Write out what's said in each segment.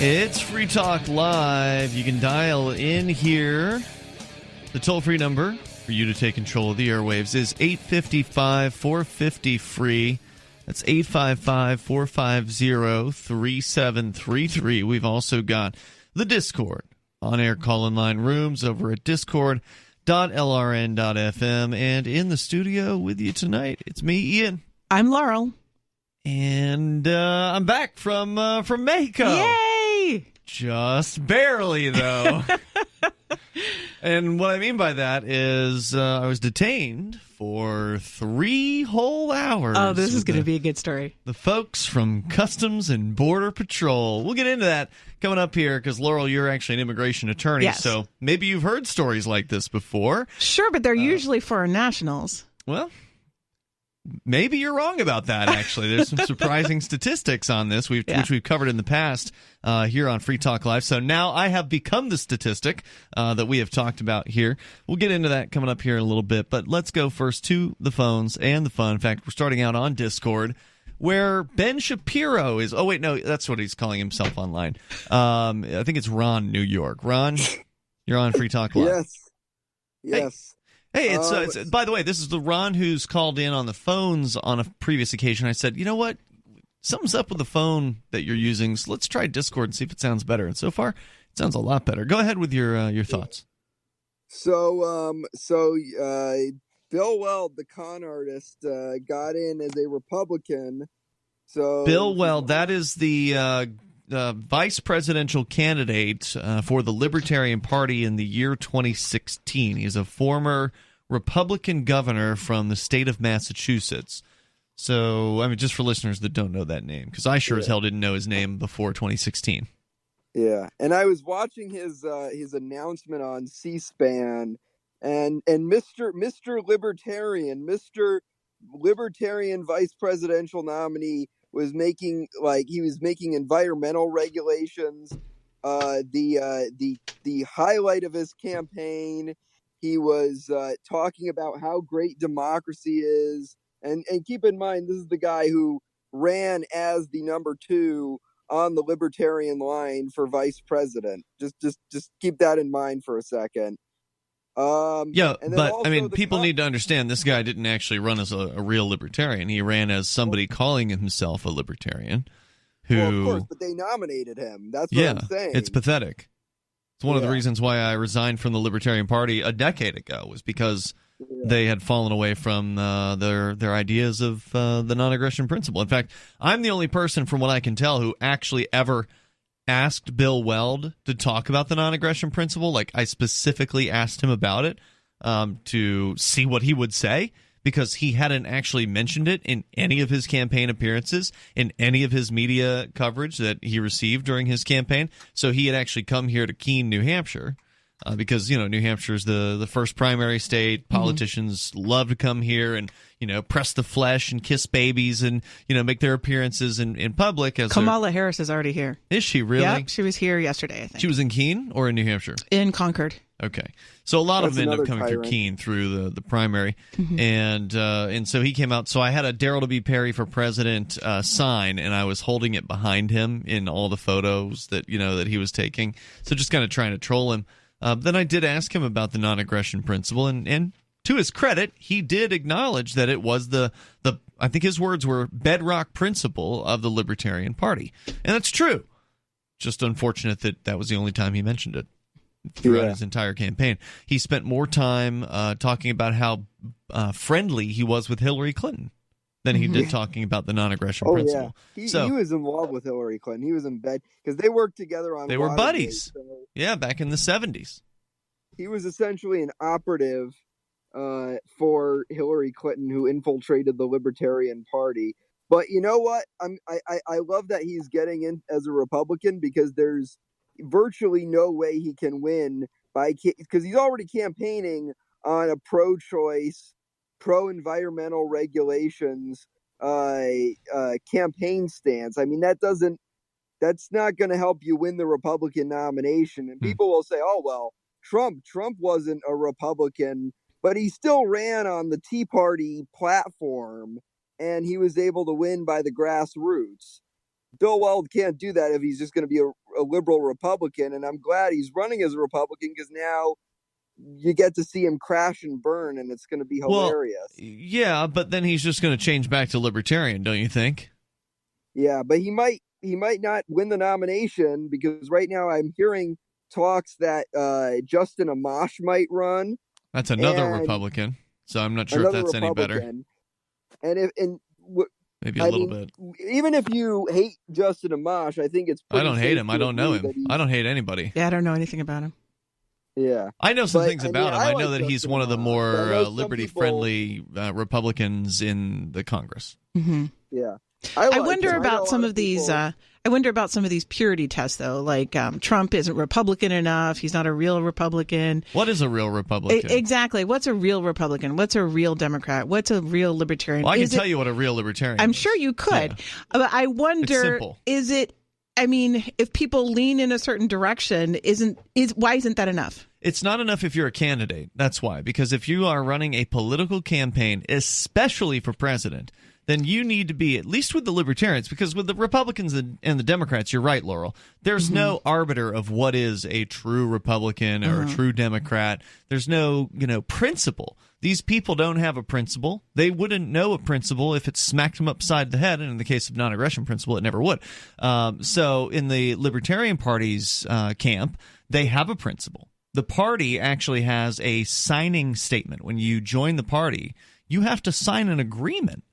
It's Free Talk Live. You can dial in here. The toll-free number for you to take control of the airwaves is 855-450-FREE. That's 855-450-3733. We've also got the Discord on-air call-in line rooms over at discord.lrn.fm. And in the studio with you tonight, it's me, Ian. I'm Laurel. And I'm back from Mexico. Yay! Just barely, though. And what I mean by that is I was detained for 3 whole hours. Oh, this is going to be a good story. The folks from Customs and Border Patrol. We'll get into that coming up here because, Laurel, you're actually an immigration attorney, yes. So maybe you've heard stories like this before. Sure, but they're usually foreign nationals. Well, maybe you're wrong about that, actually. There's some surprising statistics on this, which we've covered in the past here on Free Talk Live. So now I have become the statistic that we have talked about here. We'll get into that coming up here in a little bit, but let's go first to the phones and the fun. In fact, we're starting out on Discord, where Ben Shapiro is. Oh, wait, no, that's what he's calling himself online. I think it's Ron, New York. Ron, you're on Free Talk Live. Yes. Hey, it's by the way, this is the Ron who's called in on the phones on a previous occasion. I said, you know what? Something's up with the phone that you're using, so let's try Discord and see if it sounds better. And so far, it sounds a lot better. Go ahead with your thoughts. So Bill Weld, the con artist, got in as a Republican. So Bill Weld, that is the vice presidential candidate for the Libertarian Party in the year 2016. He's a former Republican governor from the state of Massachusetts. So, I mean, just for listeners that don't know that name, because I sure as hell didn't know his name before 2016. Yeah, and I was watching his announcement on C-SPAN, and Mr. Libertarian vice presidential nominee was making environmental regulations. The highlight of his campaign, he was talking about how great democracy is. And keep in mind, this is the guy who ran as the number 2 on the Libertarian line for vice president. Just keep that in mind for a second. But I mean, people need to understand this guy didn't actually run as a real libertarian. He ran as somebody calling himself a libertarian. Well, of course, but they nominated him. That's what I'm saying. It's pathetic. It's one of the reasons why I resigned from the Libertarian Party a decade ago, was because they had fallen away from their ideas of the non-aggression principle. In fact, I'm the only person, from what I can tell, who actually ever asked Bill Weld to talk about the non-aggression principle. Like, I specifically asked him about it to see what he would say, because he hadn't actually mentioned it in any of his campaign appearances, in any of his media coverage that he received during his campaign. So he had actually come here to Keene, New Hampshire, because, New Hampshire is the first primary state. Politicians love to come here and, press the flesh and kiss babies and, make their appearances in public. Kamala Harris is already here. Is she really? Yep, she was here yesterday, I think. She was in Keene or in New Hampshire? In Concord. Okay. So a lot of them end up coming through Keene through the primary. And so he came out. So I had a Daryl to be Perry for president sign, and I was holding it behind him in all the photos that, that he was taking. So just kind of trying to troll him. Then I did ask him about the non-aggression principle, and to his credit, he did acknowledge that it was the I think his words were bedrock principle of the Libertarian Party. And that's true. Just unfortunate that was the only time he mentioned it throughout his entire campaign. He spent more time talking about how friendly he was with Hillary Clinton than he did talking about the non-aggression principle. Yeah. He was in love with Hillary Clinton. He was in bed because they worked together on. They were buddies. Back in the 70s. He was essentially an operative for Hillary Clinton, who infiltrated the Libertarian Party. But you know what? I love that he's getting in as a Republican, because there's virtually no way he can win because he's already campaigning on a pro-choice, pro-environmental regulations campaign stance. I mean, that's not going to help you win the Republican nomination. And people will say, oh, well, Trump wasn't a Republican, but he still ran on the Tea Party platform, and he was able to win by the grassroots. Bill Weld can't do that if he's just going to be a liberal Republican, and I'm glad he's running as a Republican because now you get to see him crash and burn, and it's going to be hilarious. Well, yeah, but then he's just going to change back to libertarian, don't you think? Yeah, but he might not win the nomination because right now I'm hearing talks that Justin Amash might run. That's another Republican, so I'm not sure if that's any better. And maybe a little bit. Even if you hate Justin Amash, I think it's pretty I don't hate him. I don't know him. I don't hate anybody. Yeah, I don't know anything about him. Yeah. I know some things about him. I know that like he's one of the more liberty-friendly Republicans in the Congress. Mm-hmm. Yeah. I wonder about some of these. I wonder about some of these purity tests, though. Like Trump isn't Republican enough. He's not a real Republican. What is a real Republican? Exactly. What's a real Republican? What's a real Democrat? What's a real libertarian? Well, I can tell you what a real libertarian I'm is. sure you could. Yeah. But I wonder, is it? I mean, if people lean in a certain direction, why isn't that enough? It's not enough if you're a candidate. That's why. Because if you are running a political campaign, especially for president, then you need to be, at least with the libertarians, because with the Republicans and the Democrats, you're right, Laurel, there's no arbiter of what is a true Republican or a true Democrat. There's no, principle. These people don't have a principle. They wouldn't know a principle if it smacked them upside the head, and in the case of non-aggression principle, it never would. So in the Libertarian Party's camp, they have a principle. The party actually has a signing statement. When you join the party, you have to sign an agreement.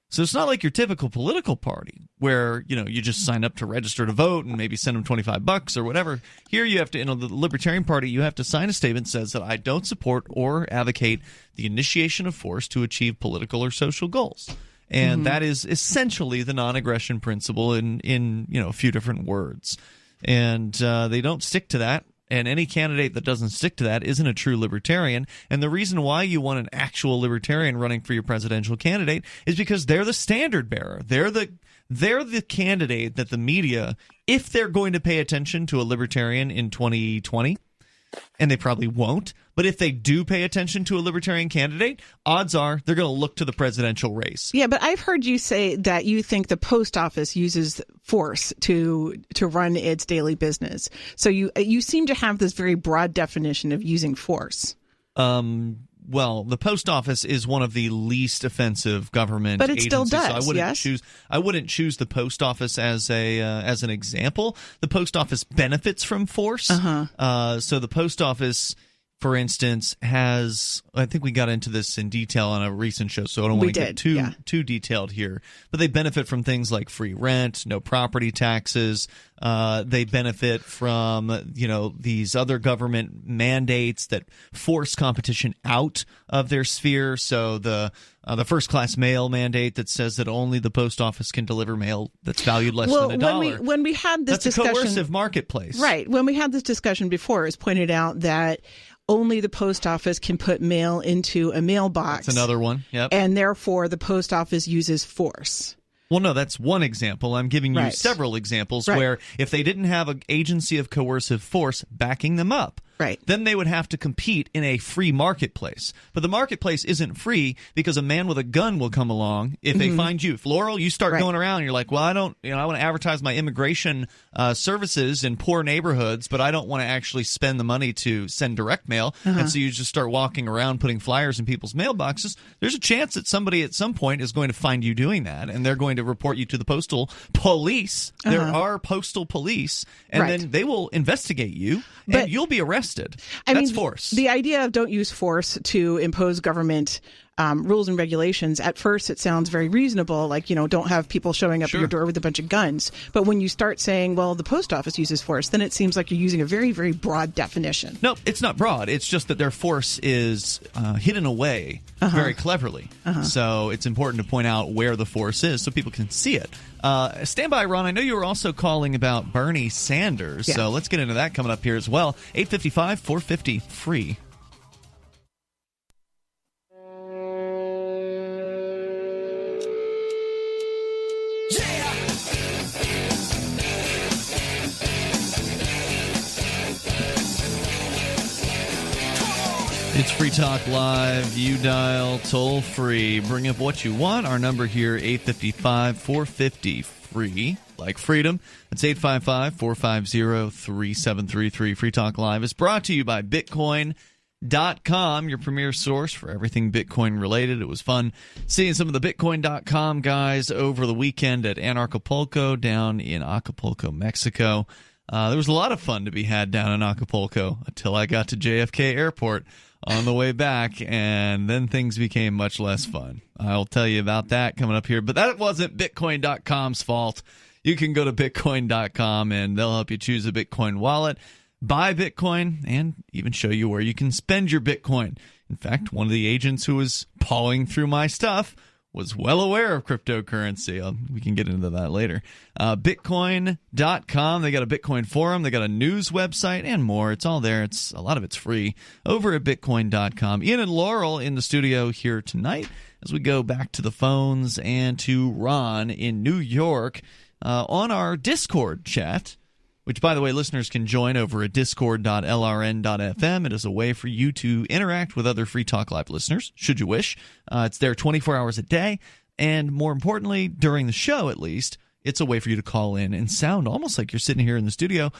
So it's not like your typical political party where, you just sign up to register to vote and maybe send them $25 or whatever. Here you have to, the Libertarian Party, you have to sign a statement that says that I don't support or advocate the initiation of force to achieve political or social goals. And that is essentially the non-aggression principle in a few different words. And they don't stick to that. And any candidate that doesn't stick to that isn't a true libertarian. And the reason why you want an actual libertarian running for your presidential candidate is because they're the standard bearer. They're the candidate that the media, if they're going to pay attention to a libertarian in 2020, and they probably won't, but if they do pay attention to a libertarian candidate, odds are they're going to look to the presidential race. Yeah, but I've heard you say that you think the post office uses force to run its daily business. So you seem to have this very broad definition of using force. Well, the post office is one of the least offensive government agencies. But it still does, so I wouldn't choose the post office as an example. The post office benefits from force. So the post office, for instance, has, I think we got into this in detail on a recent show, so I don't want to get too detailed here. But they benefit from things like free rent, no property taxes. They benefit from, these other government mandates that force competition out of their sphere. So the first-class mail mandate that says that only the post office can deliver mail that's valued less than $1. When we had this that's discussion, a coercive marketplace, right? When we had this discussion before, it was pointed out that only the post office can put mail into a mailbox. That's another one. Yep. And therefore, the post office uses force. Well, no, that's one example. I'm giving you several examples where if they didn't have an agency of coercive force backing them up, then they would have to compete in a free marketplace. But the marketplace isn't free because a man with a gun will come along if they find you. If Laurel, you start going around and you're like, well, I want to advertise my immigration services in poor neighborhoods, but I don't want to actually spend the money to send direct mail. And so you just start walking around putting flyers in people's mailboxes. There's a chance that somebody at some point is going to find you doing that, and they're going to report you to the postal police. There are postal police, and then they will investigate you, and you'll be arrested. That's force. The idea of don't use force to impose government rules and regulations, at first it sounds very reasonable, like, don't have people showing up at your door with a bunch of guns. But when you start saying, well, the post office uses force, then it seems like you're using a very, very broad definition. No, it's not broad. It's just that their force is hidden away very cleverly. So it's important to point out where the force is so people can see it. Stand by, Ron. I know you were also calling about Bernie Sanders, so let's get into that coming up here as well. 855-450-FREE. It's Free Talk Live. You dial toll free. Bring up what you want. Our number here, 855-450 free, like freedom. That's 855-450-3733. Free Talk Live is brought to you by Bitcoin.com, your premier source for everything Bitcoin related. It was fun seeing some of the Bitcoin.com guys over the weekend at Anarchapulco down in Acapulco, Mexico. There was a lot of fun to be had down in Acapulco until I got to JFK Airport on the way back, and then things became much less fun. I'll tell you about that coming up here, but that wasn't Bitcoin.com's fault. You can go to Bitcoin.com, and they'll help you choose a Bitcoin wallet, buy Bitcoin, and even show you where you can spend your Bitcoin. In fact, one of the agents who was pawing through my stuff was well aware of cryptocurrency. We can get into that later. Bitcoin.com. They got a Bitcoin forum. They got a news website and more. It's all there. A lot of it's free over at Bitcoin.com. Ian and Laurel in the studio here tonight as we go back to the phones and to Ron in New York on our Discord chat, which, by the way, listeners can join over at discord.lrn.fm. It is a way for you to interact with other Free Talk Live listeners, should you wish. It's there 24 hours a day, and more importantly, during the show at least, it's a way for you to call in and sound almost like you're sitting here in the studio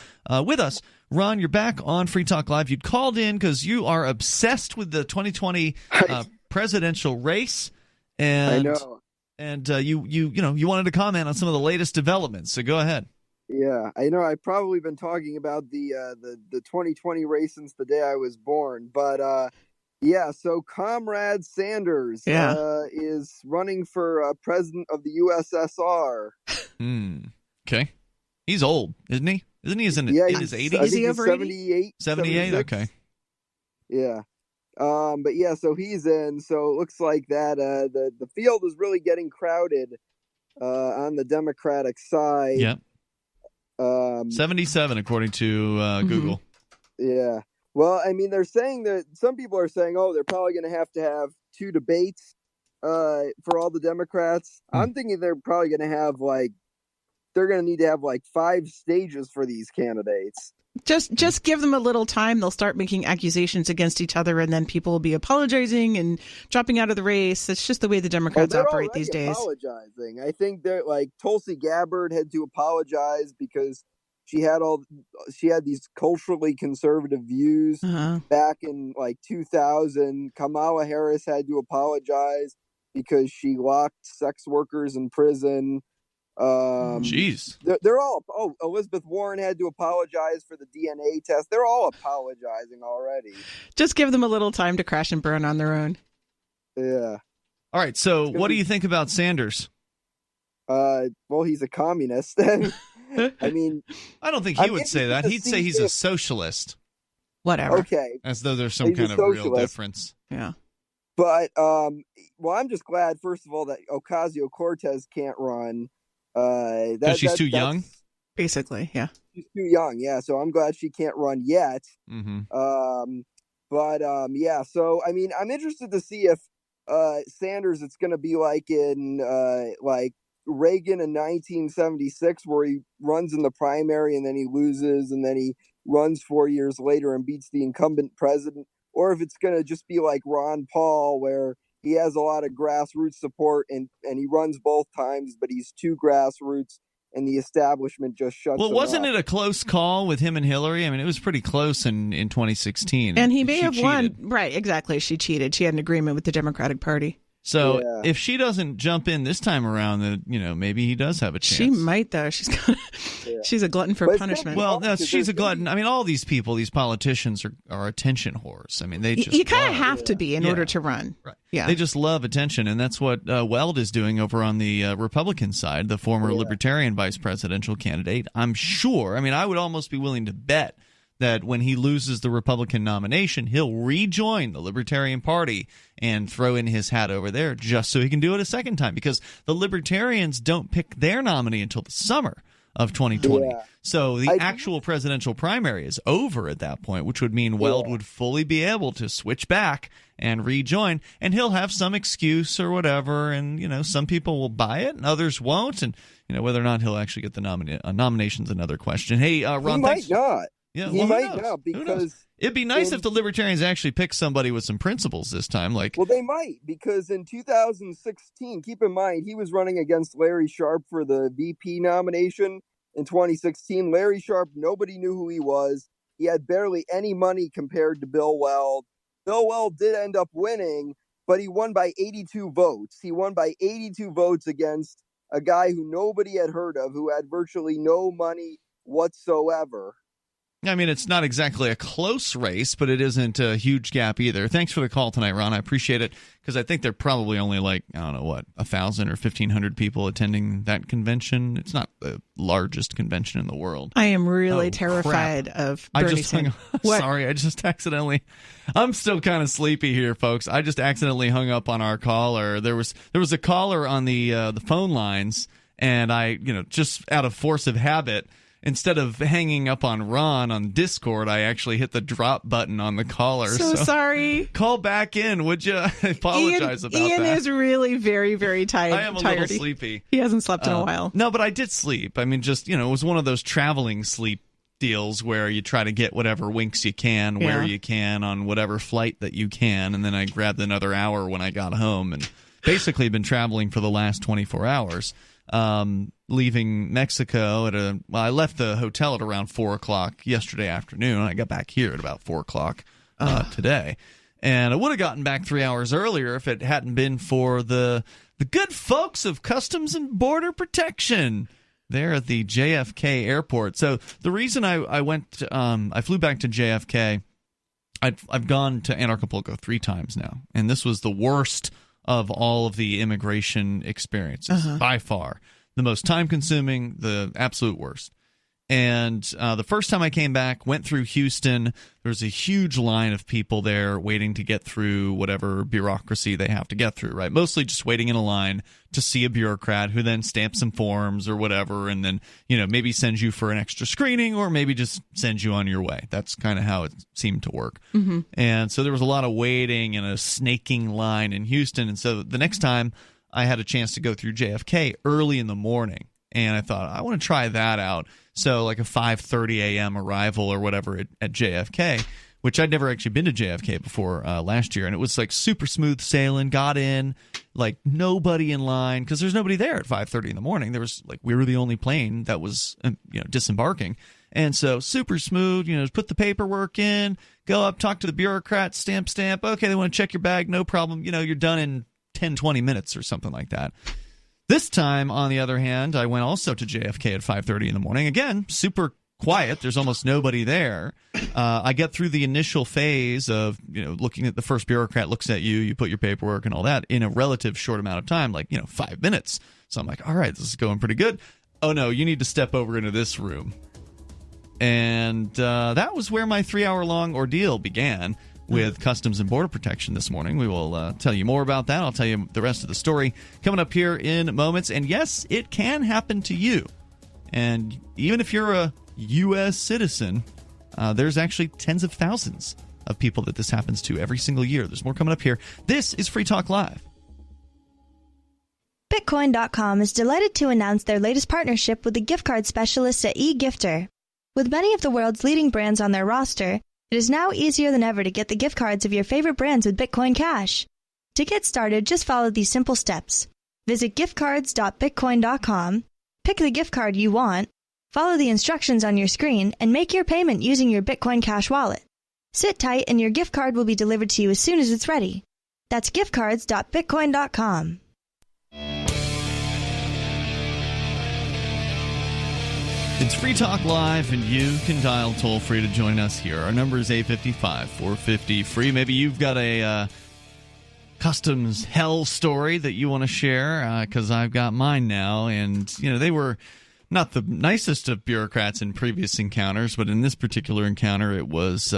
with us. Ron, you're back on Free Talk Live. You'd called in because you are obsessed with the 2020 presidential race, and I know. And you wanted to comment on some of the latest developments, so go ahead. Yeah, I know. I've probably been talking about the 2020 race since the day I was born, but yeah. So Comrade Sanders is running for president of the USSR. Okay, he's old, isn't he? Isn't he? In his 80s? Is he over 78? 78. Okay. Yeah. But yeah, so he's in. So it looks like that the field is really getting crowded on the Democratic side. Yeah. 77 according to Google. Yeah. Well, I mean, they're saying that some people are saying, oh, they're probably going to have 2 debates for all the Democrats. I'm thinking they're probably going to have they're going to need to have 5 stages for these candidates. Just give them a little time. They'll start making accusations against each other, and then people will be apologizing and dropping out of the race. It's just the way the Democrats operate these days. Apologizing. I think they're Tulsi Gabbard had to apologize because she had these culturally conservative views back in 2000. Kamala Harris had to apologize because she locked sex workers in prison. Jeez. They're all. Oh, Elizabeth Warren had to apologize for the DNA test. They're all apologizing already. Just give them a little time to crash and burn on their own. Yeah. All right. So, what do you think about Sanders? Well, he's a communist. I mean, I don't think he would say that. He'd say he's a socialist. Whatever. Okay. As though there's some kind of real difference. Yeah. But well, I'm just glad, first of all, that Ocasio-Cortez can't run. Because she's too young? Basically, yeah. She's too young, yeah. So I'm glad she can't run yet. But yeah. So I mean, I'm interested to see if Sanders, it's going to be like in Reagan in 1976, where he runs in the primary and then he loses, and then he runs 4 years later and beats the incumbent president, or if it's going to just be like Ron Paul, where he has a lot of grassroots support and he runs both times, but he's too grassroots and the establishment just shuts him wasn't up. it a close call with him and Hillary? I mean, it was pretty close in 2016. And he may have won. Right, exactly. She cheated. She had an agreement with the Democratic Party. So if she doesn't jump in this time around, then maybe he does have a chance. She might, though. She's a glutton for punishment. Well, no, she's a glutton. I mean, all these people, these politicians are attention whores. I mean, they just you kind of have to be in order to run. Right. Yeah. They just love attention, and that's what Weld is doing over on the Republican side, the former Libertarian vice presidential candidate. I'm sure. I mean, I would almost be willing to bet that when he loses the Republican nomination, he'll rejoin the Libertarian Party and throw in his hat over there just so he can do it a second time, because the Libertarians don't pick their nominee until the summer of 2020. Yeah. So the actual presidential primary is over at that point, which would mean Weld would fully be able to switch back and rejoin, and he'll have some excuse or whatever, and some people will buy it and others won't, and whether or not he'll actually get the nomination's another question. Hey, Ron, he might not. Yeah, he might not, because It'd be nice if the Libertarians actually picked somebody with some principles this time. Well, they might, because in 2016, keep in mind, he was running against Larry Sharpe for the VP nomination in 2016. Larry Sharpe, nobody knew who he was. He had barely any money compared to Bill Weld. Bill Weld did end up winning, but he won by 82 votes. He won by 82 votes against a guy who nobody had heard of, who had virtually no money whatsoever. I mean, it's not exactly a close race, but it isn't a huge gap either. Thanks for the call tonight, Ron. I appreciate it, because I think there are probably only 1,000 or 1,500 people attending that convention. It's not the largest convention in the world. I am really terrified of Bernie Sanders. Sorry, I just accidentally. I'm still kind of sleepy here, folks. I just accidentally hung up on our caller. There was a caller on the phone lines, and I, just out of force of habit, instead of hanging up on Ron on Discord, I actually hit the drop button on the caller. So sorry. Call back in, would you? I apologize about that. Ian is really very, very tired. I am a little sleepy. He hasn't slept in a while. No, but I did sleep. I mean, just, it was one of those traveling sleep deals where you try to get whatever winks you can, where you can, on whatever flight that you can, and then I grabbed another hour when I got home, and basically been traveling for the last 24 hours. Leaving Mexico I left the hotel at around 4 o'clock yesterday afternoon. I got back here at about 4 o'clock today. And I would have gotten back 3 hours earlier if it hadn't been for the good folks of Customs and Border Protection there at the JFK airport. So the reason I went, I flew back to JFK, I've gone to Anarchapulco 3 times now, and this was the worst of all of the immigration experiences, by far. The most time-consuming, the absolute worst. And the first time I came back, went through Houston. There was a huge line of people there waiting to get through whatever bureaucracy they have to get through, right? Mostly just waiting in a line to see a bureaucrat who then stamps some forms or whatever, and then, maybe sends you for an extra screening, or maybe just sends you on your way. That's kind of how it seemed to work. Mm-hmm. And so there was a lot of waiting and a snaking line in Houston. And so the next time I had a chance to go through JFK early in the morning, and I thought, I want to try that out. So like a 5:30 a.m. arrival or whatever at JFK, which I'd never actually been to JFK before last year. And it was like super smooth sailing, got in, like nobody in line, because there's nobody there at 5:30 in the morning. There was we were the only plane that was disembarking. And so super smooth, put the paperwork in, go up, talk to the bureaucrat, stamp. Okay, they want to check your bag, no problem. You're done in 10, 20 minutes or something like that. This time, on the other hand, I went also to JFK at 5:30 in the morning. Again, super quiet. There's almost nobody there. I get through the initial phase of, looking at the first bureaucrat looks at you, you put your paperwork and all that in a relative short amount of time, 5 minutes. So I'm like, all right, this is going pretty good. Oh, no, you need to step over into this room. And that was where my 3-hour-long ordeal began with Customs and Border Protection this morning. We will tell you more about that. I'll tell you the rest of the story coming up here in moments. And yes, it can happen to you. And even if you're a U.S. citizen, there's actually tens of thousands of people that this happens to every single year. There's more coming up here. This is Free Talk Live. Bitcoin.com is delighted to announce their latest partnership with the gift card specialists at eGifter. With many of the world's leading brands on their roster, it is now easier than ever to get the gift cards of your favorite brands with Bitcoin Cash. To get started, just follow these simple steps. Visit giftcards.bitcoin.com, pick the gift card you want, follow the instructions on your screen, and make your payment using your Bitcoin Cash wallet. Sit tight and your gift card will be delivered to you as soon as it's ready. That's giftcards.bitcoin.com. It's Free Talk Live, and you can dial toll-free to join us here. Our number is 855-450-FREE. Maybe you've got a customs hell story that you want to share, because I've got mine now. And, they were not the nicest of bureaucrats in previous encounters, but in this particular encounter, it was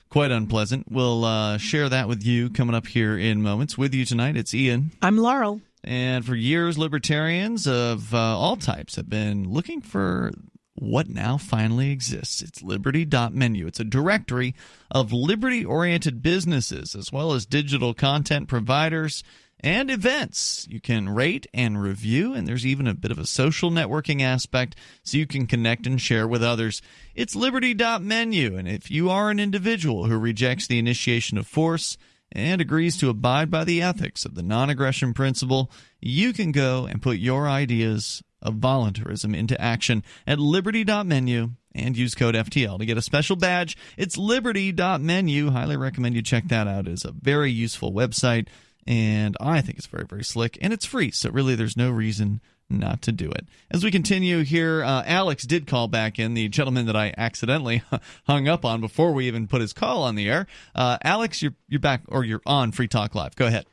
quite unpleasant. We'll share that with you coming up here in moments. With you tonight, it's Ian. I'm Laurel. And for years, libertarians of all types have been looking for what now finally exists. It's liberty.menu. It's a directory of liberty-oriented businesses as well as digital content providers and events. You can rate and review, and there's even a bit of a social networking aspect so you can connect and share with others. It's liberty.menu, and if you are an individual who rejects the initiation of force and agrees to abide by the ethics of the non-aggression principle, you can go and put your ideas of voluntarism into action at liberty.menu and use code FTL to get a special badge. It's liberty.menu. Highly recommend you check that out. It's a very useful website, and I think it's very, very slick, and it's free, so really there's no reason not to do it. As we continue here, Alex did call back in, the gentleman that I accidentally hung up on before we even put his call on the air. Alex, you're back, or you're on Free Talk Live. Go ahead.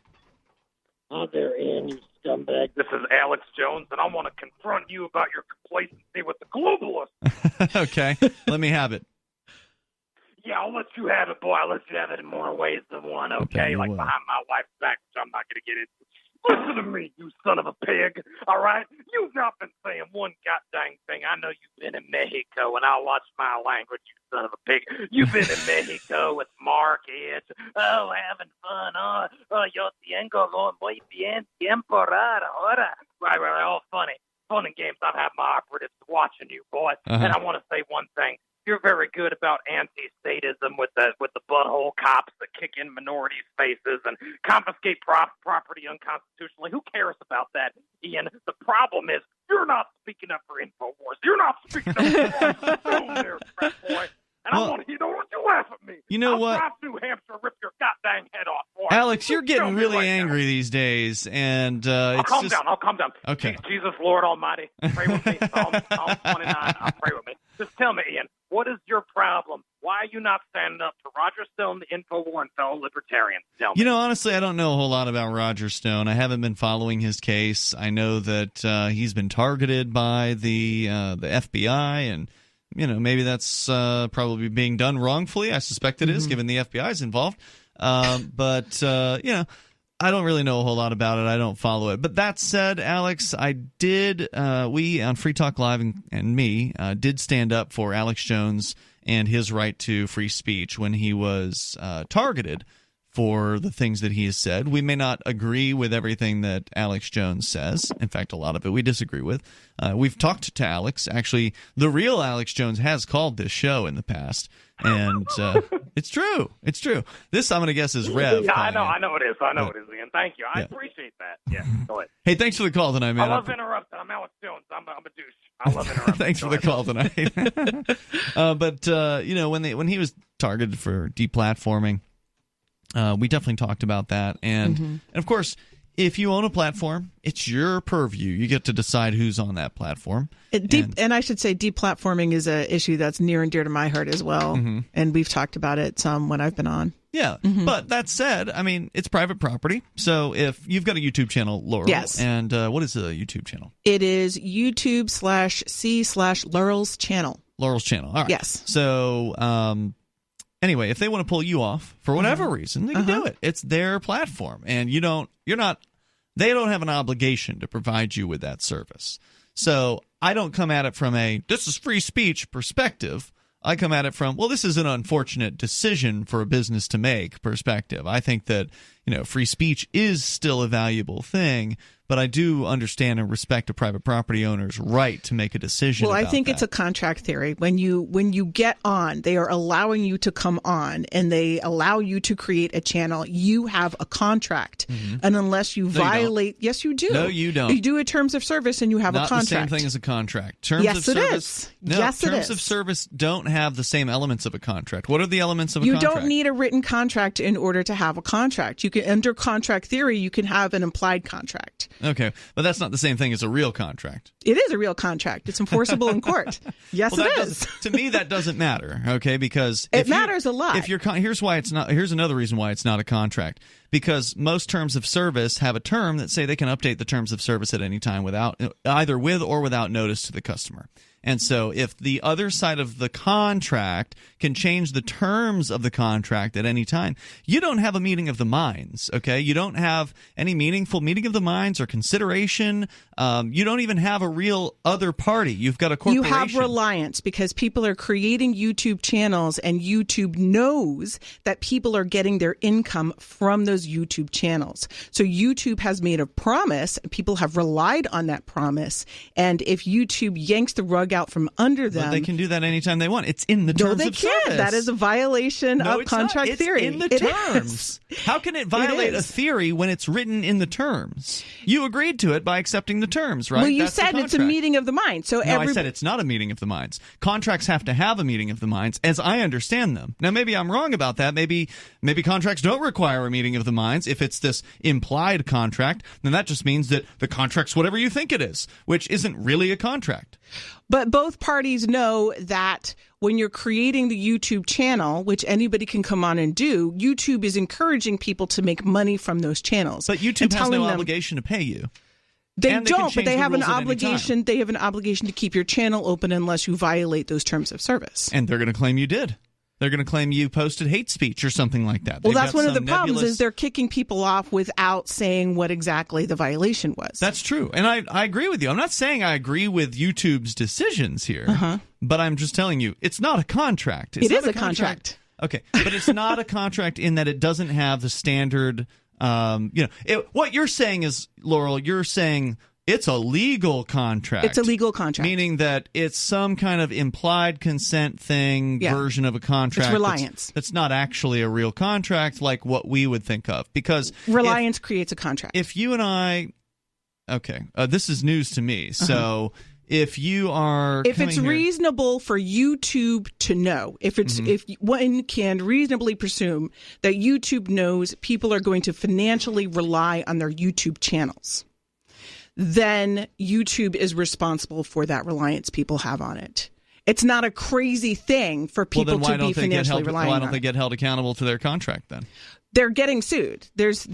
Hi there, Ian, you scumbag. This is Alex Jones, and I want to confront you about your complacency with the globalists. Okay, let me have it. Yeah, I'll let you have it, boy. I'll let you have it in more ways than one, okay? Like behind my wife's back, which I'm not going to get into. Listen to me, you son of a pig, all right? You've not been saying one goddamn thing. I know you've been in Mexico, and I'll watch my language, you son of a pig. You've been in Mexico with markets, having fun, yo tengo muy bien temporada, ahora. Right, all funny. Fun and games. I've had my operatives watching you, boy. And I want to say one thing. You're very good about anti-statism with the butthole cops that kick in minorities' faces and confiscate property unconstitutionally. Who cares about that, Ian? The problem is you're not speaking up for InfoWars. You're not speaking up for there, frat boy. And I want you to laugh at me. You know what? I'll drive New Hampshire, rip your goddamn head off, boy. Alex, you're getting really angry these days, and I'll calm down. Okay. Jesus, Lord Almighty, pray with me. Psalm 29, pray with me. Just tell me, Ian, what is your problem? Why are you not standing up to Roger Stone, the InfoWar, and fellow libertarians? Tell me. You know, honestly, I don't know a whole lot about Roger Stone. I haven't been following his case. I know that he's been targeted by the FBI, and maybe that's probably being done wrongfully. I suspect it is, given the FBI is involved. But I don't really know a whole lot about it. I don't follow it. But that said, Alex, I did, we on Free Talk Live and me did stand up for Alex Jones and his right to free speech when he was targeted for the things that he has said. We may not agree with everything that Alex Jones says. In fact, a lot of it we disagree with. We've talked to Alex. Actually, the real Alex Jones has called this show in the past. And it's true. It's true. This, I'm going to guess, is Rev. Yeah, I know it is. It is, Ian. Thank you. I appreciate that. Yeah, go ahead. Hey, thanks for the call tonight, man. I love interrupting. I'm Alex Jones. I'm a douche. I love interrupting. Thanks for the call tonight. But when he was targeted for deplatforming, we definitely talked about that. And of course, if you own a platform, it's your purview. You get to decide who's on that platform. And I should say deplatforming is an issue that's near and dear to my heart as well. And we've talked about it some when I've been on. Yeah. But that said, I mean, it's private property. So if you've got a YouTube channel, Laurel. Yes. And what is the YouTube channel? It is YouTube/C/Laurel's channel. Laurel's channel. All right. Yes. So, anyway, if they want to pull you off for whatever reason, they can do it. It's their platform, and they don't have an obligation to provide you with that service. So I don't come at it from this is free speech perspective. I come at it from, well, this is an unfortunate decision for a business to make perspective. I think that, free speech is still a valuable thing, but I do understand and respect a private property owner's right to make a decision. Well, I think it's a contract theory. When you get on, they are allowing you to come on, and they allow you to create a channel. You have a contract, and unless you violate, yes, you do. No, you don't. You do a terms of service, and you have a contract. Not the same thing as a contract. Terms yes, of it service, is. No, yes, it is. Terms of service don't have the same elements of a contract. What are the elements of a contract? You contract? don't need a written contract in order to have a contract. You can, under contract theory, you can have an implied contract. Okay, but that's not the same thing as a real contract. It is a real contract. It's enforceable in court. Yes, it is. To me, that doesn't matter. Okay, because it matters a lot. Here's why it's not. Here's another reason why it's not a contract. Because most terms of service have a term that say they can update the terms of service at any time either with or without notice to the customer. And so if the other side of the contract can change the terms of the contract at any time, you don't have a meeting of the minds, okay? You don't have any meaningful meeting of the minds or consideration. You don't even have a real other party. You've got a corporation. You have Reliance, because people are creating YouTube channels, and YouTube knows that people are getting their income from those YouTube channels. So YouTube has made a promise. People have relied on that promise. And if YouTube yanks the rug out from under them, they can do that anytime they want. It's in the terms of service. No, they can't. That is a violation of contract theory. It's in the terms. How can it violate a theory when it's written in the terms? You agreed to it by accepting the terms, right? Well, you said it's a meeting of the minds. So I said it's not a meeting of the minds. Contracts have to have a meeting of the minds, as I understand them. Now, maybe I'm wrong about that. Maybe contracts don't require a meeting of the minds. If it's this implied contract, then that just means that the contract's whatever you think it is, which isn't really a contract. But both parties know that when you're creating the YouTube channel, which anybody can come on and do, YouTube is encouraging people to make money from those channels. But YouTube has no obligation to pay you. They don't, but they have an obligation. They have an obligation to keep your channel open unless you violate those terms of service. And they're going to claim you did. They're going to claim you posted hate speech or something like that. Well, that's one of the problems is they're kicking people off without saying what exactly the violation was. That's true. And I agree with you. I'm not saying I agree with YouTube's decisions here, but I'm just telling you it's not a contract. It is a contract. Okay, but it's not a contract in that it doesn't have the standard, what you're saying is, Laurel, you're saying it's a legal contract. It's a legal contract. Meaning that it's some kind of implied consent version of a contract. It's Reliance. That's not actually a real contract like what we would think of. Because Reliance creates a contract. If you and I... Okay, this is news to me. So if you are... If it's reasonable for YouTube to know, if one can reasonably presume that YouTube knows people are going to financially rely on their YouTube channels, then YouTube is responsible for that reliance people have on it. It's not a crazy thing for people to be financially relying on. Why don't they get held accountable to their contract then? They're getting sued. It's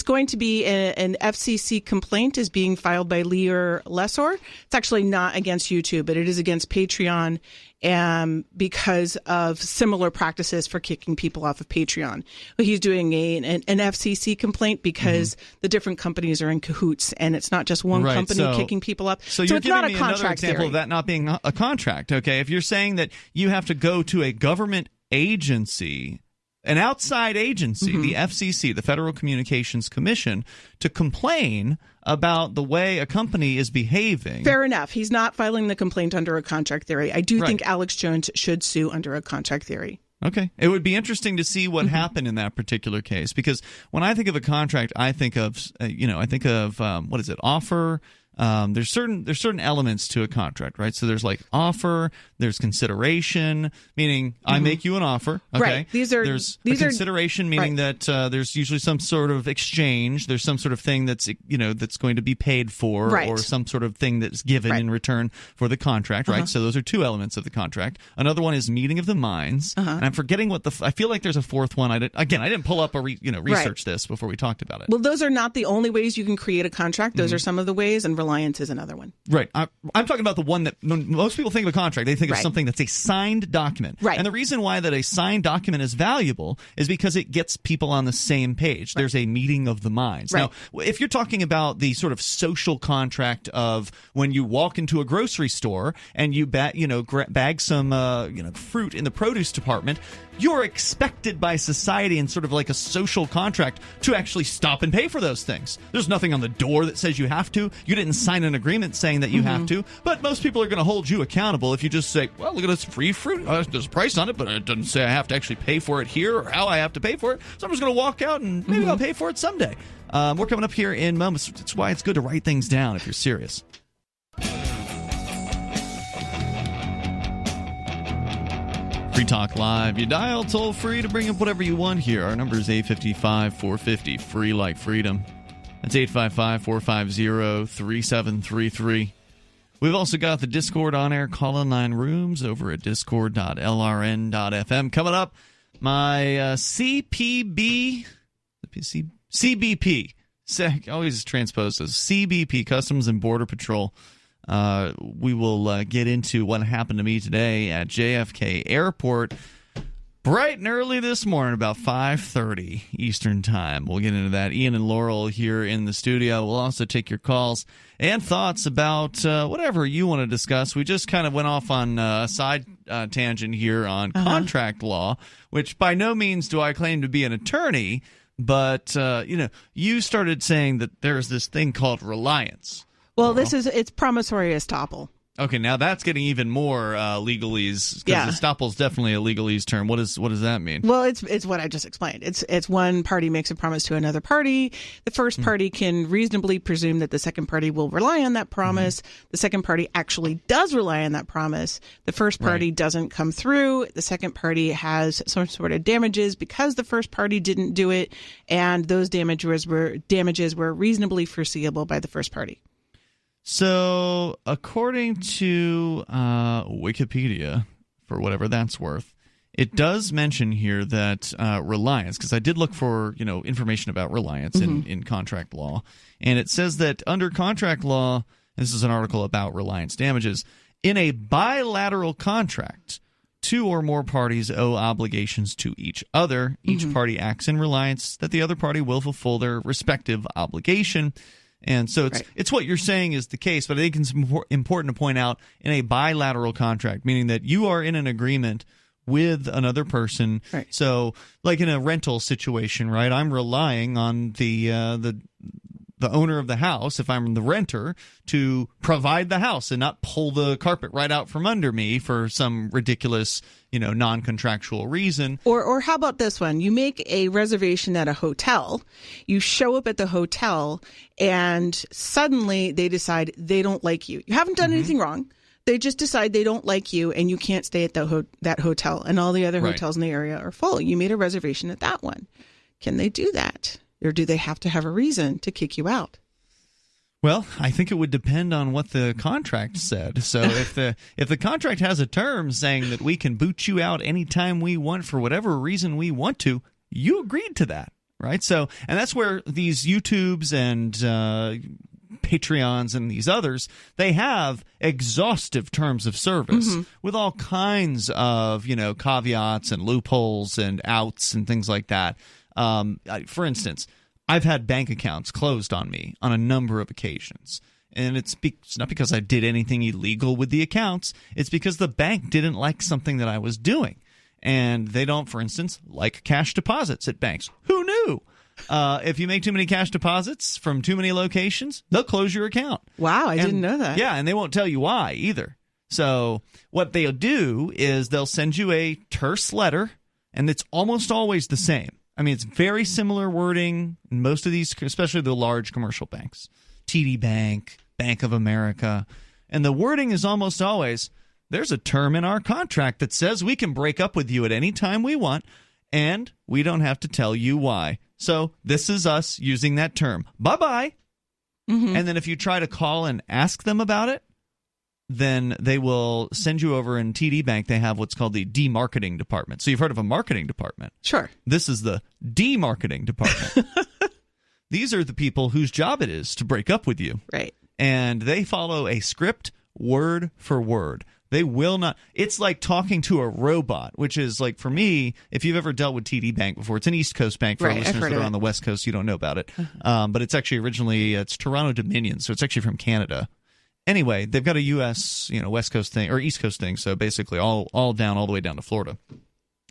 going to be an FCC complaint is being filed by Lear Lesor. It's actually not against YouTube, but it is against Patreon because of similar practices for kicking people off of Patreon. He's doing an FCC complaint because the different companies are in cahoots, and it's not just one company kicking people up. So you're giving me another example of that not being a contract. Okay, if you're saying that you have to go to a government agency, an outside agency, the FCC, the Federal Communications Commission, to complain about the way a company is behaving. Fair enough. He's not filing the complaint under a contract theory. I do think Alex Jones should sue under a contract theory. Okay. It would be interesting to see what happened in that particular case, because when I think of a contract, I think of, what is it, offer. There's certain elements to a contract, right? So there's like offer, there's consideration, meaning I make you an offer. Okay. Right. There's consideration, meaning that there's usually some sort of exchange. There's some sort of thing that's that's going to be paid for, or some sort of thing that's given in return for the contract, right? So those are two elements of the contract. Another one is meeting of the minds, and I'm forgetting what I feel like there's a fourth one. I didn't pull up research this before we talked about it. Well, those are not the only ways you can create a contract. Those are some of the ways, and Reliance is another one. Right. I'm talking about the one that most people think of a contract. They think of something that's a signed document. Right. And the reason why that a signed document is valuable is because it gets people on the same page. There's a meeting of the minds. Now, if you're talking about the sort of social contract of when you walk into a grocery store and you bag some fruit in the produce department, you're expected by society in sort of like a social contract to actually stop and pay for those things. There's nothing on the door that says you have to. You didn't sign an agreement saying that you have to, but most people are going to hold you accountable if you just say, well, look at this free fruit. There's a price on it, but it doesn't say I have to actually pay for it here or how I have to pay for it. So I'm just going to walk out and maybe I'll pay for it someday. We're coming up here in moments. That's why it's good to write things down if you're serious. Free Talk Live. You dial toll free to bring up whatever you want here. Our number is 855-450, free like freedom. That's 855-450-3733. We've also got the Discord on-air call-in line rooms over at discord.lrn.fm. Coming up, my CBP, always transposed as CBP, Customs and Border Patrol, We will get into what happened to me today at JFK Airport bright and early this morning, about 5:30 Eastern Time. We'll get into that. Ian and Laurel here in the studio. We'll also take your calls and thoughts about whatever you want to discuss. We just kind of went off on a side tangent here on contract law, which by no means do I claim to be an attorney, but you started saying that there's this thing called Reliance. Well, it's promissory estoppel. Okay, now that's getting even more legalese, because estoppel is definitely a legalese term. What does that mean? Well, it's what I just explained. It's one party makes a promise to another party. The first party can reasonably presume that the second party will rely on that promise. The second party actually does rely on that promise. The first party doesn't come through. The second party has some sort of damages because the first party didn't do it, and those damages were reasonably foreseeable by the first party. So, according to Wikipedia, for whatever that's worth, it does mention here that Reliance, because I did look for information about Reliance in contract law, and it says that under contract law, this is an article about Reliance damages, in a bilateral contract, two or more parties owe obligations to each other. Each party acts in reliance that the other party will fulfill their respective obligation. And so it's what you're saying is the case, but I think it's important to point out in a bilateral contract, meaning that you are in an agreement with another person. Right. So like in a rental situation, right, I'm relying on the owner of the house, if I'm the renter, to provide the house and not pull the carpet right out from under me for some ridiculous, non-contractual reason. Or how about this one? You make a reservation at a hotel, you show up at the hotel, and suddenly they decide they don't like you. You haven't done anything wrong. They just decide they don't like you, and you can't stay at that hotel, and all the other hotels in the area are full. You made a reservation at that one. Can they do that? Or do they have to have a reason to kick you out? Well, I think it would depend on what the contract said. So if the contract has a term saying that we can boot you out anytime we want for whatever reason we want to, you agreed to that, right? So, and that's where these YouTubes and Patreons and these others, they have exhaustive terms of service with all kinds of, caveats and loopholes and outs and things like that. For instance, I've had bank accounts closed on me on a number of occasions. And it's not because I did anything illegal with the accounts. It's because the bank didn't like something that I was doing. And they don't, for instance, like cash deposits at banks. Who knew? If you make too many cash deposits from too many locations, they'll close your account. Wow, I didn't know that. Yeah, and they won't tell you why either. So what they'll do is they'll send you a terse letter, and it's almost always the same. I mean, it's very similar wording in most of these, especially the large commercial banks. TD Bank, Bank of America. And the wording is almost always, there's a term in our contract that says we can break up with you at any time we want, and we don't have to tell you why. So this is us using that term. Bye-bye. And then if you try to call and ask them about it, then they will send you over. In TD Bank, they have what's called the demarketing department. So you've heard of a marketing department. Sure. This is the demarketing department. These are the people whose job it is to break up with you. Right. And they follow a script word for word. They will not. It's like talking to a robot, which is like, for me, if you've ever dealt with TD Bank before, it's an East Coast bank. For our listeners that are on the West Coast, you don't know about it. But it's actually originally, it's Toronto Dominion, so it's actually from Canada. Anyway, they've got a U.S., West Coast thing, or East Coast thing, so basically all the way down to Florida.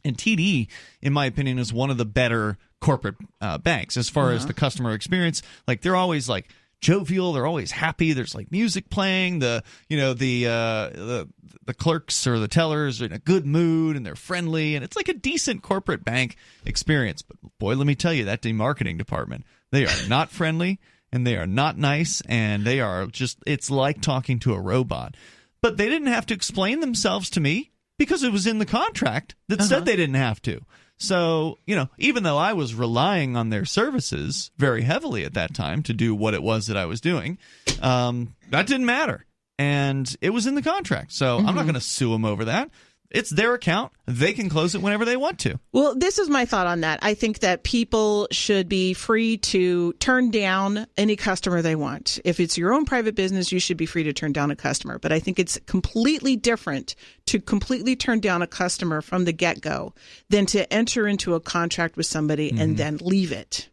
And TD, in my opinion, is one of the better corporate banks as far as the customer experience. Like, they're always like jovial, they're always happy. There's like music playing. The clerks or the tellers are in a good mood and they're friendly, and it's like a decent corporate bank experience. But boy, let me tell you, that demarketing department, they are not friendly. And they are not nice, and they are just, it's like talking to a robot. But they didn't have to explain themselves to me because it was in the contract that said they didn't have to. So, even though I was relying on their services very heavily at that time to do what it was that I was doing, that didn't matter. And it was in the contract. So I'm not going to sue them over that. It's their account. They can close it whenever they want to. Well, this is my thought on that. I think that people should be free to turn down any customer they want. If it's your own private business, you should be free to turn down a customer. But I think it's completely different to completely turn down a customer from the get-go than to enter into a contract with somebody and then leave it.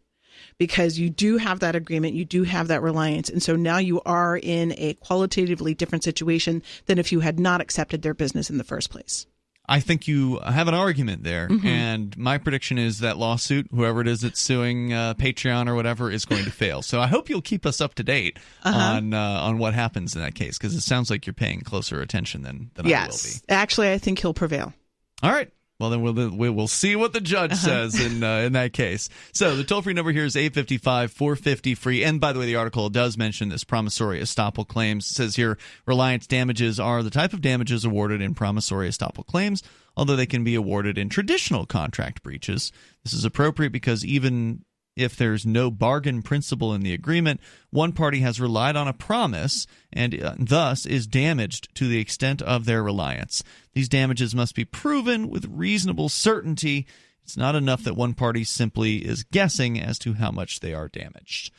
Because you do have that agreement, you do have that reliance. And so now you are in a qualitatively different situation than if you had not accepted their business in the first place. I think you have an argument there. And my prediction is that lawsuit, whoever it is that's suing Patreon or whatever, is going to fail. So I hope you'll keep us up to date on what happens in that case, because it sounds like you're paying closer attention than I will be. Yes. Actually, I think he'll prevail. All right. Well, then we'll see what the judge says in that case. So the toll-free number here is 855-450-FREE. And by the way, the article does mention this promissory estoppel claims. It says here, Reliance damages are the type of damages awarded in promissory estoppel claims, although they can be awarded in traditional contract breaches. This is appropriate because even if there's no bargain principle in the agreement, one party has relied on a promise and thus is damaged to the extent of their reliance. These damages must be proven with reasonable certainty. It's not enough that one party simply is guessing as to how much they are damaged.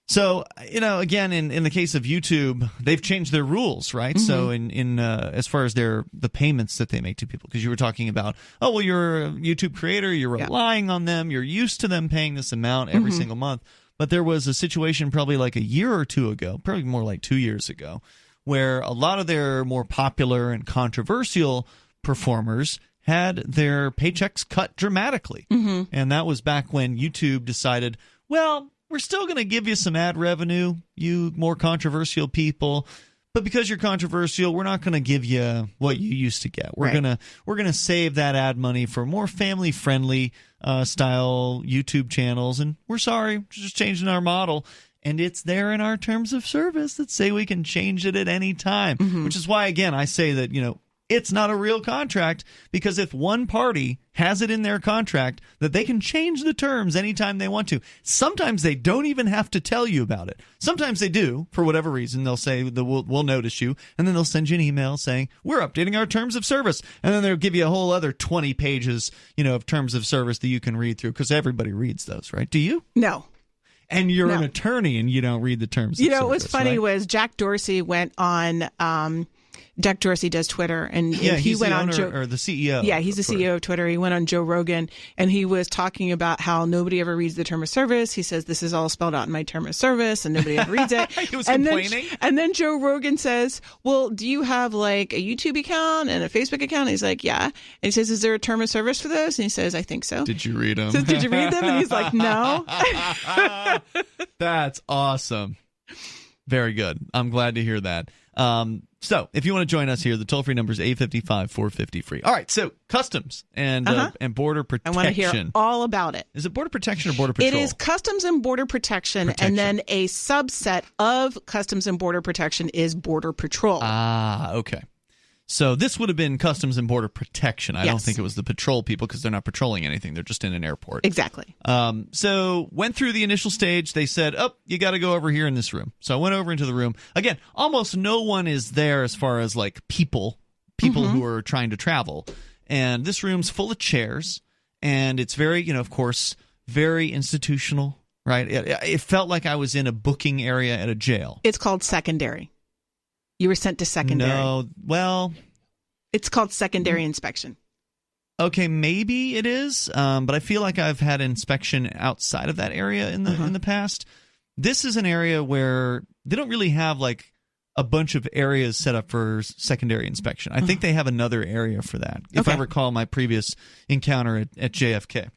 So, again, in the case of YouTube, they've changed their rules, right? So in as far as the payments that they make to people, because you were talking about, you're a YouTube creator, you're relying on them, you're used to them paying this amount every single month. But there was a situation probably like a year or two ago, probably more like 2 years ago, where a lot of their more popular and controversial performers had their paychecks cut dramatically. And that was back when YouTube decided, well, we're still going to give you some ad revenue, you more controversial people, but because you're controversial, we're not going to give you what you used to get. We're gonna save that ad money for more family friendly style YouTube channels, and we're sorry, we're just changing our model. And it's there in our terms of service that say we can change it at any time, which is why, again, I say that it's not a real contract, because if one party has it in their contract that they can change the terms anytime they want to, sometimes they don't even have to tell you about it. Sometimes they do, for whatever reason. They'll say, we'll notice you, and then they'll send you an email saying, we're updating our terms of service. And then they'll give you a whole other 20 pages of terms of service that you can read through, because everybody reads those, right? Do you? No. And you're an attorney and you don't read the terms of service. What was funny was Jack Dorsey went on Jack Dorsey does Twitter, and he went on or the CEO. Yeah, he's the CEO of Twitter. He went on Joe Rogan, and he was talking about how nobody ever reads the term of service. He says, this is all spelled out in my term of service, and nobody ever reads it. He was complaining. And then Joe Rogan says, well, do you have like a YouTube account and a Facebook account? And he's like, yeah. And he says, is there a term of service for those? And he says, I think so. Did you read them? Says, did you read them? And he's like, no. That's awesome. Very good. I'm glad to hear that. So, if you want to join us here, the toll-free number is 855-450-FREE. All right, so customs and border protection. I want to hear all about it. Is it border protection or border patrol? It is customs and border protection, and then a subset of customs and border protection is border patrol. Ah, okay. So this would have been customs and border protection. I don't think it was the patrol people, because they're not patrolling anything. They're just in an airport. Exactly. So went through the initial stage. They said, you got to go over here in this room. So I went over into the room. Again, almost no one is there as far as like people who are trying to travel. And this room's full of chairs. And it's very, of course, very institutional, right? It felt like I was in a booking area at a jail. It's called secondary. You were sent to secondary. No, well, it's called secondary inspection. Okay, maybe it is, but I feel like I've had inspection outside of that area in the past. This is an area where they don't really have like a bunch of areas set up for secondary inspection. I think they have another area for that, if I recall my previous encounter at JFK.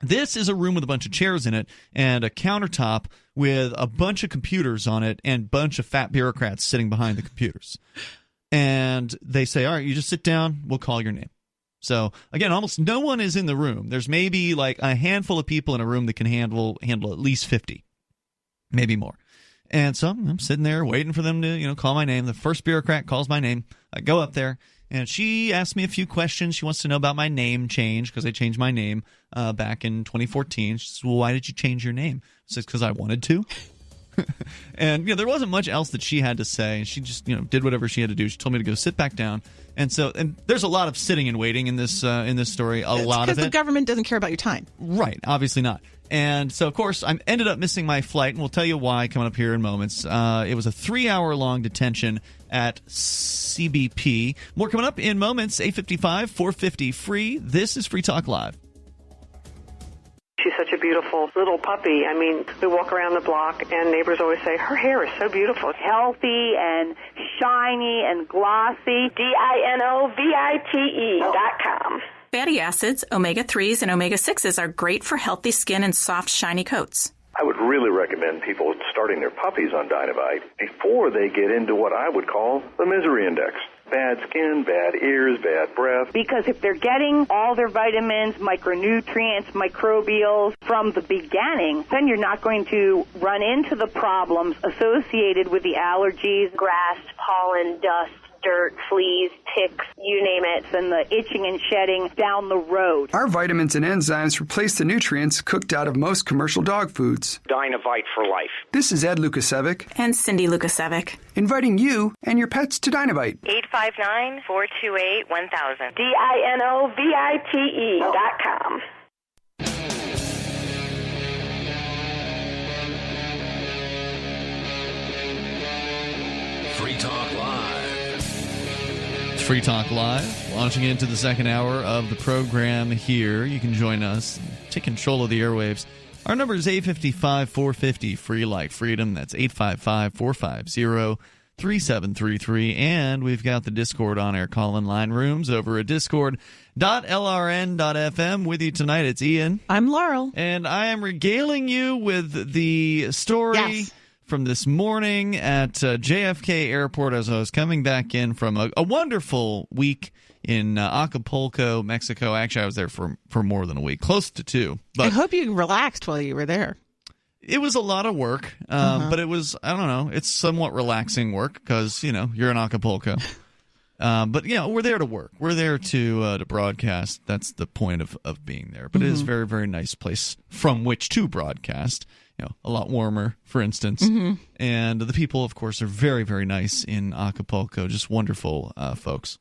This is a room with a bunch of chairs in it and a countertop with a bunch of computers on it and a bunch of fat bureaucrats sitting behind the computers. And they say, all right, you just sit down, we'll call your name. So, again, almost no one is in the room. There's maybe like a handful of people in a room that can handle at least 50, maybe more. And so I'm sitting there waiting for them to, call my name. The first bureaucrat calls my name. I go up there. And she asked me a few questions. She wants to know about my name change, because I changed my name back in 2014. She says, well, why did you change your name? I says, because I wanted to. And there wasn't much else that she had to say. She just did whatever she had to do. She told me to go sit back down. And there's a lot of sitting and waiting in this story. A lot of it because the government doesn't care about your time. Right, obviously not. And so, of course, I ended up missing my flight, and we'll tell you why coming up here in moments. It was a 3-hour-long detention at CBP. More coming up in moments. 855 450 free. This is Free Talk Live. She's such a beautiful little puppy. I mean, we walk around the block, and neighbors always say, her hair is so beautiful. Healthy and shiny and glossy. DINOVITE.com. Fatty acids, omega-3s, and omega-6s are great for healthy skin and soft, shiny coats. I would really recommend people starting their puppies on Dynavite before they get into what I would call the misery index. Bad skin, bad ears, bad breath. Because if they're getting all their vitamins, micronutrients, microbials from the beginning, then you're not going to run into the problems associated with the allergies, grass, pollen, dust, dirt, fleas, ticks, you name it, and the itching and shedding down the road. Our vitamins and enzymes replace the nutrients cooked out of most commercial dog foods. Dynavite for life. This is Ed Lukasevic and Cindy Lukasevic, inviting you and your pets to Dynavite. 859-428-1000. DINOVITE.com. Free Talk Live. It's Free Talk Live, launching into the second hour of the program here. You can join us, take control of the airwaves. Our number is 855-450, free like freedom. That's 855-450-3733. And we've got the Discord on-air call-in line rooms over at discord.lrn.fm. With you tonight, it's Ian. I'm Laurel. And I am regaling you with the story... Yes. From this morning at JFK Airport as I was coming back in from a wonderful week in Acapulco, Mexico. Actually, I was there for more than a week, close to 2. But I hope you relaxed while you were there. It was a lot of work, but it was, I don't know, it's somewhat relaxing work because, you're in Acapulco. But, we're there to work. We're there to broadcast. That's the point of being there. But it is a very, very nice place from which to broadcast. A lot warmer, for instance. And the people, of course, are very, very nice in Acapulco. Just wonderful folks.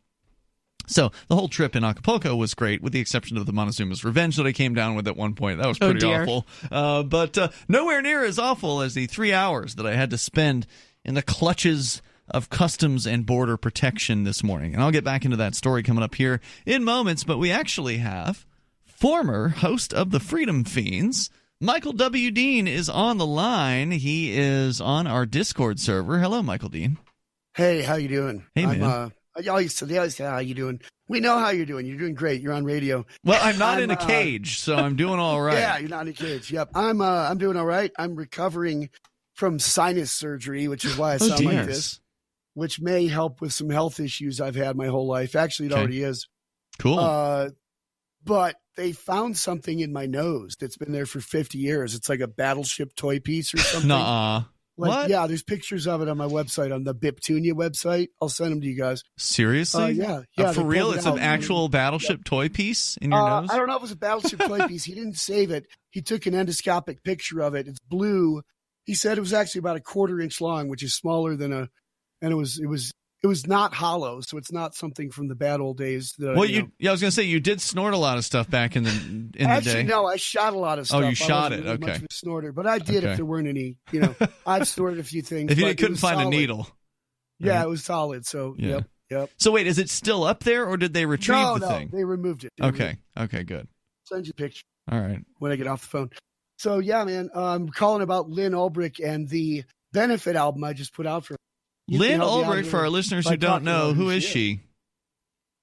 So the whole trip in Acapulco was great, with the exception of the Montezuma's Revenge that I came down with at one point. That was pretty awful. But nowhere near as awful as the 3 hours that I had to spend in the clutches of Customs and Border Protection this morning. And I'll get back into that story coming up here in moments. But we actually have former host of the Freedom Fiends, Michael W. Dean, is on the line. He is on our Discord server. Hello, Michael Dean. Hey, how you doing? Hey, man. They always say, how you doing? We know how you're doing. You're doing great. You're on radio. Well, I'm not in a cage, so I'm doing all right. Yeah, you're not in a cage. Yep. I'm doing all right. I'm recovering from sinus surgery, which is why I sound like this, which may help with some health issues I've had my whole life. Actually, it already is. Cool. But they found something in my nose that's been there for 50 years. It's like a battleship toy piece or something. Nuh-uh. What? Yeah, there's pictures of it on my website, on the Biptunia website. I'll send them to you guys. Seriously? Yeah. For real? It's an actual battleship toy piece in your nose? I don't know if it was a battleship toy piece. He didn't save it. He took an endoscopic picture of it. It's blue. He said it was actually about a 1/4 inch long, which is smaller than and it was not hollow, so it's not something from the bad old days. I was going to say, you did snort a lot of stuff back in the day. Actually, no, I shot a lot of stuff. Oh, you shot it. Really okay. Much of a snorter, but I did if there weren't any. I've snorted a few things. If you couldn't find a needle. Yeah, it was solid. So, yeah. Yep. So wait, is it still up there, or did they retrieve the thing? No, they removed it. Okay, good. Send you a picture. All right. When I get off the phone. So, yeah, man, I'm calling about Lynn Ulbrich and the Benefit album I just put out for her. Lynn Ulbrich, for our listeners who don't know, who is she?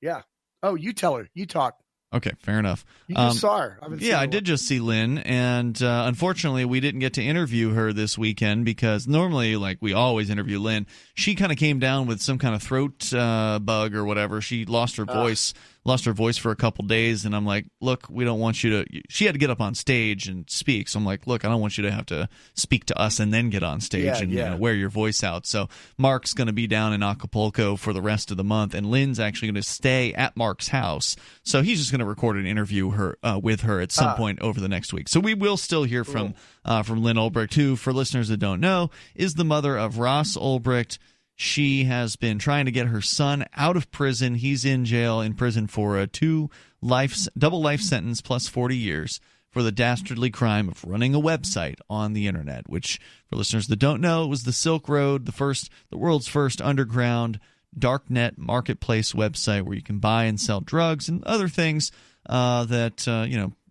Yeah. Oh, you tell her. You talk. Okay, fair enough. You just saw her. I did just see Lynn, and unfortunately, we didn't get to interview her this weekend because normally, we always interview Lynn. She kind of came down with some kind of throat bug or whatever. She lost her voice lost her voice for a couple days, and I'm like, look, we don't want you to. She had to get up on stage and speak, so I'm like, look, I don't want you to have to speak to us and then get on stage and wear your voice out. So Mark's going to be down in Acapulco for the rest of the month, and Lynn's actually going to stay at Mark's house. So he's just going to record an interview with her at some point over the next week. So we will still hear from Lynn Ulbricht, who, for listeners that don't know, is the mother of Ross Ulbricht. She has been trying to get her son out of prison. He's in prison for a double life sentence plus 40 years for the dastardly crime of running a website on the internet, which, for listeners that don't know, it was the Silk Road, the world's first underground darknet marketplace website where you can buy and sell drugs and other things that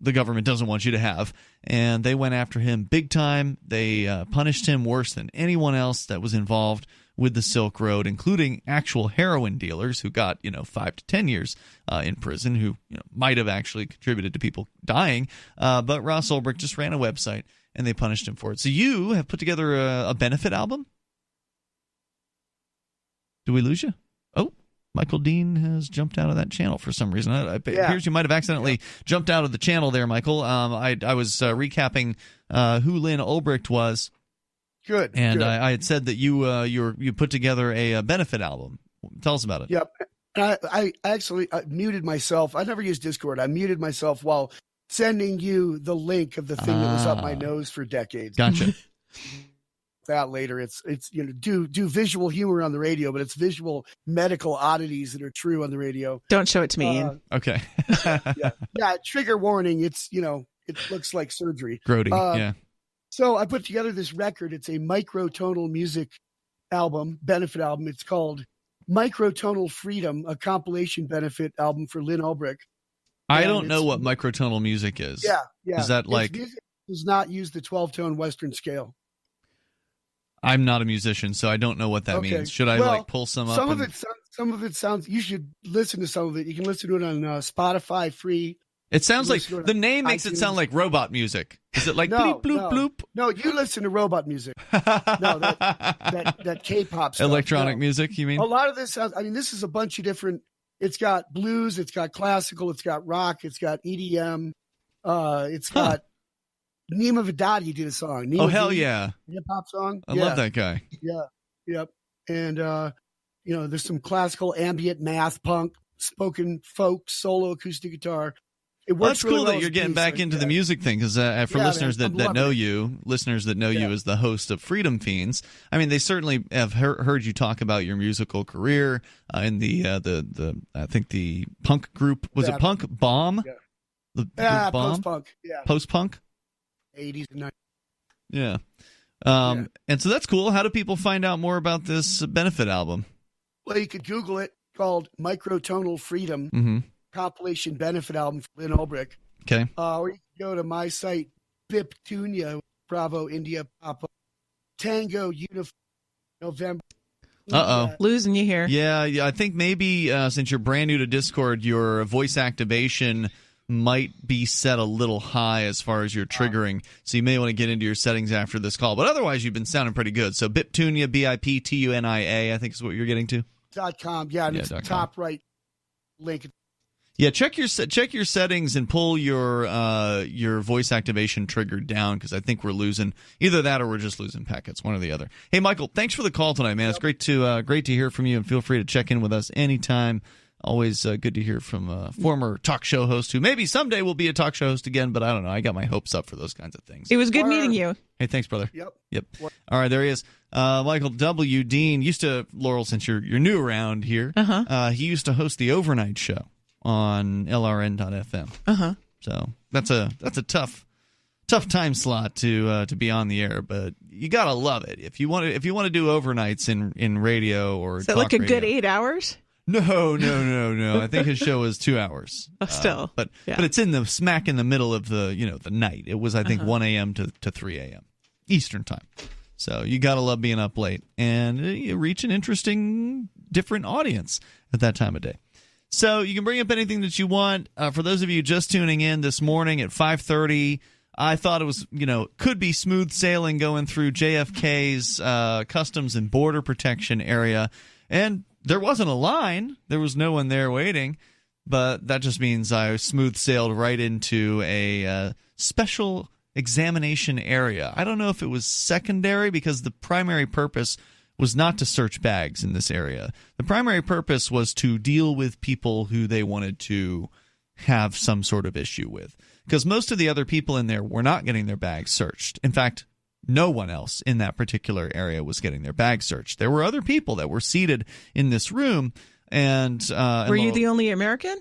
the government doesn't want you to have. And they went after him big time. They punished him worse than anyone else that was involved with the Silk Road, including actual heroin dealers who got 5 to 10 years in prison, who might have actually contributed to people dying. But Ross Ulbricht just ran a website, and they punished him for it. So you have put together a benefit album? Do we lose you? Oh, Michael Dean has jumped out of that channel for some reason. It appears you might have accidentally jumped out of the channel there, Michael. I was recapping who Lynn Ulbricht was. Good. And good. I had said that you put together a benefit album. Tell us about it. Yep. I actually muted myself. I never used Discord. I muted myself while sending you the link of the thing that was up my nose for decades. Gotcha. That later, it's do visual humor on the radio, but it's visual medical oddities that are true on the radio. Don't show it to me, Ian. Okay. yeah. Trigger warning. It's it looks like surgery. Grody. Yeah. So I put together this record. It's a microtonal music album, benefit album. It's called Microtonal Freedom, a compilation benefit album for Lynn Ulbricht. I don't know what microtonal music is. Yeah. Is that like... Music does not use the 12-tone Western scale. I'm not a musician, so I don't know what that means. Should I pull some up? Some of it sounds. You should listen to some of it. You can listen to it on Spotify free. It sounds like the name makes it sound like robot music. Is it like bleep bloop bloop? No, you listen to robot music. No, that K-pop stuff. Electronic music, you mean? A lot of this sounds. I mean, this is a bunch of different. It's got blues. It's got classical. It's got rock. It's got EDM. It's got. Nima Vidadi did a song. Oh, hell yeah. Hip hop song. I love that guy. Yeah. Yep. And, there's some classical ambient math, punk, spoken folk, solo acoustic guitar. Well, that's cool that you're getting back into the music thing, because for listeners that know you, as the host of Freedom Fiends, I mean, they certainly have heard you talk about your musical career in the I think the punk group. Was it Punk Bomb? Yeah. The group Bomb? Post-punk. Yeah. Post-punk? 80s and 90s. Yeah. And so that's cool. How do people find out more about this benefit album? Well, you could Google it, called Microtonal Freedom compilation benefit album for Lynn Ulbricht. Okay. Or you can go to my site, Biptunia, Bravo, India, Papa, Tango, Uniform, November. Losing you here. Yeah, I think maybe since you're brand new to Discord, your voice activation might be set a little high as far as your triggering, so you may want to get into your settings after this call. But otherwise, you've been sounding pretty good. So Biptunia, Biptunia, I think is what you're getting to. .com, yeah, and it's the top right link. Yeah, check your settings and pull your voice activation trigger down, because I think we're losing either that or we're just losing packets, one or the other. Hey, Michael, thanks for the call tonight, man. It's great to hear from you, and feel free to check in with us anytime. Always good to hear from a former talk show host who maybe someday will be a talk show host again, but I don't know. I got my hopes up for those kinds of things. It was good meeting you. Hey, thanks, brother. Yep. All right, there he is. Michael W. Dean used to, Laurel, since you're new around here, he used to host the overnight show on LRN.FM. So that's a tough time slot to be on the air, but you gotta love it if you want to do overnights in radio or. Is that like a good 8 hours? No. I think his show was 2 hours. Still, but it's in the smack in the middle of the the night. It was, I think, 1 a.m. to 3 a.m. Eastern time. So you gotta love being up late, and you reach an interesting, different audience at that time of day. So you can bring up anything that you want. For those of you just tuning in this morning at 5:30, I thought it was could be smooth sailing going through JFK's Customs and Border Protection area, and there wasn't a line. There was no one there waiting. but that just means I smooth sailed right into a special examination area. I don't know if it was secondary because the primary purpose was not to search bags in this area. The primary purpose was to deal with people who they wanted to have some sort of issue with. Because most of the other people in there were not getting their bags searched. In fact, no one else in that particular area was getting their bags searched. There were other people that were seated in this room. And were you the only American?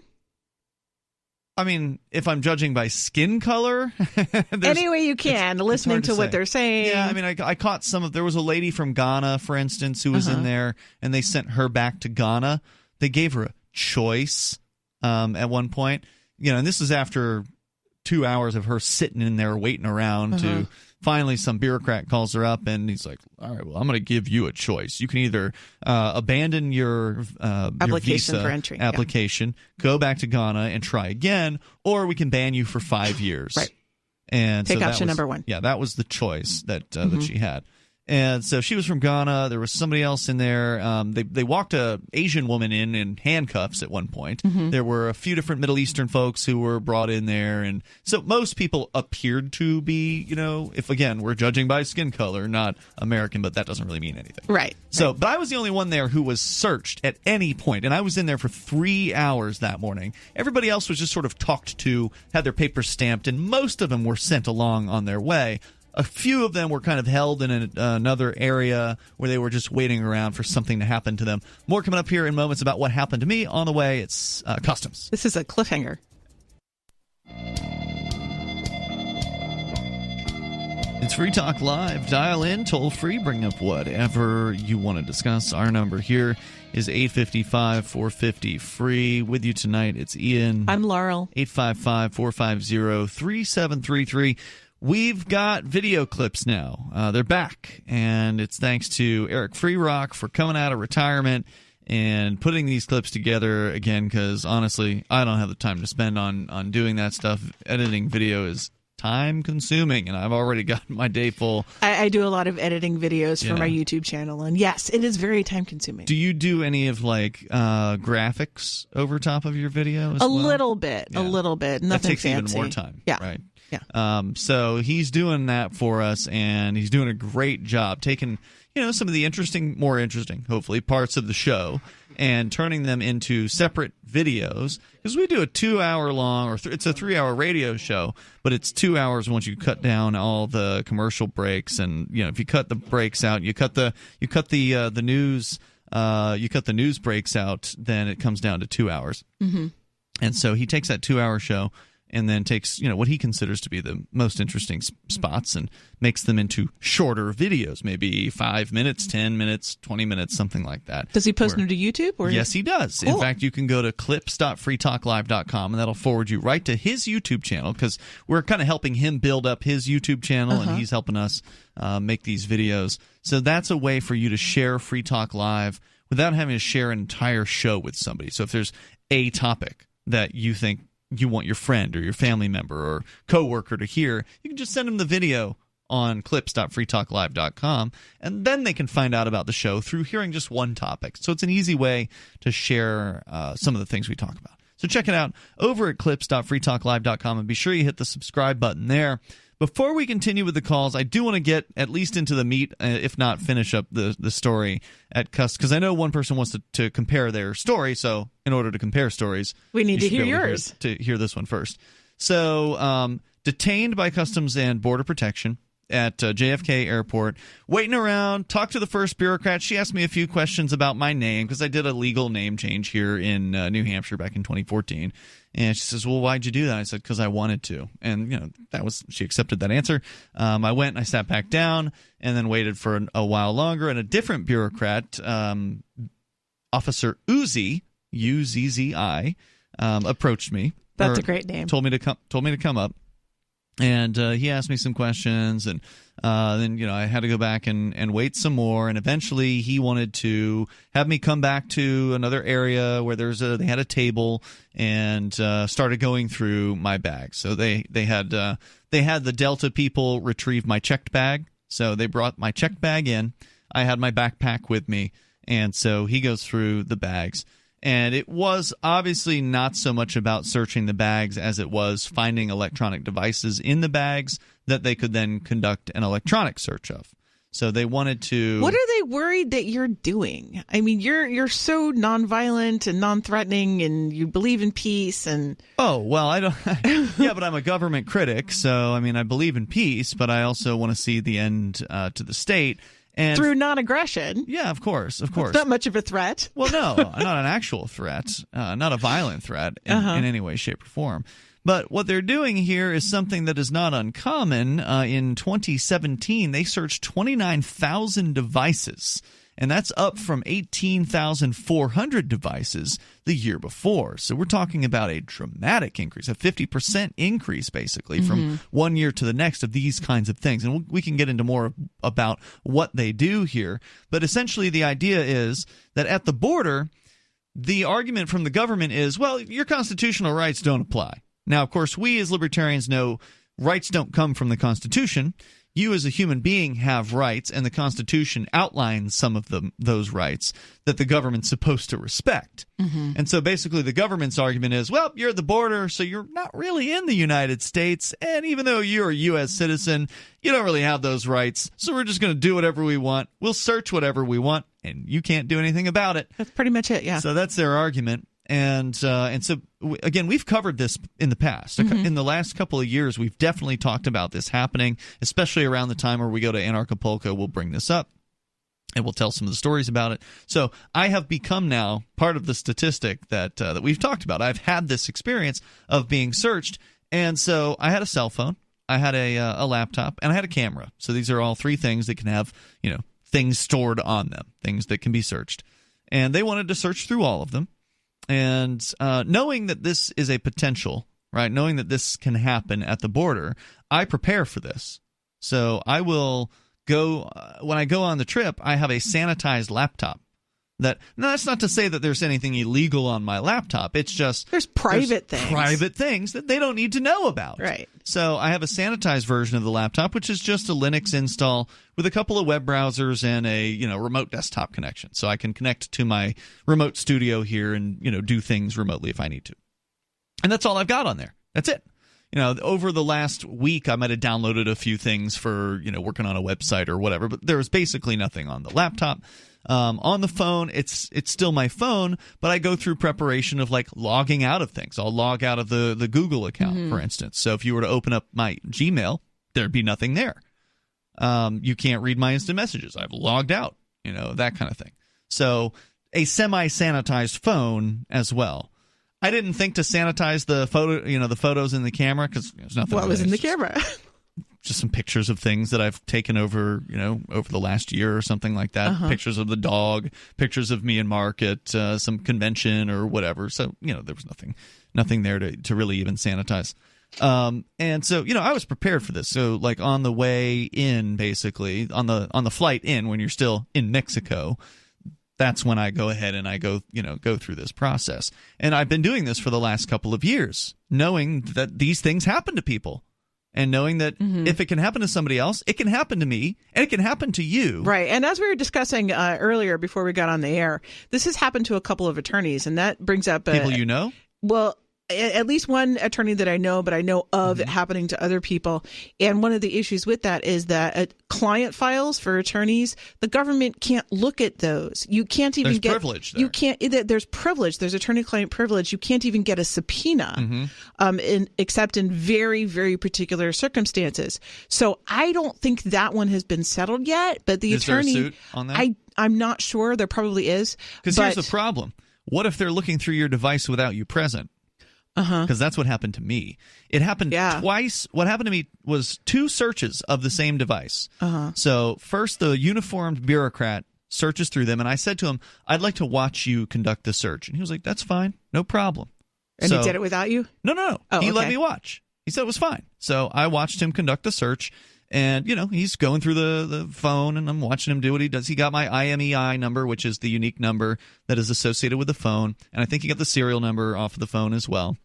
I mean, if I'm judging by skin color, any way you can, listening to what they're saying. Yeah, I mean, I caught some of. There was a lady from Ghana, for instance, who was in there, and they sent her back to Ghana. They gave her a choice at one point, and this is after 2 hours of her sitting in there waiting around to. Finally, some bureaucrat calls her up, and he's like, all right, well, I'm going to give you a choice. You can either abandon your application visa for entry, application, go back to Ghana and try again, or we can ban you for 5 years. Right. And take so option number one. Yeah, that was the choice that that she had. And so she was from Ghana. There was somebody else in there. They walked a Asian woman in handcuffs at one point. There were a few different Middle Eastern folks who were brought in there. And so most people appeared to be, if, again, we're judging by skin color, not American, but that doesn't really mean anything. Right. So, but I was the only one there who was searched at any point, and I was in there for 3 hours that morning. Everybody else was just sort of talked to, had their papers stamped, and most of them were sent along on their way. A few of them were kind of held in another area where they were just waiting around for something to happen to them. More coming up here in moments about what happened to me on the way. It's Customs. This is a cliffhanger. It's Free Talk Live. Dial in, toll free, bring up whatever you want to discuss. Our number here is 855-450-FREE. With you tonight, it's Ian. I'm Laurel. 855-450-3733. We've got video clips now. They're back, and it's thanks to Eric Freerock for coming out of retirement and putting these clips together again, because honestly, I don't have the time to spend on doing that stuff. Editing video is time-consuming, and I've already got my day full. I do a lot of editing videos for my YouTube channel, and yes, it is very time-consuming. Do you do any of, graphics over top of your video as well? A little bit. Nothing that takes fancy. even more time. Yeah. Right. Yeah. So he's doing that for us, and he's doing a great job taking, some of the more interesting, hopefully, parts of the show and turning them into separate videos. Because we do a 2 hour long, or it's a 3 hour radio show, but it's 2 hours once you cut down all the commercial breaks, and if you cut the breaks out, you cut the news, you cut the news breaks out, then it comes down to 2 hours. And so he takes that 2 hour show and then takes, what he considers to be the most interesting spots and makes them into shorter videos, maybe 5 minutes, 10 minutes, 20 minutes, something like that. Does he post them to YouTube? Or yes, he does. Cool. In fact, you can go to clips.freetalklive.com, and that'll forward you right to his YouTube channel, because we're kind of helping him build up his YouTube channel, and he's helping us make these videos. So that's a way for you to share Free Talk Live without having to share an entire show with somebody. So if there's a topic that you think you want your friend or your family member or coworker to hear, you can just send them the video on clips.freetalklive.com, and then they can find out about the show through hearing just one topic. So it's an easy way to share some of the things we talk about. So check it out over at clips.freetalklive.com, and be sure you hit the subscribe button there. Before we continue with the calls, I do want to get at least into the meat, if not finish up the story at Customs, because I know one person wants to compare their story. So in order to compare stories, we need to hear yours. To hear this one first. So detained by Customs and Border Protection at JFK Airport, waiting around, talked to the first bureaucrat. She asked me a few questions about my name, because I did a legal name change here in New Hampshire back in 2014. And she says, well, why'd you do that? I said, because I wanted to. And, she accepted that answer. I went and I sat back down and then waited for a while longer. And a different bureaucrat, Officer Uzzi, Uzzi, approached me. That's a great name. Told me to come up. And he asked me some questions, and then I had to go back and wait some more. And eventually, he wanted to have me come back to another area where they had a table, and started going through my bag. So they had the Delta people retrieve my checked bag. So they brought my checked bag in. I had my backpack with me, and so he goes through the bags. And it was obviously not so much about searching the bags as it was finding electronic devices in the bags that they could then conduct an electronic search of. So they wanted to... What are they worried that you're doing? I mean, you're so nonviolent and non-threatening, and you believe in peace. And oh, well, I don't... yeah, but I'm a government critic, so, I mean, I believe in peace, but I also want to see the end to the state. And through non-aggression. Yeah, of course. It's not much of a threat. Well, no, not an actual threat, not a violent threat in any way, shape, or form. But what they're doing here is something that is not uncommon. In 2017, they searched 29,000 devices, and that's up from 18,400 devices the year before. So we're talking about a dramatic increase, a 50% increase, basically, from one year to the next of these kinds of things. And we can get into more about what they do here. But essentially, the idea is that at the border, the argument from the government is, well, your constitutional rights don't apply. Now, of course, we as libertarians know rights don't come from the Constitution. You as a human being have rights, and the Constitution outlines some of those rights that the government's supposed to respect. And so basically the government's argument is, well, you're at the border, so you're not really in the United States, and even though you're a U.S. citizen, you don't really have those rights, so we're just going to do whatever we want. We'll search whatever we want, and you can't do anything about it. That's pretty much it, yeah. So that's their argument. And so, again, we've covered this in the past. In the last couple of years, we've definitely talked about this happening, especially around the time where we go to Anarchapulco. We'll bring this up, and we'll tell some of the stories about it. So I have become now part of the statistic that we've talked about. I've had this experience of being searched, and so I had a cell phone, I had a laptop, and I had a camera. So these are all three things that can have, things stored on them, things that can be searched. And they wanted to search through all of them. And knowing that this is a potential, right, knowing that this can happen at the border, I prepare for this. So I will go, when I go on the trip, I have a sanitized laptop. Now, that's not to say that there's anything illegal on my laptop. It's just there's private things that they don't need to know about. Right. So I have a sanitized version of the laptop, which is just a Linux install with a couple of web browsers and a remote desktop connection. So I can connect to my remote studio here and do things remotely if I need to. And that's all I've got on there. That's it. Over the last week, I might have downloaded a few things for working on a website or whatever, but there was basically nothing on the laptop. On the phone, it's still my phone, but I go through preparation of logging out of things. I'll log out of the Google account, for instance. So if you were to open up my Gmail, there'd be nothing there. You can't read my instant messages. I've logged out, that kind of thing. So a semi-sanitized phone as well. I didn't think to sanitize the photos in the camera because there's nothing. What was in the camera? Just some pictures of things that I've taken over the last year or something like that. Pictures of the dog, pictures of me and Mark at some convention or whatever. So, there was nothing there to really even sanitize. And so, I was prepared for this. So on the way in, basically on the flight in, when you're still in Mexico, that's when I go ahead and I go through this process. And I've been doing this for the last couple of years, knowing that these things happen to people. And knowing that if it can happen to somebody else, it can happen to me, and it can happen to you. Right. And as we were discussing earlier before we got on the air, this has happened to a couple of attorneys, and that brings up... people you know? Well, at least one attorney that I know, but I know of it happening to other people. And one of the issues with that is that client files for attorneys, the government can't look at those. You can't even get privilege there. You can't. There's privilege. There's attorney-client privilege. You can't even get a subpoena, except in very, very particular circumstances. So I don't think that one has been settled yet. But the attorney, there a suit on that? I'm not sure. There probably is. Because here's the problem: what if they're looking through your device without you present? Because that's what happened to me. It happened twice. What happened to me was 2 searches of the same device. So first, the uniformed bureaucrat searches through them, and I said to him, I'd like to watch you conduct the search. And he was like, that's fine. No problem. And he did it without you? No. Oh, he let me watch. He said it was fine. So I watched him conduct the search. And, he's going through the phone, and I'm watching him do what he does. He got my IMEI number, which is the unique number that is associated with the phone. And I think he got the serial number off of the phone as well.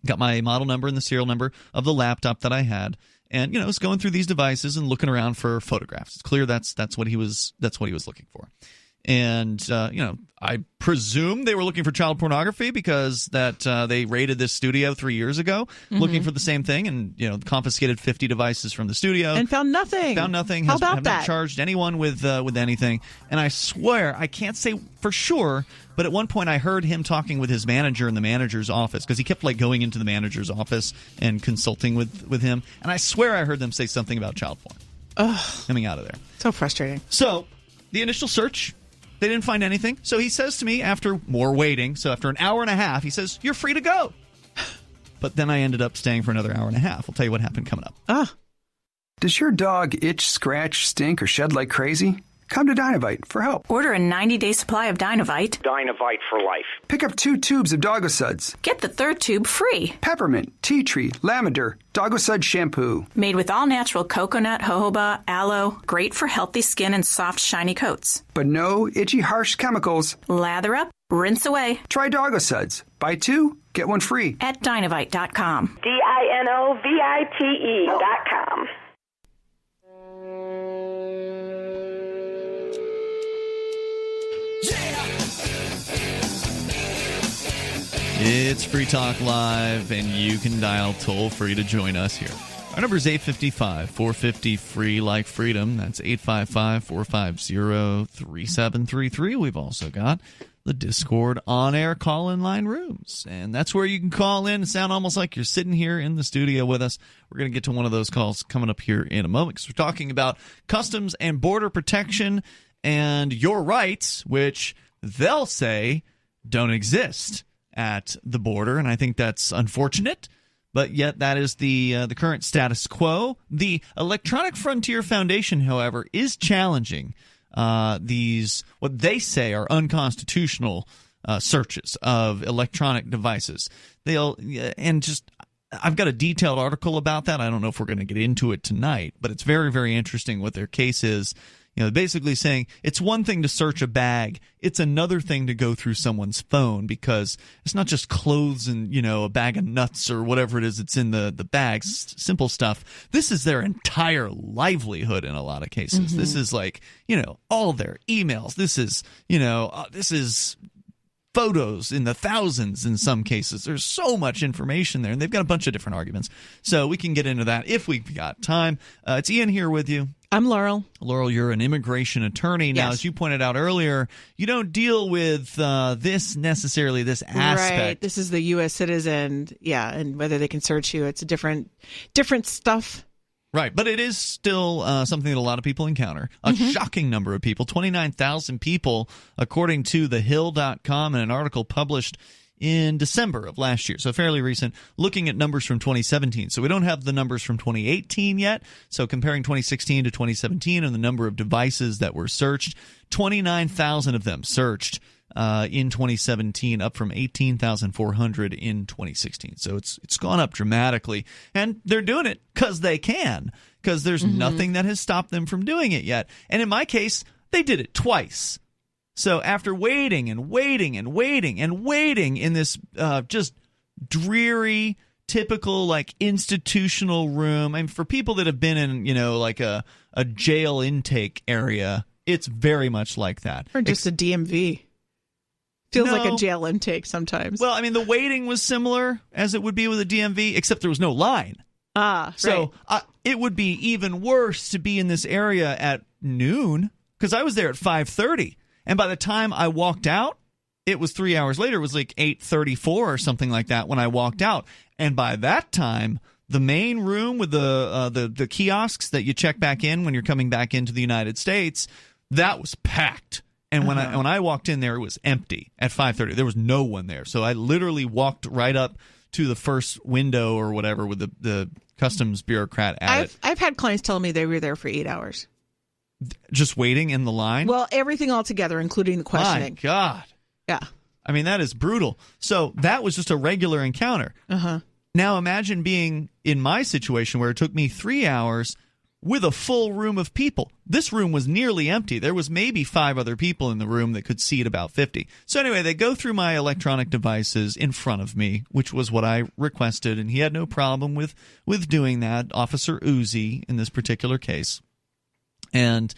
Got my model number and the serial number of the laptop that I had. And, was going through these devices and looking around for photographs. It's clear that's what he was looking for. And, I presume they were looking for child pornography because they raided this studio 3 years ago looking for the same thing and, confiscated 50 devices from the studio. And found nothing. How about that? Not charged anyone with anything. And I swear, I can't say for sure, but at one point I heard him talking with his manager in the manager's office because he kept going into the manager's office and consulting with him. And I swear I heard them say something about child porn coming out of there. So frustrating. So the initial search, they didn't find anything. So he says to me after more waiting, so after an hour and a half, he says, "You're free to go." But then I ended up staying for another hour and a half. I'll tell you what happened coming up. Does your dog itch, scratch, stink, or shed like crazy? Come to Dynavite for help. Order a 90-day supply of Dynavite. Dynavite for life. Pick up 2 tubes of Doggo Suds. Get the 3rd tube free. Peppermint, tea tree, lavender, Doggo Sud shampoo. Made with all-natural coconut, jojoba, aloe. Great for healthy skin and soft, shiny coats. But no itchy, harsh chemicals. Lather up, rinse away. Try Doggo Suds. Buy 2, get 1 free. At Dynavite.com. DINOVITE.com. It's Free Talk Live, and you can dial toll-free to join us here. Our number is 855-450-FREE like freedom. That's 855-450-3733. We've also got the Discord on-air call-in line rooms, and that's where you can call in and sound almost like you're sitting here in the studio with us. We're going to get to one of those calls coming up here in a moment because we're talking about customs and border protection and your rights, which they'll say don't exist at the border, and I think that's unfortunate, but yet that is the current status quo. The Electronic Frontier Foundation, however, is challenging these what they say are unconstitutional searches of electronic devices. I've got a detailed article about that. I don't know if we're going to get into it tonight, but it's very, very interesting what their case is. Basically saying it's one thing to search a bag. It's another thing to go through someone's phone because it's not just clothes and, a bag of nuts or whatever it is that's in the bags, simple stuff. This is their entire livelihood in a lot of cases. Mm-hmm. This is all their emails. This is photos in the thousands in some cases. There's so much information there, and they've got a bunch of different arguments. So we can get into that if we've got time. It's Ian here with you. I'm Laurel. Laurel, you're an immigration attorney. Yes. Now, as you pointed out earlier, you don't deal with this aspect. Right. This is the U.S. citizen, and whether they can search you. It's a different stuff. Right, but it is still something that a lot of people encounter. A shocking number of people, 29,000 people, according to thehill.com in an article published in December of last year, so fairly recent, looking at numbers from 2017. So we don't have the numbers from 2018 yet. So comparing 2016 to 2017 and the number of devices that were searched, 29,000 of them searched in 2017, up from 18,400 in 2016. So it's gone up dramatically, and they're doing it because they can, because there's nothing that has stopped them from doing it yet. And in my case, they did it twice. So after waiting and waiting and waiting and waiting in this just dreary, typical institutional room, and for people that have been in a jail intake area, it's very much like that. Or just a DMV. Feels like a jail intake sometimes. Well, I mean, the waiting was similar as it would be with a DMV, except there was no line. So it would be even worse to be in this area at noon, because I was there at 5:30. And by the time I walked out, it was 3 hours later. It was like 8:34 or something like that when I walked out. And by that time, the main room with the kiosks that you check back in when you're coming back into the United States, that was packed. And when I walked in there, it was empty at 5:30. There was no one there. So I literally walked right up to the first window or whatever with the customs bureaucrat at it. I've had clients tell me they were there for 8 hours. Just waiting in the line? Well, everything all together, including the questioning. My God. Yeah. I mean, that is brutal. So that was just a regular encounter. Now imagine being in my situation where it took me 3 hours with a full room of people. This room was nearly empty. There was maybe 5 other people in the room that could seat about 50. So anyway, they go through my electronic devices in front of me, which was what I requested, and he had no problem with doing that, Officer Uzi in this particular case. And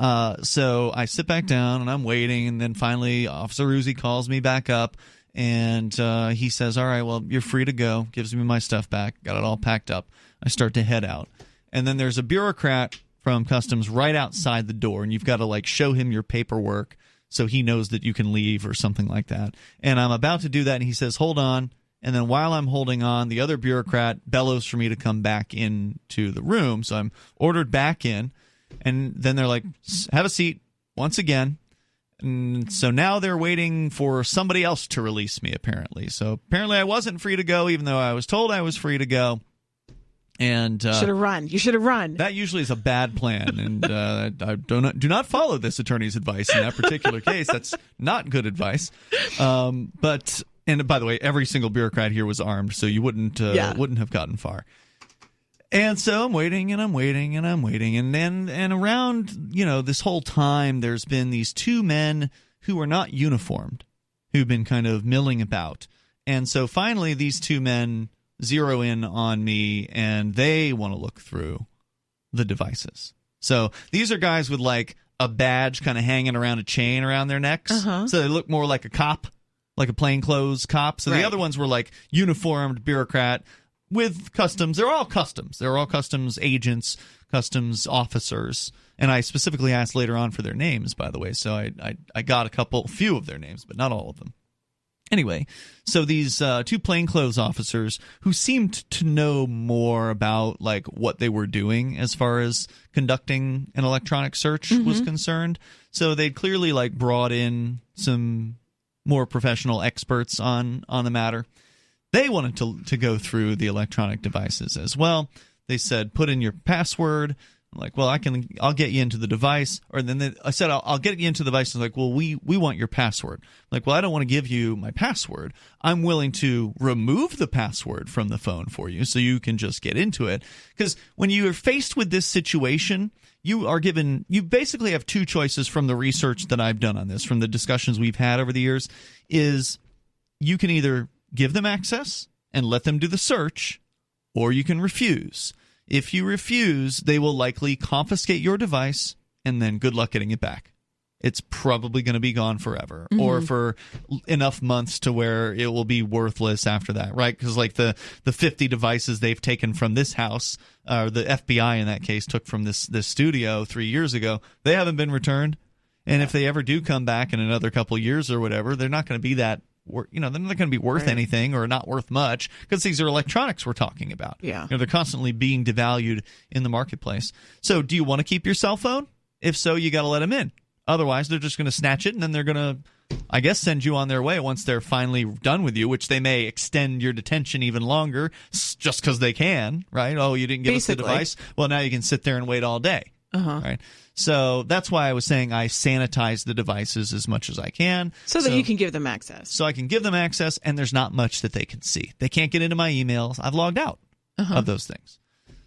So I sit back down and I'm waiting, and then finally Officer Uzi calls me back up, and he says, all right, well, you're free to go. Gives me my stuff back. Got it all packed up. I start to head out. And then there's a bureaucrat from Customs right outside the door, and you've got to like show him your paperwork so he knows that you can leave or something like that. And I'm about to do that, and he says, hold on. And then while I'm holding on, the other bureaucrat bellows for me to come back into the room. So I'm ordered back in, and then they're like, have a seat once again. And so now they're waiting for somebody else to release me, apparently. So apparently I wasn't free to go, even though I was told I was free to go. And should have run. You should have run. That usually is a bad plan, and I do not follow this attorney's advice in that particular case. That's not good advice. And by the way, every single bureaucrat here was armed, so you wouldn't have gotten far. And so I'm waiting, and I'm waiting, and I'm waiting, and around this whole time, there's been these two men who are not uniformed, who've been kind of milling about, and so finally these two men zero in on me, and they want to look through the devices. So these are guys with like a badge kind of hanging around a chain around their necks. So they look more like a cop, like a plainclothes cop. So the other ones were like uniformed bureaucrat with customs. They're all customs. They're all customs agents, customs officers. And I specifically asked later on for their names, by the way. So I got a few of their names, but not all of them. Anyway, so these two plainclothes officers who seemed to know more about like what they were doing as far as conducting an electronic search was concerned. So they'd clearly like brought in some more professional experts on the matter. They wanted to go through the electronic devices as well. They said, put in your password. I'm like, well, I'll get you into the device. Or then I said, I'll get you into the device. And like, well, we want your password. I'm like, well, I don't want to give you my password. I'm willing to remove the password from the phone for you so you can just get into it. Because when you are faced with this situation, you basically have two choices from the research that I've done on this, from the discussions we've had over the years, is you can either give them access and let them do the search, or you can refuse. If you refuse, they will likely confiscate your device, and then good luck getting it back. It's probably going to be gone forever, or for enough months to where it will be worthless after that, right? Because like the 50 devices they've taken from this house, or the FBI in that case took from this studio 3 years ago, they haven't been returned. And if they ever do come back in another couple of years or whatever, they're not going to be that. They're not going to be worth anything, or not worth much, because these are electronics we're talking about. Yeah, they're constantly being devalued in the marketplace. So, do you want to keep your cell phone? If so, you got to let them in. Otherwise, they're just going to snatch it, and then they're going to, I guess, send you on their way once they're finally done with you. Which they may extend your detention even longer, just because they can. Right? Oh, you didn't give us the device. Well, now you can sit there and wait all day. Right. So that's why I was saying I sanitize the devices as much as I can. So that you can give them access. So I can give them access, and there's not much that they can see. They can't get into my emails. I've logged out of those things.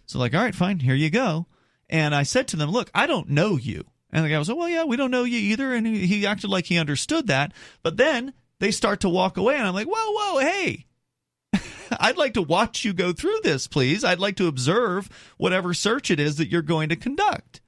So like, all right, fine, here you go. And I said to them, look, I don't know you. And the guy was like, well, yeah, we don't know you either. And he acted like he understood that. But then they start to walk away, and I'm like, whoa, hey. I'd like to watch you go through this, please. I'd like to observe whatever search it is that you're going to conduct.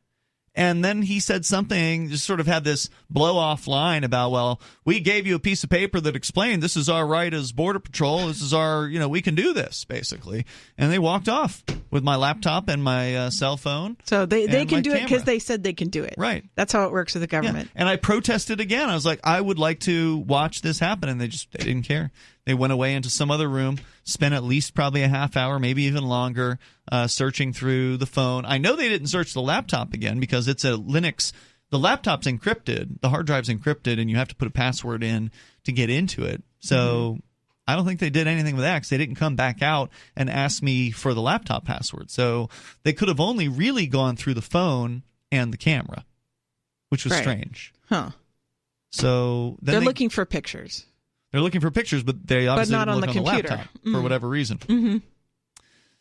And then he said something, just sort of had this blow-off line about, well, we gave you a piece of paper that explained this is our right as Border Patrol. This is our, we can do this, basically. And they walked off with my laptop and my cell phone. So they can do it because they said they can do it. Right. That's how it works with the government. Yeah. And I protested again. I was like, I would like to watch this happen. And they didn't care. They went away into some other room, spent at least probably a half hour, maybe even longer, searching through the phone. I know they didn't search the laptop again because it's a Linux. The laptop's encrypted, the hard drive's encrypted, and you have to put a password in to get into it. So I don't think they did anything with that because they didn't come back out and ask me for the laptop password. So they could have only really gone through the phone and the camera, which was strange. Huh. So they're looking for pictures. They're looking for pictures, but they obviously didn't look on the laptop for whatever reason.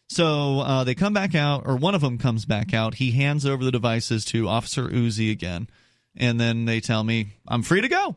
So they come back out, or one of them comes back out. He hands over the devices to Officer Uzi again, and then they tell me, I'm free to go.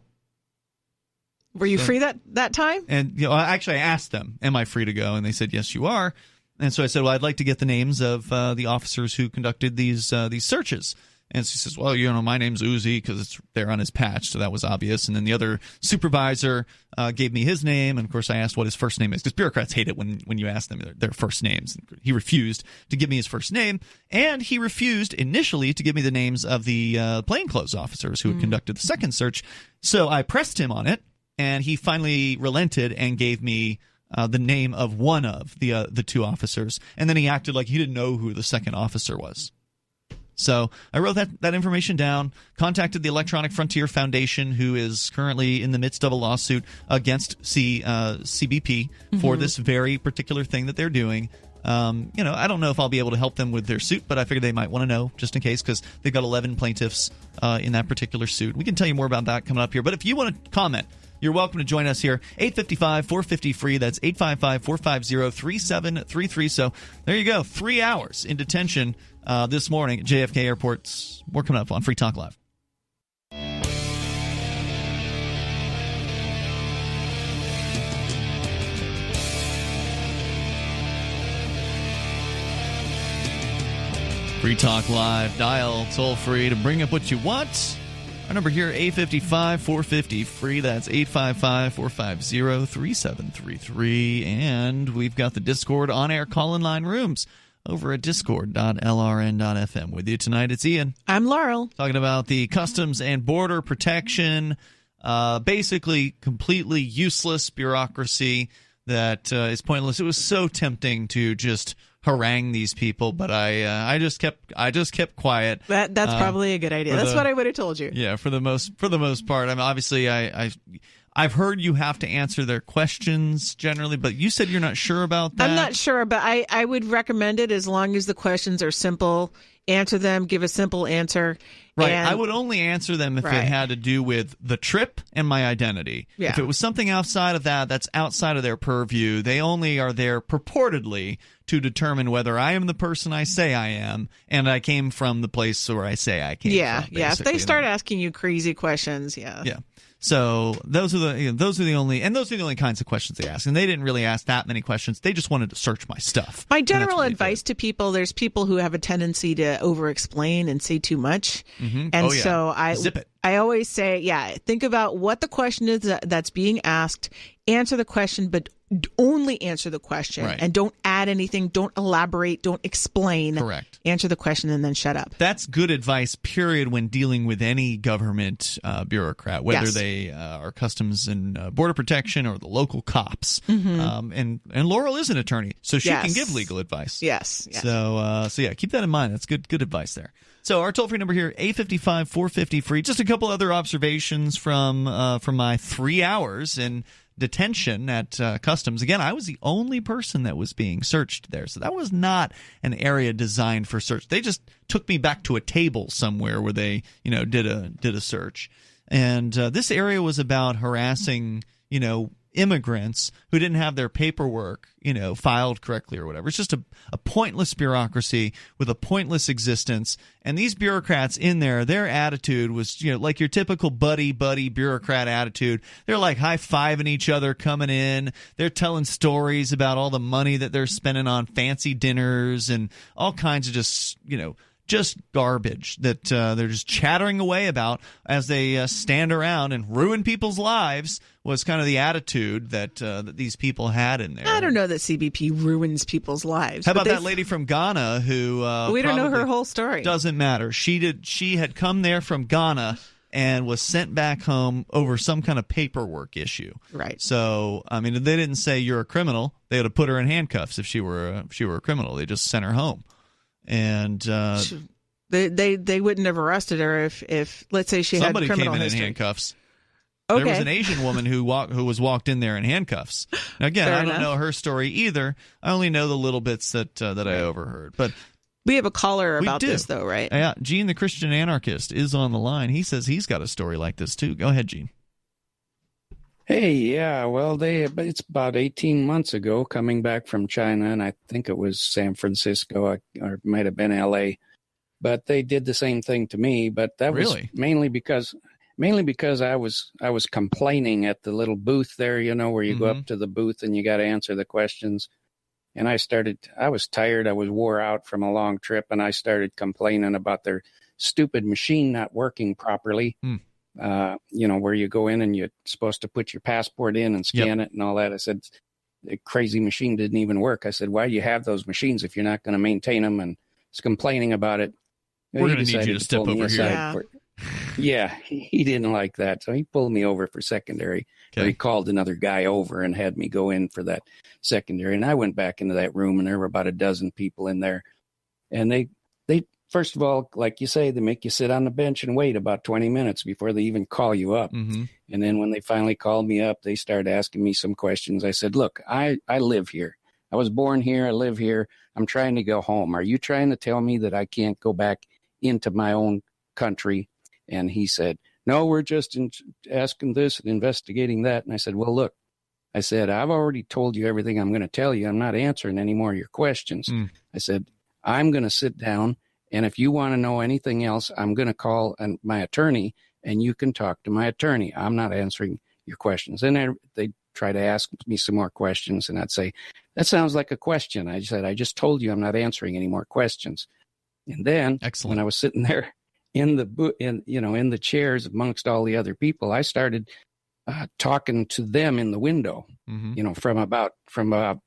Were you free that time? And actually, I asked them, am I free to go? And they said, yes, you are. And so I said, well, I'd like to get the names of the officers who conducted these searches. And she says, well, my name's Uzi because it's there on his patch, so that was obvious. And then the other supervisor gave me his name, and of course I asked what his first name is because bureaucrats hate it when you ask them their first names. He refused to give me his first name, and he refused initially to give me the names of the plainclothes officers who had conducted the second search. So I pressed him on it, and he finally relented and gave me the name of one of the two officers, and then he acted like he didn't know who the second officer was. So I wrote that information down, contacted the Electronic Frontier Foundation, who is currently in the midst of a lawsuit against CBP for this very particular thing that they're doing. I don't know if I'll be able to help them with their suit, but I figured they might want to know just in case because they've got 11 plaintiffs in that particular suit. We can tell you more about that coming up here. But if you want to comment, you're welcome to join us here. 855-450-FREE. That's 855-450-3733. So there you go. 3 hours in detention this morning at JFK Airport. More coming up on Free Talk Live. Free Talk Live. Dial toll free to bring up what you want. Our number here, 855-450-FREE. That's 855-450-3733. And we've got the Discord on-air call-in line rooms over at discord.lrn.fm. With you tonight, it's Ian. I'm Laurel. Talking about the Customs and Border Protection, basically completely useless bureaucracy that is pointless. It was so tempting to just harangue these people, but I just kept quiet. That's probably a good idea. That's what I would have told you. Yeah, for the most part. I mean, obviously, I've heard you have to answer their questions generally, but you said you're not sure about that. I'm not sure, but I would recommend it as long as the questions are simple. Answer them, give a simple answer. Right. I would only answer them if it had to do with the trip and my identity. Yeah. If it was something outside of that, that's outside of their purview. They only are there purportedly to determine whether I am the person I say I am and I came from the place where I say I came from. Yeah. If they start asking you crazy questions, Yeah. So those are the only kinds of questions they ask, and they didn't really ask that many questions. They just wanted to search my stuff. My general advice to people: there's people who have a tendency to over-explain and say too much, and so zip it. I always say, think about what the question is that's being asked. Answer the question, but only answer the question, and don't add anything. Don't elaborate. Don't explain. Correct. Answer the question and then shut up. That's good advice, period, when dealing with any government bureaucrat, whether they are Customs and Border Protection or the local cops. And Laurel is an attorney, so she can give legal advice. Yes. So keep that in mind. That's good advice there. So our toll-free number here, 855-450-FREE. Just a couple other observations from my 3 hours in detention at Customs. Again, I was the only person that was being searched there, so that was not an area designed for search. They just took me back to a table somewhere where they, did a search. And this area was about harassing, immigrants who didn't have their paperwork, filed correctly or whatever. It's just a pointless bureaucracy with a pointless existence. And these bureaucrats in there, their attitude was, like your typical buddy bureaucrat attitude. They're like high-fiving each other coming in. They're telling stories about all the money that they're spending on fancy dinners and all kinds of just garbage that they're just chattering away about as they stand around and ruin people's lives was kind of the attitude that these people had in there. I don't know that CBP ruins people's lives. How about that lady from Ghana who we don't know her whole story. Doesn't matter. She had come there from Ghana and was sent back home over some kind of paperwork issue. Right. So, I mean, they didn't say you're a criminal. They had to put her in handcuffs if she were a criminal. They just sent her home. And they wouldn't have arrested her if let's say she had criminal history. Somebody came in handcuffs. Okay. There was an Asian woman who was walked in there in handcuffs. Now, again, I don't know her story either. I only know the little bits that I overheard. But we have a caller about this, though, right? Yeah, Gene, the Christian anarchist, is on the line. He says he's got a story like this too. Go ahead, Gene. Hey, yeah, well, it's about 18 months ago, coming back from China, and I think it was San Francisco, or it might have been L.A., but they did the same thing to me, but that was mainly because I was complaining at the little booth there, where you go up to the booth and you got to answer the questions. And I was tired. I was wore out from a long trip, and I started complaining about their stupid machine not working properly. Where you go in and you're supposed to put your passport in and scan it and all that. I said, the crazy machine didn't even work. I said, why do you have those machines if you're not going to maintain them? And was complaining about it. We're going to need you to step over here. He didn't like that. So he pulled me over for secondary. Okay. He called another guy over and had me go in for that secondary. And I went back into that room, and there were about a dozen people in there. And they first of all, like you say, they make you sit on the bench and wait about 20 minutes before they even call you up. Mm-hmm. And then when they finally called me up, they started asking me some questions. I said, look, I live here. I was born here. I live here. I'm trying to go home. Are you trying to tell me that I can't go back into my own country? And he said, no, we're just asking this and investigating that. And I said, well, look, I said, I've already told you everything I'm going to tell you. I'm not answering any more of your questions. I said, I'm going to sit down. And if you want to know anything else, I'm going to call my attorney and you can talk to my attorney. I'm not answering your questions. And they try to ask me some more questions. And I'd say, that sounds like a question. I said, I just told you I'm not answering any more questions. And then when I was sitting there in the chairs amongst all the other people, I started talking to them in the window, from about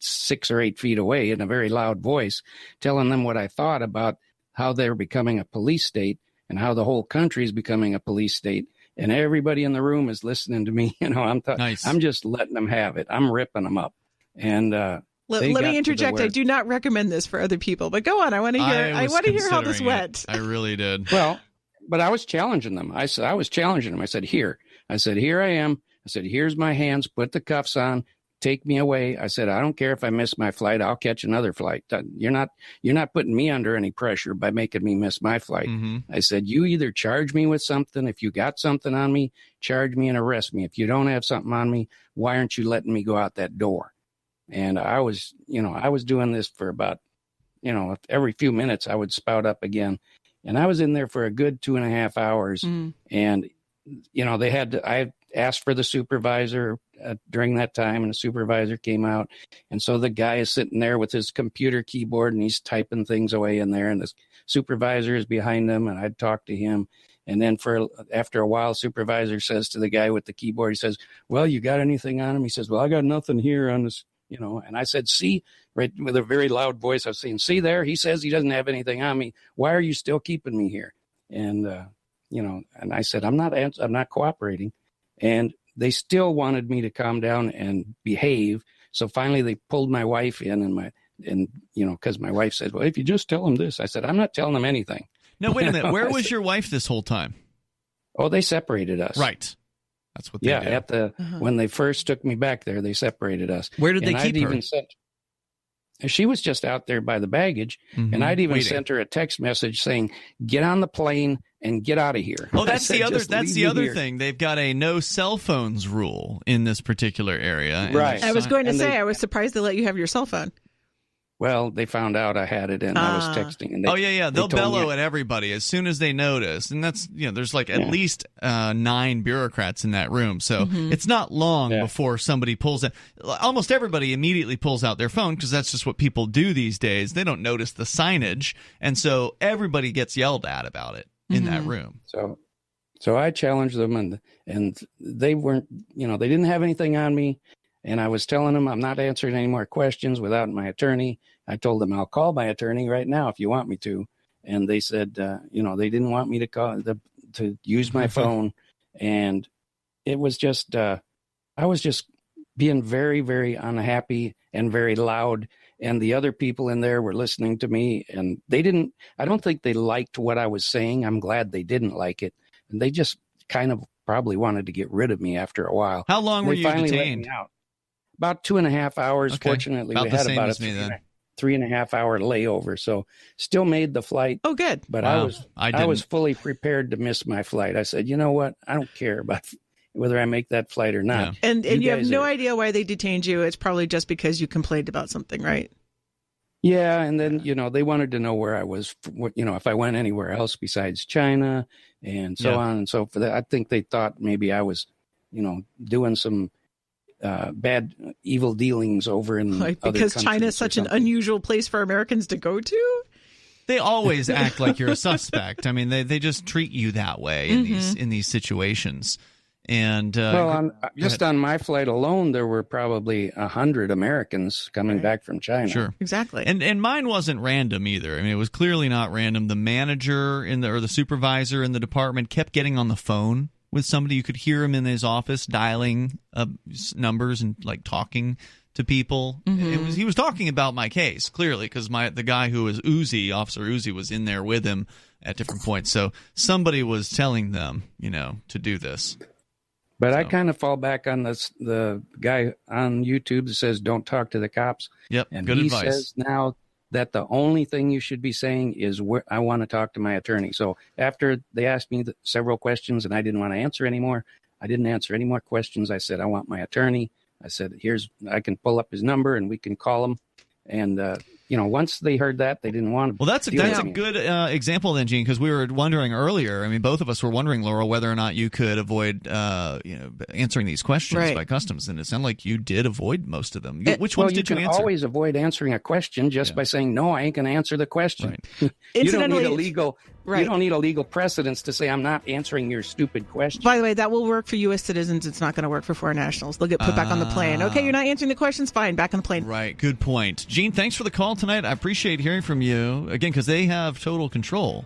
6 or 8 feet away in a very loud voice, telling them what I thought about how they're becoming a police state and how the whole country is becoming a police state. And everybody in the room is listening to me. I'm just letting them have it. I'm ripping them up. And let me interject. I do not recommend this for other people, but go on. I want to hear how this went. I really did. Well, but I was challenging them. I was challenging them. I said, here I am. I said, here's my hands. Put the cuffs on. Take me away. I said, I don't care if I miss my flight. I'll catch another flight. You're not putting me under any pressure by making me miss my flight. I said, you either charge me with something. If you got something on me, charge me and arrest me. If you don't have something on me, why aren't you letting me go out that door? And I was doing this for about, every few minutes I would spout up again. And I was in there for a good 2.5 hours. And, I asked for the supervisor during that time, and the supervisor came out. And so the guy is sitting there with his computer keyboard and he's typing things away in there. And the supervisor is behind him, and I'd talk to him. And then after a while, supervisor says to the guy with the keyboard, he says, well, you got anything on him? He says, well, I got nothing here on this, and I said, see, right, with a very loud voice, I was saying, see there, he says he doesn't have anything on me. Why are you still keeping me here? And, and I said, I'm not cooperating. And they still wanted me to calm down and behave. So finally they pulled my wife in because my wife said, well, if you just tell them this, I said, I'm not telling them anything. No, wait a minute. Where was your wife this whole time? Oh, they separated us. Right. That's what they did. When they first took me back there, they separated us. Where did they keep her? She was just out there by the baggage, and I'd even sent her a text message saying, get on the plane and get out of here. Oh, that's the other thing. They've got a no cell phones rule in this particular area. Right. I was going to say, I was surprised they let you have your cell phone. Well, they found out I had it, and I was texting. And they'll bellow at everybody as soon as they notice, and that's there's like at least 9 bureaucrats in that room, so it's not long before somebody pulls it. Almost everybody immediately pulls out their phone because that's just what people do these days. They don't notice the signage, and so everybody gets yelled at about it in that room. So I challenged them, and they weren't, they didn't have anything on me. And I was telling them I'm not answering any more questions without my attorney. I told them I'll call my attorney right now if you want me to. And they said, they didn't want me to use my phone. And it was just, I was just being very, very unhappy and very loud. And the other people in there were listening to me, and I don't think they liked what I was saying. I'm glad they didn't like it. And they just kind of probably wanted to get rid of me after a while. How long were you detained? About 2.5 hours. Okay. Fortunately, we had about a 3.5 hour layover, so still made the flight. Oh, good. But wow. I was fully prepared to miss my flight. I said, you know what? I don't care about whether I make that flight or not. Yeah. And you have no idea why they detained you. It's probably just because you complained about something, right? Yeah, and then they wanted to know where I was. If I went anywhere else besides China, and so on and so forth. I think they thought maybe I was, doing some bad, evil dealings over in other countries. Because China is such an unusual place for Americans to go to? They always act like you're a suspect. I mean, they just treat you that way in these situations. And just on my flight alone, there were probably 100 Americans coming back from China. Sure, exactly. And mine wasn't random either. I mean, it was clearly not random. The manager or the supervisor in the department kept getting on the phone with somebody. You could hear him in his office dialing numbers and like talking to people. He was talking about my case clearly because the guy who was Officer Uzi, was in there with him at different points. So somebody was telling them, to do this. But I kind of fall back on the guy on YouTube that says, don't talk to the cops. Yep, and good he advice. Says now that the only thing you should be saying is, I want to talk to my attorney. So after they asked me several questions and I didn't want to answer anymore, I didn't answer any more questions. I said, I want my attorney. I said, I can pull up his number and we can call him. And, once they heard that, they didn't want to. Well, that's a good example then, Gene, because we were wondering earlier. I mean, both of us were wondering, Laurel, whether or not you could avoid, answering these questions by customs, and it sounded like you did avoid most of them. Which ones did you answer? You can always avoid answering a question just by saying, "No, I ain't going to answer the question." Right. You don't need a legal. Right. You don't need a legal precedence to say I'm not answering your stupid question. By the way, that will work for U.S. citizens. It's not going to work for foreign nationals. They'll get put back on the plane. Okay, you're not answering the questions? Fine, back on the plane. Right, good point. Gene, thanks for the call tonight. I appreciate hearing from you, again, because they have total control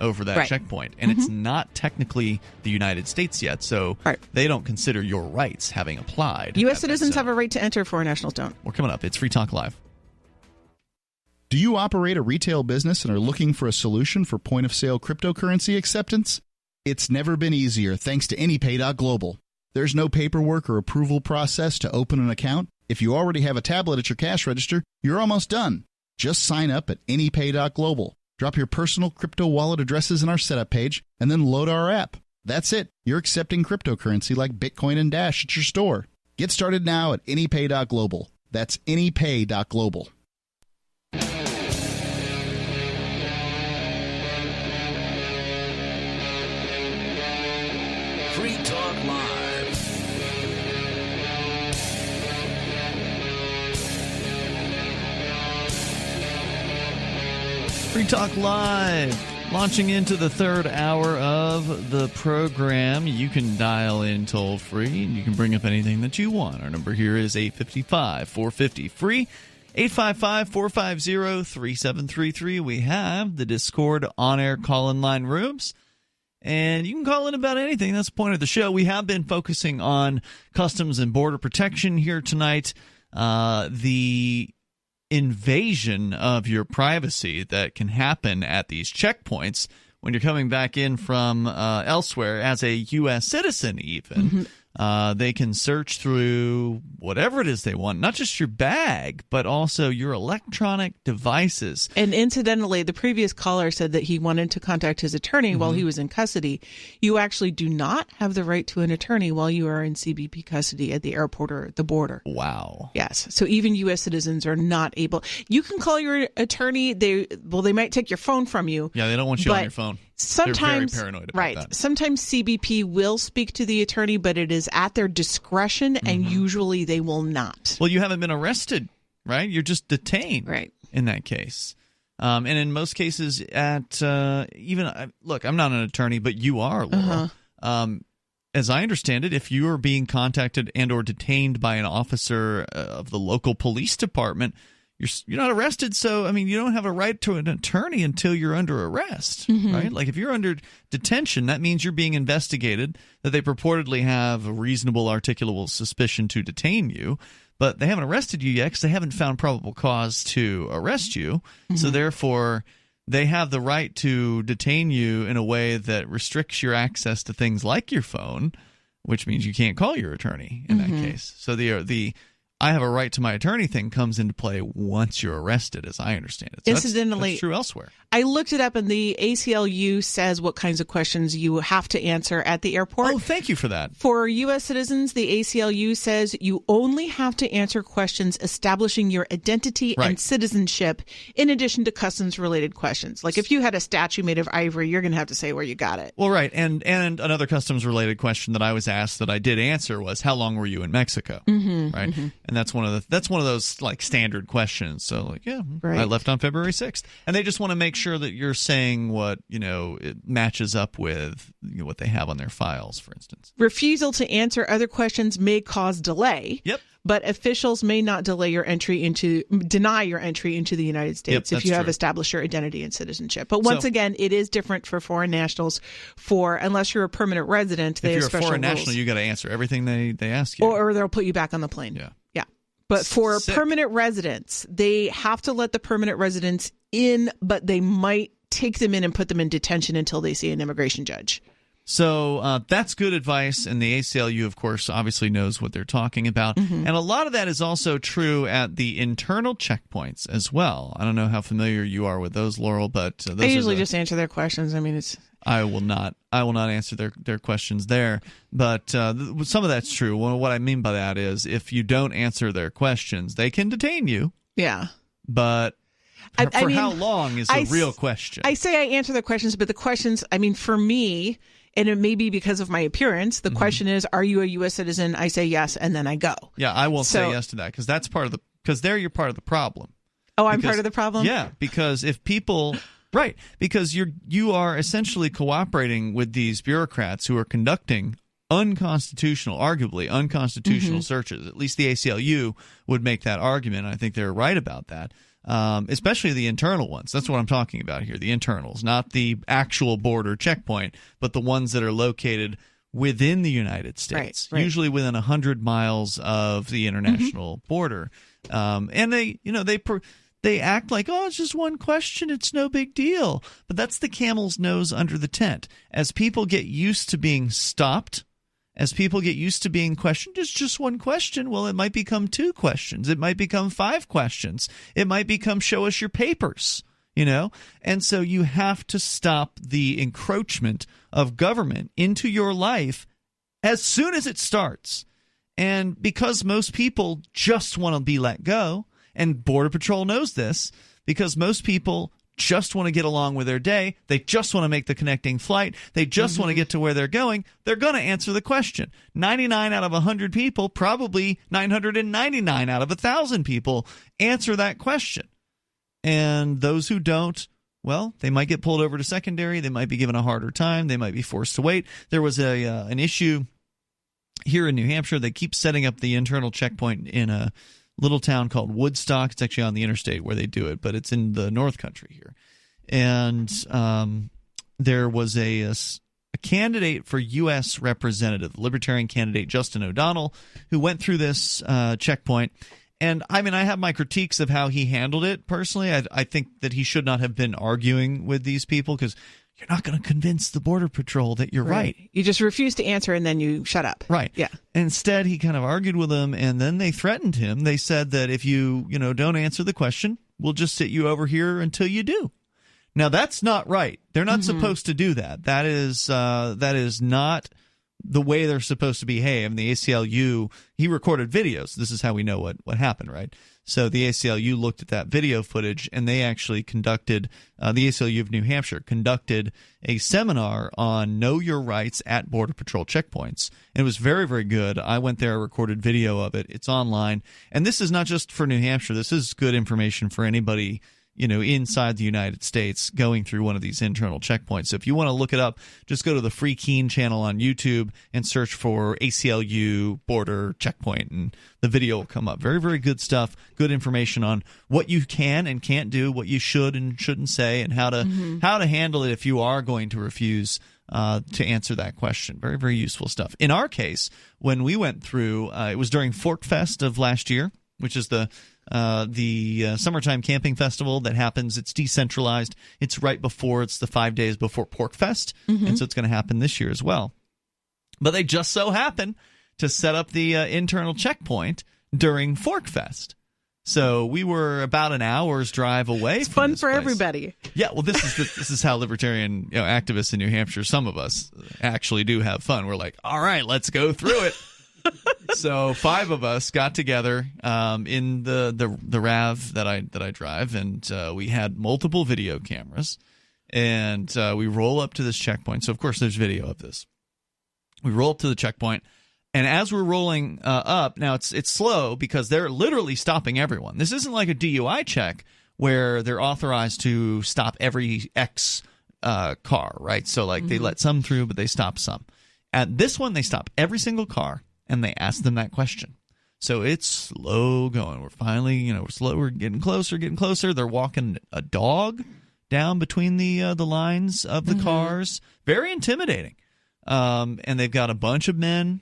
over that checkpoint. And it's not technically the United States yet, so they don't consider your rights having applied. U.S. citizens have a right to enter, foreign nationals don't. We're coming up. It's Free Talk Live. Do you operate a retail business and are looking for a solution for point-of-sale cryptocurrency acceptance? It's never been easier thanks to AnyPay.Global. There's no paperwork or approval process to open an account. If you already have a tablet at your cash register, you're almost done. Just sign up at AnyPay.Global. Drop your personal crypto wallet addresses in our setup page, and then load our app. That's it. You're accepting cryptocurrency like Bitcoin and Dash at your store. Get started now at AnyPay.Global. That's AnyPay.Global. Free Talk Live. Free Talk Live, launching into the third hour of the program. You can dial in toll free, and you can bring up anything that you want. Our number here is 855-450-FREE, 855-450-3733. We have the Discord on-air call-in line rooms. And you can call in about anything. That's the point of the show. We have been focusing on customs and border protection here tonight. The invasion of your privacy that can happen at these checkpoints when you're coming back in from elsewhere as a U.S. citizen even. They can search through whatever it is they want, not just your bag, but also your electronic devices. And incidentally, the previous caller said that he wanted to contact his attorney while he was in custody. You actually do not have the right to an attorney while you are in CBP custody at the airport or at the border. Wow. Yes. So even U.S. citizens are not able. You can call your attorney. They might take your phone from you. Yeah, they don't want you on your phone. Sometimes, they're very paranoid about that. Sometimes CBP will speak to the attorney, but it is at their discretion, and usually they will not. Well, you haven't been arrested, right? You're just detained, right? In that case, and in most cases, look, I'm not an attorney, but you are, Laurel. As I understand it, if you are being contacted and or detained by an officer of the local police department, you're not arrested, so I mean you don't have a right to an attorney until you're under arrest, right? Like if you're under detention, that means you're being investigated, that they purportedly have a reasonable articulable suspicion to detain you, but they haven't arrested you yet because they haven't found probable cause to arrest you. So therefore, they have the right to detain you in a way that restricts your access to things like your phone, which means you can't call your attorney in that case. So the I have a right to my attorney thing comes into play once you're arrested, as I understand it. So Incidentally, that's true elsewhere. I looked it up, and the ACLU says what kinds of questions you have to answer at the airport. Oh, thank you for that. For U.S. citizens, the ACLU says you only have to answer questions establishing your identity and citizenship, in addition to customs-related questions. Like if you had a statue made of ivory, you're going to have to say where you got it. Well, right. And another customs-related question that I was asked that I did answer was, how long were you in Mexico? Right. And that's one of those like standard questions. So like, yeah, right. I left on February 6th. And they just want to make sure that you're saying what, it matches up with what they have on their files, for instance. Refusal to answer other questions may cause delay. Yep. But officials may not deny your entry into the United States if you have established your identity and citizenship. But once again, it is different for foreign nationals. Unless you're a permanent resident, they have special rules. If you're a foreign national, you got to answer everything they ask you, or they'll put you back on the plane. Yeah. But for permanent residents, they have to let the permanent residents in, but they might take them in and put them in detention until they see an immigration judge. So that's good advice, and the ACLU, of course, obviously knows what they're talking about. Mm-hmm. And a lot of that is also true at the internal checkpoints as well. I don't know how familiar you are with those, Laurel, but those I usually just answer their questions. I mean, I will not answer their questions there, but some of that's true. Well, what I mean by that is if you don't answer their questions, they can detain you. Yeah. But how long is the real question? I say I answer the questions, but the questions, for me, and it may be because of my appearance, the question is, are you a U.S. citizen? I say yes, and then I go. Yeah, I won't say yes to that because that's because you're part of the problem. Oh, I'm part of the problem? Yeah, because if people... Right, because you are essentially cooperating with these bureaucrats who are conducting arguably unconstitutional searches. At least the ACLU would make that argument. I think they're right about that, especially the internal ones. That's what I'm talking about here, the internals, not the actual border checkpoint, but the ones that are located within the United States, right. Usually within 100 miles of the international border. And they act like, oh, it's just one question, it's no big deal. But that's the camel's nose under the tent. As people get used to being stopped, as people get used to being questioned, it's just one question. Well, it might become 2 questions. It might become 5 questions. It might become show us your papers, And so you have to stop the encroachment of government into your life as soon as it starts. And because most people just want to be let go, and Border Patrol knows this, because most people just want to get along with their day. They just want to make the connecting flight. They just want to get to where they're going. They're going to answer the question. 99 out of 100 people, probably 999 out of 1,000 people answer that question. And those who don't, well, they might get pulled over to secondary. They might be given a harder time. They might be forced to wait. There was an issue here in New Hampshire. They keep setting up the internal checkpoint in a little town called Woodstock. It's actually on the interstate where they do it, but it's in the North Country here. And there was a candidate for U.S. representative, Libertarian candidate Justin O'Donnell, who went through this checkpoint. And I have my critiques of how he handled it personally. I think that he should not have been arguing with these people because you're not going to convince the Border Patrol that you're right. You just refuse to answer and then you shut up. Right. Yeah. Instead, he kind of argued with them, and then they threatened him. They said that if you don't answer the question, we'll just sit you over here until you do. Now, that's not right. They're not supposed to do that. That is not the way they're supposed to behave. And the ACLU, he recorded videos. This is how we know what happened, right? So the ACLU looked at that video footage, and they actually conducted, the ACLU of New Hampshire conducted a seminar on Know Your Rights at Border Patrol checkpoints. And it was very, very good. I went there, recorded video of it. It's online. And this is not just for New Hampshire. This is good information for anybody inside the United States going through one of these internal checkpoints. So if you want to look it up, just go to the Free Keen channel on YouTube and search for ACLU border checkpoint, and the video will come up. Very, very good stuff. Good information on what you can and can't do, what you should and shouldn't say, and how to handle it if you are going to refuse to answer that question. Very, very useful stuff. In our case, when we went through, it was during Fork Fest of last year, which is the summertime camping festival that happens. It's decentralized. It's right before, it's the 5 days before Pork Fest, and so it's going to happen this year as well. But they just so happen to set up the internal checkpoint during Fork Fest. So we were about an hour's drive away. It's fun for everybody. Yeah, well, this is how libertarian activists in New Hampshire, some of us actually do have fun. We're like, all right, let's go through it. So 5 of us got together in the RAV that I drive, and we had multiple video cameras, and we roll up to this checkpoint. So of course there's video of this. We roll up to the checkpoint, And as we're rolling up, now it's slow because they're literally stopping everyone. This isn't like a DUI check where they're authorized to stop every X car, right? So like they let some through, but they stop some. At this one, they stop every single car and they ask them that question. So it's slow going. We're finally, we're slow. We're getting closer. They're walking a dog down between the lines of the cars. Very intimidating. And they've got a bunch of men.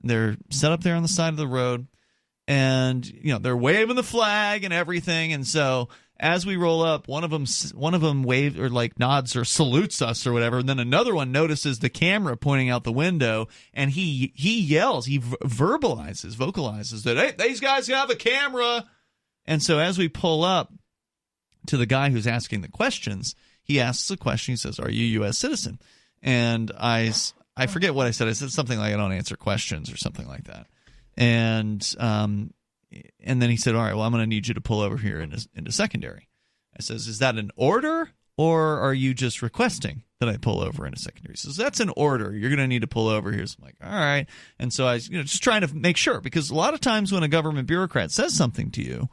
They're set up there on the side of the road, and they're waving the flag and everything. And so as we roll up, one of them waves or like nods or salutes us or whatever, and then another one notices the camera pointing out the window, and he yells, he vocalizes that, hey, these guys have a camera. And so as we pull up to the guy who's asking the questions, he asks a question. He says, "Are you a U.S. citizen?" And I forget what I said. I said something like, "I don't answer questions," or something like that. And then he said, "All right, well, I'm going to need you to pull over here into secondary." I says, "Is that an order, or are you just requesting that I pull over into secondary?" He says, "That's an order. You're going to need to pull over here." So I'm like, all right. And so I just trying to make sure, because a lot of times when a government bureaucrat says something to you,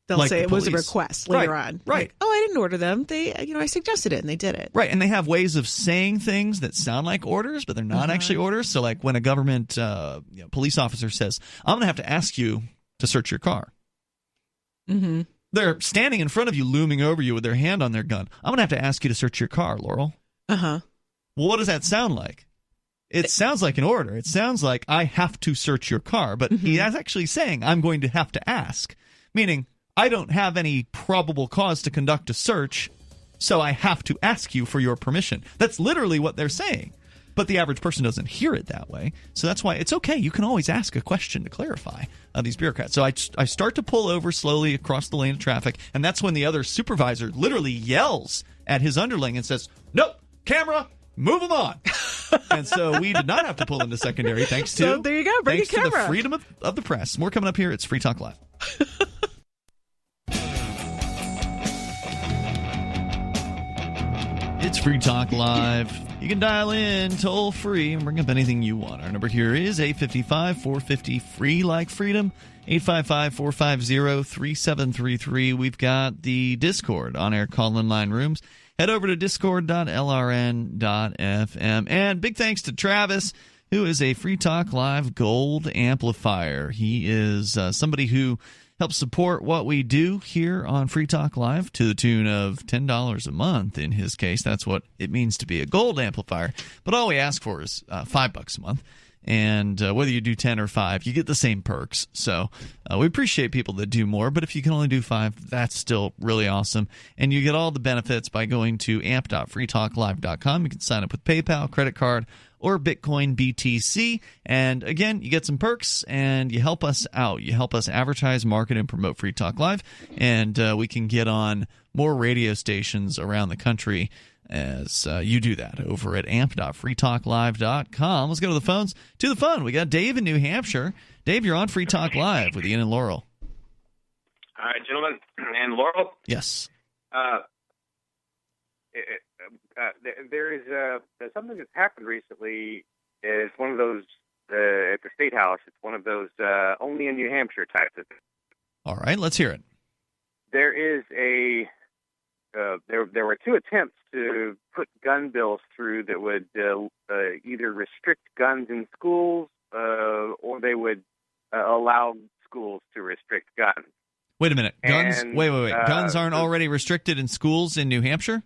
they'll say it was a request later on. Right. Like, oh, I didn't order them. They, I suggested it and they did it. Right. And they have ways of saying things that sound like orders, but they're not actually orders. So like when a government police officer says, "I'm going to have to ask you to search your car." Mm-hmm. They're standing in front of you, looming over you with their hand on their gun. "I'm going to have to ask you to search your car, Laurel." Uh-huh. Well, what does that sound like? It sounds like an order. It sounds like I have to search your car. But he is actually saying I'm going to have to ask, meaning I don't have any probable cause to conduct a search, so I have to ask you for your permission. That's literally what they're saying. But the average person doesn't hear it that way. So that's why it's okay. You can always ask a question to clarify these bureaucrats. So I start to pull over slowly across the lane of traffic, and that's when the other supervisor literally yells at his underling and says, "Nope, camera, move them on." And so we did not have to pull into secondary thanks to, so there you go, bring thanks a camera. to the freedom of the press. More coming up here. It's Free Talk Live. It's Free Talk Live. You can dial in toll free and bring up anything you want. Our number here is 855-450-FREE like freedom, 855-450-3733. We've got the Discord on-air call-in line rooms. Head over to discord.lrn.fm. And big thanks to Travis, who is a Free Talk Live Gold Amplifier. He is somebody who help support what we do here on Free Talk Live to the tune of $10 a month in his case. That's what it means to be a gold amplifier. But all we ask for is $5 a month. And whether you do 10 or 5, you get the same perks. So we appreciate people that do more. But if you can only do 5, that's still really awesome. And you get all the benefits by going to amp.freetalklive.com. You can sign up with PayPal, credit card, or Bitcoin BTC. And again, you get some perks and you help us out. You help us advertise, market, and promote Free Talk Live. And we can get on more radio stations around the country as you do that over at amp.freetalklive.com. Let's go to the phones. To the phone, we got Dave in New Hampshire. Dave, you're on Free Talk Live with Ian and Laurel. All right, gentlemen. And Laurel? Yes. There's something that's happened recently. It's one of those at the State House. It's one of those only in New Hampshire types of things. All right, let's hear it. There is there were 2 attempts to put gun bills through that would either restrict guns in schools or they would allow schools to restrict guns. Wait a minute. Guns? And, wait. Guns aren't already restricted in schools in New Hampshire?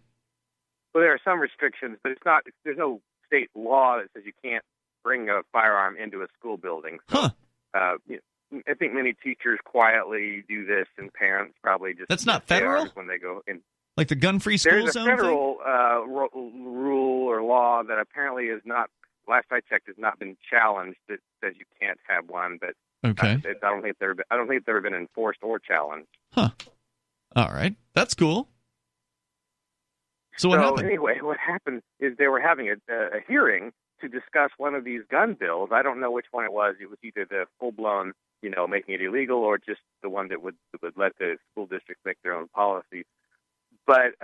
Well, there are some restrictions, but it's not. There's no state law that says you can't bring a firearm into a school building. So, I think many teachers quietly do this, and parents probably just that's not federal when they go in. Like the gun-free school zone. There's a federal rule or law that apparently is not. Last I checked, has not been challenged. That says you can't have one, but okay. I don't think it's ever been enforced or challenged. Huh. All right, that's cool. So what happened? Anyway, what happened is they were having a hearing to discuss one of these gun bills. I don't know which one it was. It was either the full-blown, making it illegal, or just the one that would let the school districts make their own policies. But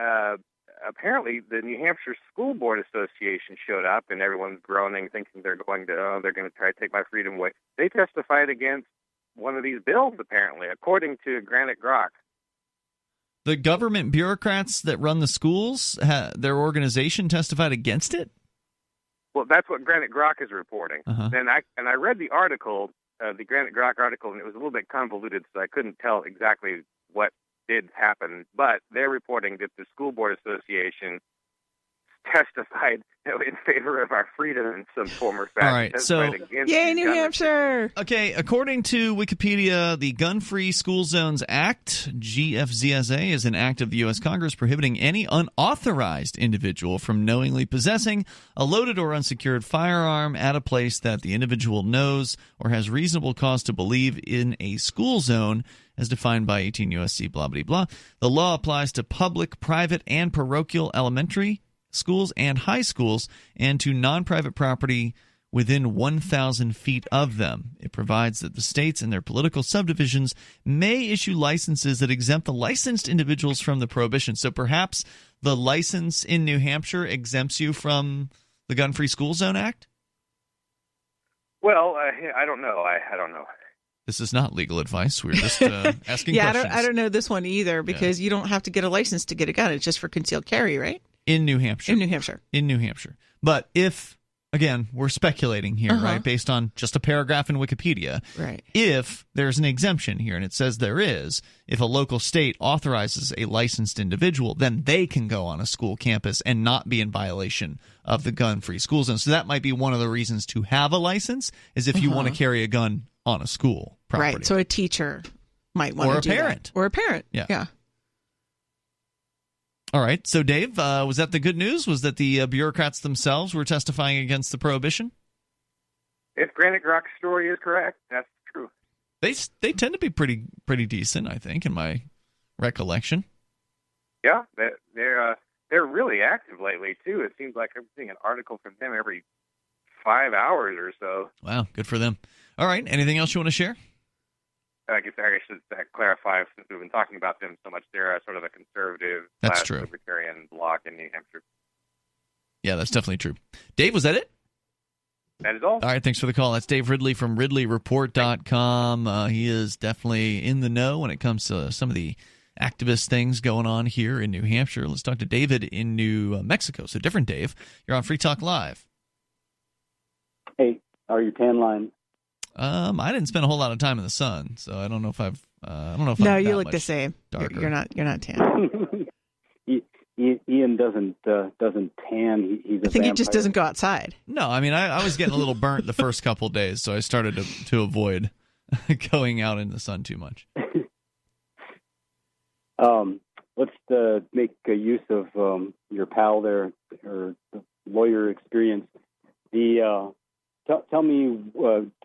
apparently the New Hampshire School Board Association showed up, and everyone's groaning, thinking they're going to try to take my freedom away. They testified against one of these bills, apparently, according to Granite Grok. The government bureaucrats that run the schools, their organization testified against it? Well, that's what Granite Grok is reporting. Uh-huh. And I read the article, the Granite Grok article, and it was a little bit convoluted, so I couldn't tell exactly what did happen. But they're reporting that the School Board Association testified in favor of our freedom in some form or fashion. All right, so yay, New Hampshire! Okay, according to Wikipedia, the Gun-Free School Zones Act, GFZSA, is an act of the U.S. Congress prohibiting any unauthorized individual from knowingly possessing a loaded or unsecured firearm at a place that the individual knows or has reasonable cause to believe in a school zone as defined by 18 U.S.C. blah, blah, blah. The law applies to public, private, and parochial elementary schools and high schools, and to non-private property within 1,000 feet of them. It provides that the states and their political subdivisions may issue licenses that exempt the licensed individuals from the prohibition. So perhaps the license in New Hampshire exempts you from the Gun-Free School Zone Act? Well, I don't know. I don't know. This is not legal advice. We're just asking questions. I don't know this one either, because you don't have to get a license to get a gun. It's just for concealed carry, right? In New Hampshire. In New Hampshire. In New Hampshire. But if, again, we're speculating here, right, based on just a paragraph in Wikipedia. Right. If there's an exemption here, and it says there is, if a local state authorizes a licensed individual, then they can go on a school campus and not be in violation of the gun-free school zone. So that might be one of the reasons to have a license, is if you want to carry a gun on a school property. Right. So a teacher might want to do that. Or a parent. Or a parent. Yeah. All right. So, Dave, was that the good news? Was that the bureaucrats themselves were testifying against the prohibition? If Granite Grok's story is correct, that's true. They tend to be pretty decent, I think, in my recollection. Yeah, they're really active lately too. It seems like I'm seeing an article from them every 5 hours or so. Wow, good for them. All right. Anything else you want to share? I guess I should clarify, since we've been talking about them so much, they're sort of a conservative, that's true, libertarian bloc in New Hampshire. Yeah, that's definitely true. Dave, was that it? That is all. All right, thanks for the call. That's Dave Ridley from RidleyReport.com. He is definitely in the know when it comes to some of the activist things going on here in New Hampshire. Let's talk to David in New Mexico. So, different Dave. You're on Free Talk Live. Hey, how are you, tan line? I didn't spend a whole lot of time in the sun, so I don't know if I've. No, you look the same. Darker. You're not tan. Ian doesn't tan. He's I think he just doesn't go outside. No, I mean I was getting a little burnt the first couple of days, so I started to avoid going out in the sun too much. Let's make use of your pal there, or the lawyer experience. Tell me,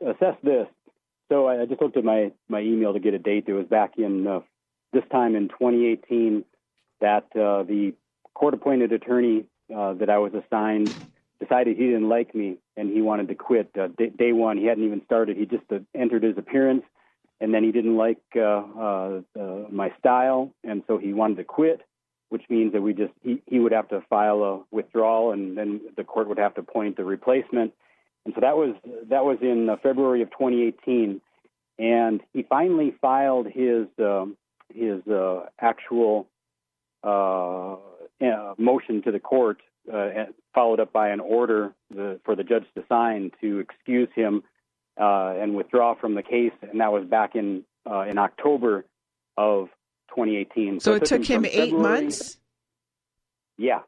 assess this. So I just looked at my email to get a date. It was back in this time in 2018 that the court-appointed attorney that I was assigned decided he didn't like me and he wanted to quit. Day one, he hadn't even started. He just entered his appearance, and then he didn't like my style, and so he wanted to quit, which means that he would have to file a withdrawal, and then the court would have to appoint the replacement. And so that was in February of 2018, and he finally filed his actual motion to the court, followed up by an order for the judge to sign to excuse him and withdraw from the case, and that was back in October of 2018. So it took him 8 months? Yeah.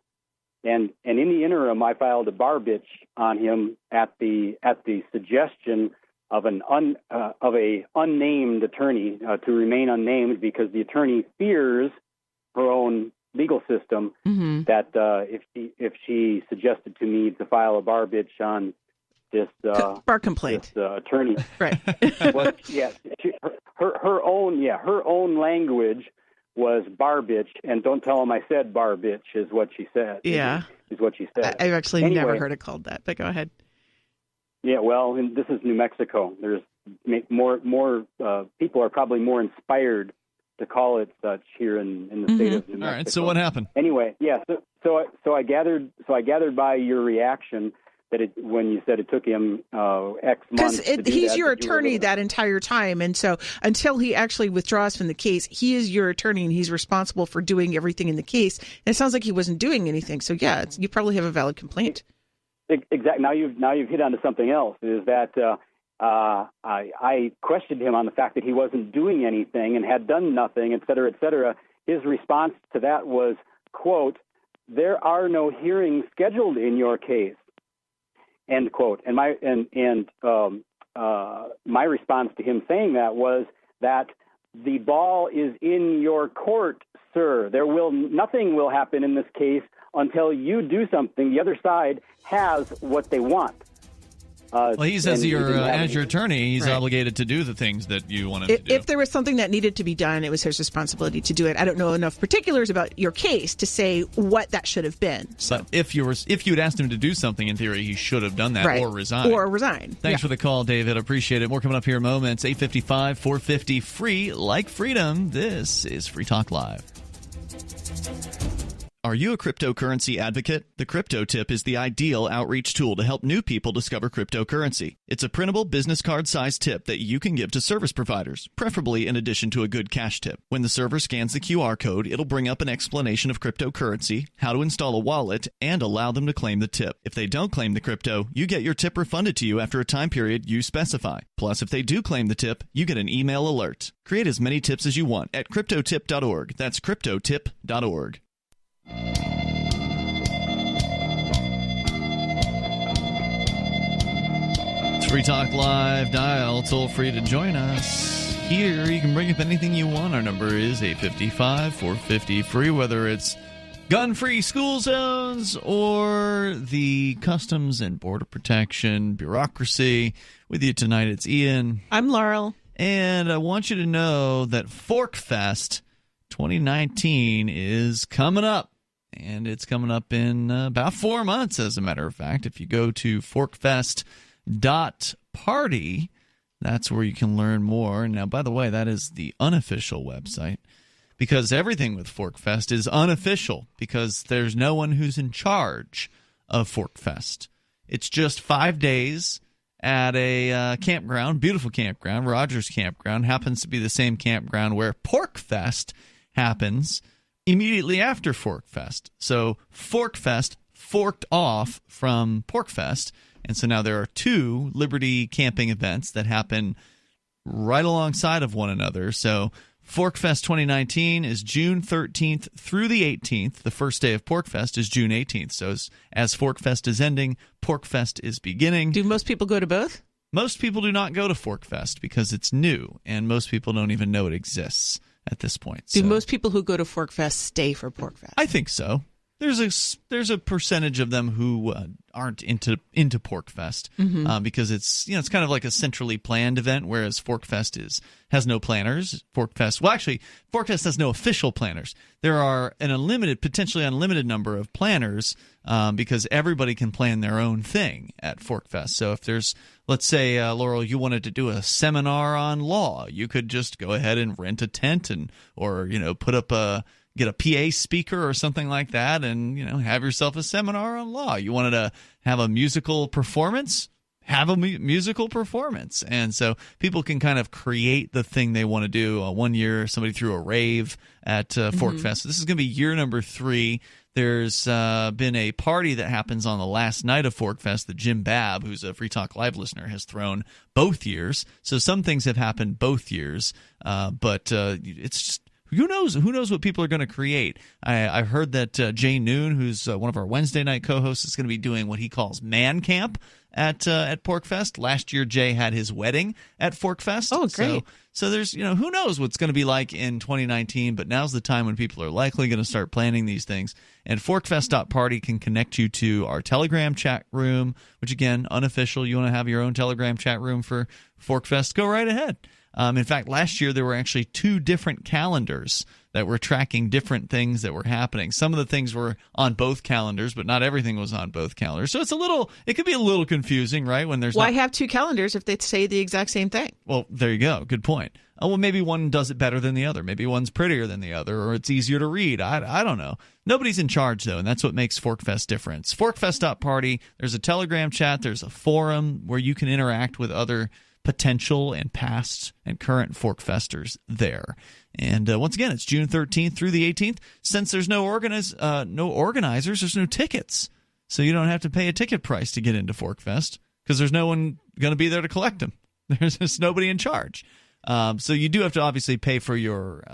And in the interim, I filed a bar bitch on him at the suggestion of a unnamed attorney to remain unnamed, because the attorney fears her own legal system, that if she suggested to me to file a bar bitch on this bar complaint, this attorney, right? Well, yeah, her own language was bar bitch, and don't tell him I said bar bitch is what she said. Yeah. Is what she said. I've actually never heard it called that, but go ahead. Yeah, well, this is New Mexico. There's more people are probably more inspired to call it such here in the state of New Mexico. All right, so what happened? Anyway, yeah, So I gathered by your reaction that when you said it took him X months. Because he's your attorney that entire time, and so until he actually withdraws from the case, he is your attorney and he's responsible for doing everything in the case. And it sounds like he wasn't doing anything. So yeah, you probably have a valid complaint. Exactly. Now you've hit onto something else. Is that I questioned him on the fact that he wasn't doing anything and had done nothing, et cetera, et cetera. His response to that was, quote, "There are no hearings scheduled in your case," end quote. And my response to him saying that was that the ball is in your court, sir. Nothing will happen in this case until you do something. The other side has what they want. Well, he says as your attorney, he's obligated to do the things that you want him to do. If there was something that needed to be done, it was his responsibility to do it. I don't know enough particulars about your case to say what that should have been. So. But if you had asked him to do something, in theory, he should have done that or resign. Thanks for the call, David. Appreciate it. More coming up here in moments. 855 450 free like freedom. This is Free Talk Live. Are you a cryptocurrency advocate? The Crypto Tip is the ideal outreach tool to help new people discover cryptocurrency. It's a printable business card-sized tip that you can give to service providers, preferably in addition to a good cash tip. When the server scans the QR code, it'll bring up an explanation of cryptocurrency, how to install a wallet, and allow them to claim the tip. If they don't claim the crypto, you get your tip refunded to you after a time period you specify. Plus, if they do claim the tip, you get an email alert. Create as many tips as you want at cryptotip.org. That's cryptotip.org. It's Free Talk Live. Dial toll free to join us. Here you can bring up anything you want. Our number is 855-450-FREE, whether it's gun-free school zones or the Customs and Border Protection bureaucracy. With you tonight, it's Ian. I'm Laurel. And I want you to know that ForkFest 2019 is coming up. And it's coming up in about 4 months, as a matter of fact. If you go to forkfest.party, that's where you can learn more. Now, by the way, that is the unofficial website, because everything with ForkFest is unofficial, because there's no one who's in charge of ForkFest. It's just 5 days at a campground, beautiful campground, Rogers Campground, happens to be the same campground where PorkFest happens immediately after ForkFest. So ForkFest forked off from PorkFest, and so now there are two Liberty camping events that happen right alongside of one another. So ForkFest 2019 is June 13th through the 18th. The first day of PorkFest is June 18th. So as ForkFest is ending, PorkFest is beginning. Do most people go to both? Most people do not go to ForkFest because it's new, and most people don't even know it exists at this point. Do most people who go to ForkFest stay for PorkFest? I think so. There's a percentage of them who aren't into PorkFest because it's kind of like a centrally planned event, whereas ForkFest has no planners. ForkFest has no official planners. There are potentially unlimited number of planners because everybody can plan their own thing at ForkFest. So if there's, let's say, Laurel, you wanted to do a seminar on law, you could just go ahead and rent a tent or put up get a PA speaker or something like that and, have yourself a seminar on law. You wanted to have a musical performance? Have a musical performance. And so people can kind of create the thing they want to do. One year, somebody threw a rave at ForkFest. This is going to be year number 3. There's been a party that happens on the last night of ForkFest that Jim Babb, who's a Free Talk Live listener, has thrown both years. So some things have happened both years, but it's just, who knows what people are going to create. I heard that Jay Noon, who's one of our Wednesday night co-hosts, is going to be doing what he calls man camp at PorkFest. Last year, Jay had his wedding at ForkFest. Oh, great. So there's, who knows what's going to be like in 2019, but now's the time when people are likely going to start planning these things. And forkfest.party can connect you to our Telegram chat room, which, again, unofficial. You want to have your own Telegram chat room for ForkFest, go right ahead. In fact, last year there were actually 2 different calendars that were tracking different things that were happening. Some of the things were on both calendars, but not everything was on both calendars. So it could be a little confusing, right? When there's Why have two calendars if they say the exact same thing? Well, there you go. Good point. Oh, well, maybe one does it better than the other. Maybe one's prettier than the other, or it's easier to read. I don't know. Nobody's in charge, though, and that's what makes ForkFest different. ForkFest.party. There's a Telegram chat. There's a forum where you can interact with other potential and past and current ForkFesters there. And once again, it's June 13th through the 18th. Since there's no organizers, there's no tickets. So you don't have to pay a ticket price to get into ForkFest because there's no one going to be there to collect them. There's just nobody in charge. So you do have to obviously pay for your,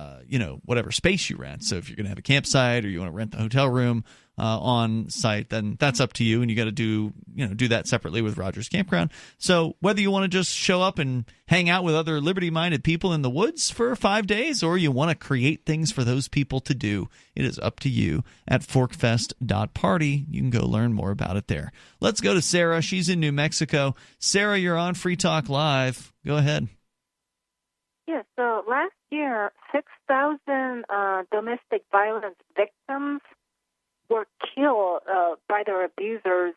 whatever space you rent. So if you're going to have a campsite or you want to rent the hotel room on site, then that's up to you, and you got to do that separately with Rogers Campground. So whether you want to just show up and hang out with other liberty-minded people in the woods for 5 days, or you want to create things for those people to do, it is up to you at forkfest.party. You can go learn more about it there. Let's go to Sarah. She's in New Mexico. Sarah, you're on Free Talk Live. Go ahead. Yes, so last year, 6,000 domestic violence victims were killed by their abusers,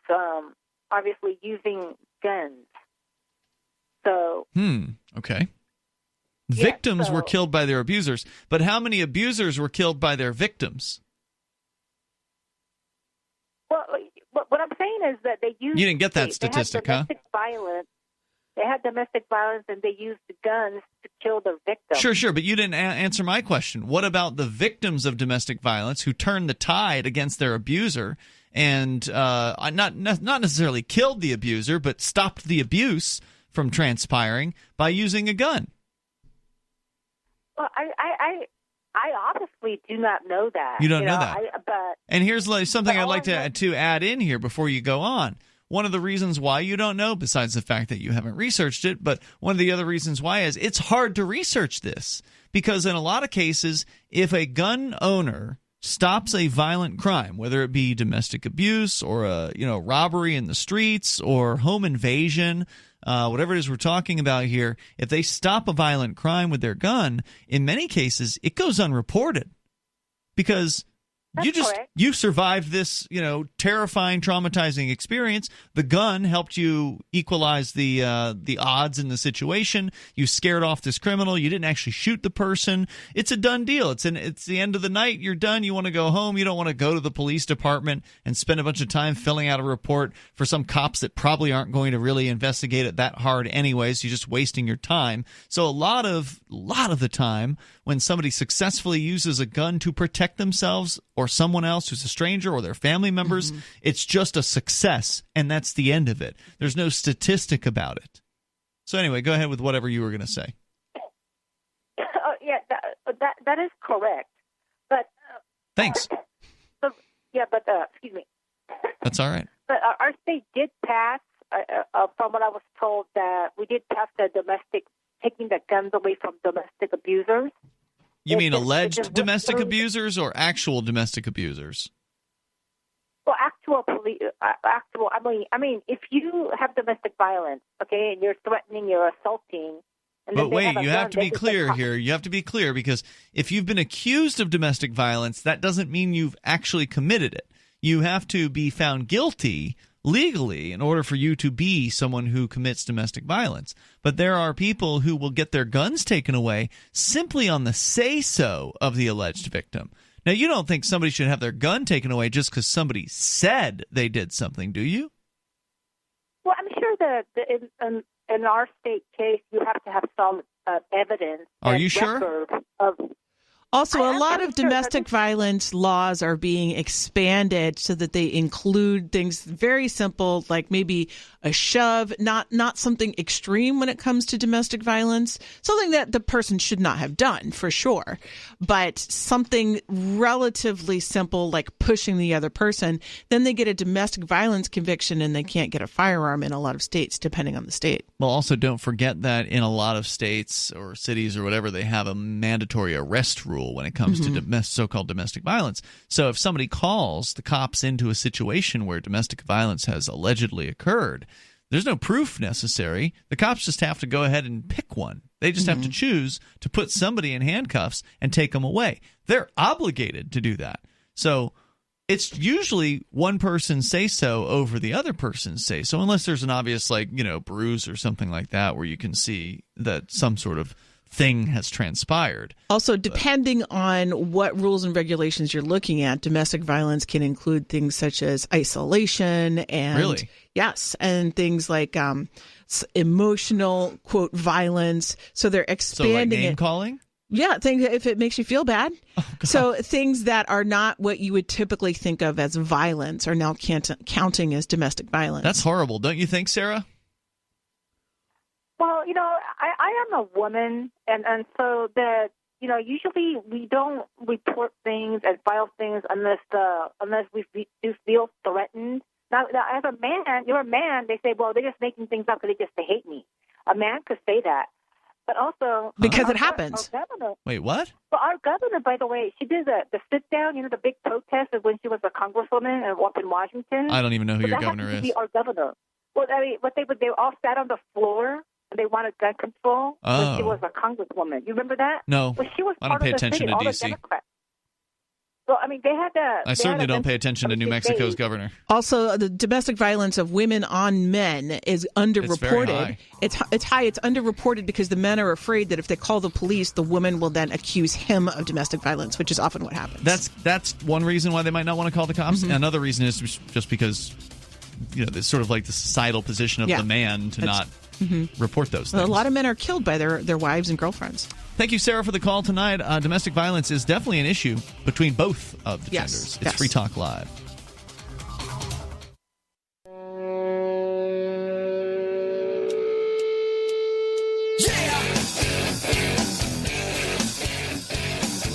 obviously using guns. So. Okay. Victims were killed by their abusers, but how many abusers were killed by their victims? Well, what I'm saying is that they used. You didn't get that statistic, huh? Violence. They had domestic violence, and they used guns to kill the victims. Sure, but you didn't answer my question. What about the victims of domestic violence who turned the tide against their abuser and not necessarily killed the abuser, but stopped the abuse from transpiring by using a gun? Well, I honestly do not know that. You don't know that. And here's something I'd like to add in here before you go on. One of the reasons why you don't know, besides the fact that you haven't researched it, but one of the other reasons why is it's hard to research this. Because in a lot of cases, if a gun owner stops a violent crime, whether it be domestic abuse or a robbery in the streets or home invasion, whatever it is we're talking about here, if they stop a violent crime with their gun, in many cases it goes unreported because you survived this, terrifying, traumatizing experience. The gun helped you equalize the odds in the situation. You scared off this criminal. You didn't actually shoot the person. It's a done deal. It's the end of the night. You're done. You want to go home. You don't want to go to the police department and spend a bunch of time filling out a report for some cops that probably aren't going to really investigate it that hard anyways. You're just wasting your time. So a lot of the time when somebody successfully uses a gun to protect themselves or someone else who's a stranger or their family members, it's just a success, and that's the end of it. There's no statistic about it. So anyway, go ahead with whatever you were going to say. That is correct. But thanks. Excuse me. That's all right. But our state did pass, from what I was told, that we did pass taking the guns away from domestic abusers. You mean alleged domestic abusers or actual domestic abusers? Well, actual. I mean, if you have domestic violence, okay, and you're threatening, you're assaulting. But wait, you have to be clear here. You have to be clear because if you've been accused of domestic violence, that doesn't mean you've actually committed it. You have to be found guilty legally in order for you to be someone who commits domestic violence. But there are people who will get their guns taken away simply on the say-so of the alleged victim. Now, you don't think somebody should have their gun taken away just because somebody said they did something, do you? Well, I'm sure that in our state case, you have to have some evidence. Are you sure? Also, a lot of domestic violence laws are being expanded so that they include things very simple, like maybe a shove, not something extreme when it comes to domestic violence, something that the person should not have done for sure, but something relatively simple like pushing the other person. Then they get a domestic violence conviction and they can't get a firearm in a lot of states, depending on the state. Well, also don't forget that in a lot of states or cities or whatever, they have a mandatory arrest rule when it comes to so-called domestic violence. So if somebody calls the cops into a situation where domestic violence has allegedly occurred, there's no proof necessary. The cops just have to go ahead and pick one. They just have to choose to put somebody in handcuffs and take them away. They're obligated to do that. So it's usually one person's say-so over the other person's say-so, unless there's an obvious, bruise or something like that where you can see that some sort of thing has transpired. Also, depending on what rules and regulations you're looking at, domestic violence can include things such as isolation and really? Yes, and things like emotional quote violence. So they're expanding name calling? Yeah, if it makes you feel bad. Oh, so things that are not what you would typically think of as violence are now counting as domestic violence. That's horrible, don't you think, Sarah? Well, I am a woman, and so that, usually we don't report things and file things unless we do feel threatened. Now, as a man, you're a man, they say, well, they're just making things up because they hate me. A man could say that. But also... Because it happens. Our governor, wait, what? Well, our governor, by the way, she did the sit-down, the big protest of when she was a congresswoman up in Washington. I don't even know who your governor is. That be our governor. Well, I mean, they all sat on the floor. They wanted gun control when she was a congresswoman. You remember that? No, well, she was I don't pay attention to D.C. Well, I mean, they had that. I certainly don't pay attention to New Mexico's governor. Also, the domestic violence of women on men is underreported. It's high. It's underreported because the men are afraid that if they call the police, the woman will then accuse him of domestic violence, which is often what happens. That's one reason why they might not want to call the cops. Another reason is just because it's sort of like the societal position of the man to not report those things. A lot of men are killed by their wives and girlfriends. Thank you, Sarah, for the call tonight. Domestic violence is definitely an issue between both of the genders. It's Free Talk Live.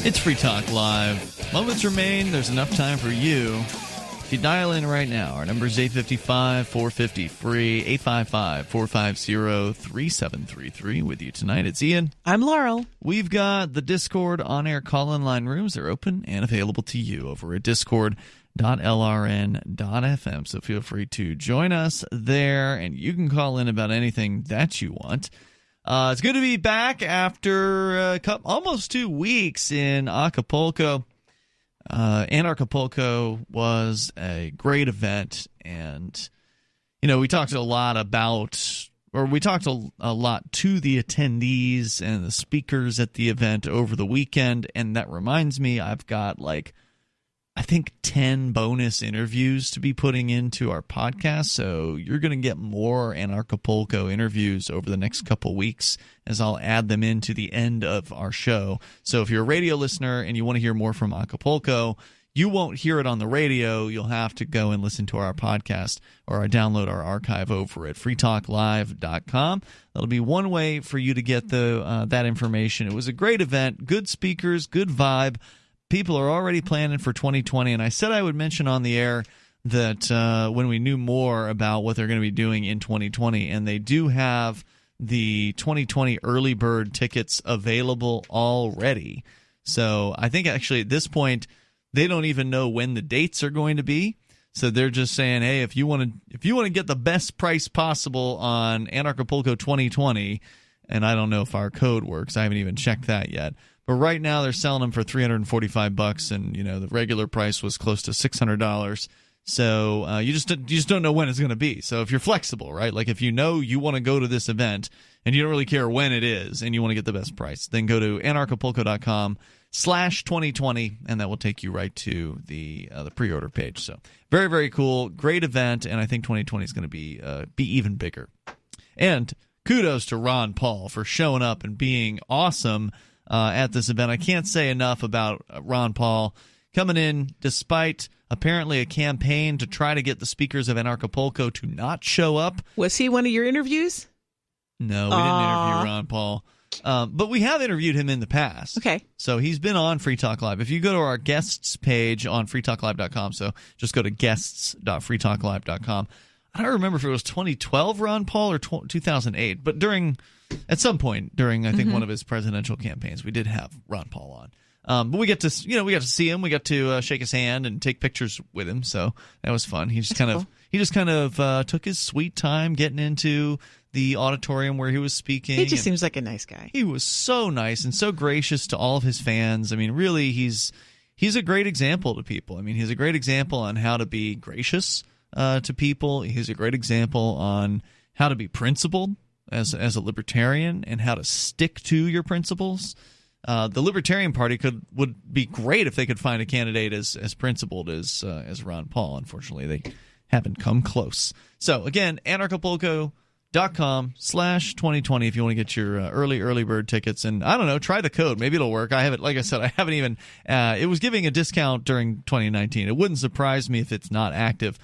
It's Free Talk Live. Moments remain. There's enough time for you. If you dial in right now, our number is 855-450-FREE, 855-450-3733. With you tonight, it's Ian. I'm Laurel. We've got the Discord on-air call-in line rooms. They're open and available to you over at discord.lrn.fm. So feel free to join us there, and you can call in about anything that you want. It's good to be back after almost 2 weeks in Acapulco. Anarchapulco was a great event, and we talked a lot to the attendees and the speakers at the event over the weekend, and that reminds me, I've got I think 10 bonus interviews to be putting into our podcast, so you're going to get more Anarchapulco interviews over the next couple weeks as I'll add them into the end of our show. So if you're a radio listener and you want to hear more from Acapulco, you won't hear it on the radio. You'll have to go and listen to our podcast or download our archive over at freetalklive.com. That'll be one way for you to get that information. It was a great event, good speakers, good vibe. People are already planning for 2020, and I said I would mention on the air that when we knew more about what they're going to be doing in 2020, and they do have the 2020 early bird tickets available already. So I think actually at this point they don't even know when the dates are going to be. So they're just saying, hey, if you want to get the best price possible on Anarchapulco 2020, and I don't know if our code works, I haven't even checked that yet. But right now they're selling them for $345, and the regular price was close to $600. So you just don't know when it's going to be. So if you're flexible, right? Like if you want to go to this event and you don't really care when it is, and you want to get the best price, then go to anarchapulco.com/2020, and that will take you right to the pre-order page. So very, very cool, great event, and I think 2020 is going to be even bigger. And kudos to Ron Paul for showing up and being awesome at this event. I can't say enough about Ron Paul coming in despite apparently a campaign to try to get the speakers of Anarchapulco to not show up. Was he one of your interviews? No, we didn't interview Ron Paul. But we have interviewed him in the past. Okay. So he's been on Free Talk Live. If you go to our guests page on freetalklive.com, so just go to guests.freetalklive.com. I don't remember if it was 2012 Ron Paul or 2008, but at some point during I think one of his presidential campaigns, we did have Ron Paul on. But we got to see him. We got to shake his hand and take pictures with him. So that was fun. He's He just kind of took his sweet time getting into the auditorium where he was speaking. He just seems like a nice guy. He was so nice and so gracious to all of his fans. I mean, really, he's a great example to people. I mean, he's a great example on how to be gracious to people. He's a great example on how to be principled as a libertarian and how to stick to your principles. The Libertarian Party would be great if they could find a candidate as principled as Ron Paul. Unfortunately, they haven't come close. So again, Anarchapulco.com/2020 if you want to get your early bird tickets. And I don't know, try the code. Maybe it'll work. I haven't, like I said, I haven't even it was giving a discount during 2019. It wouldn't surprise me if it's not active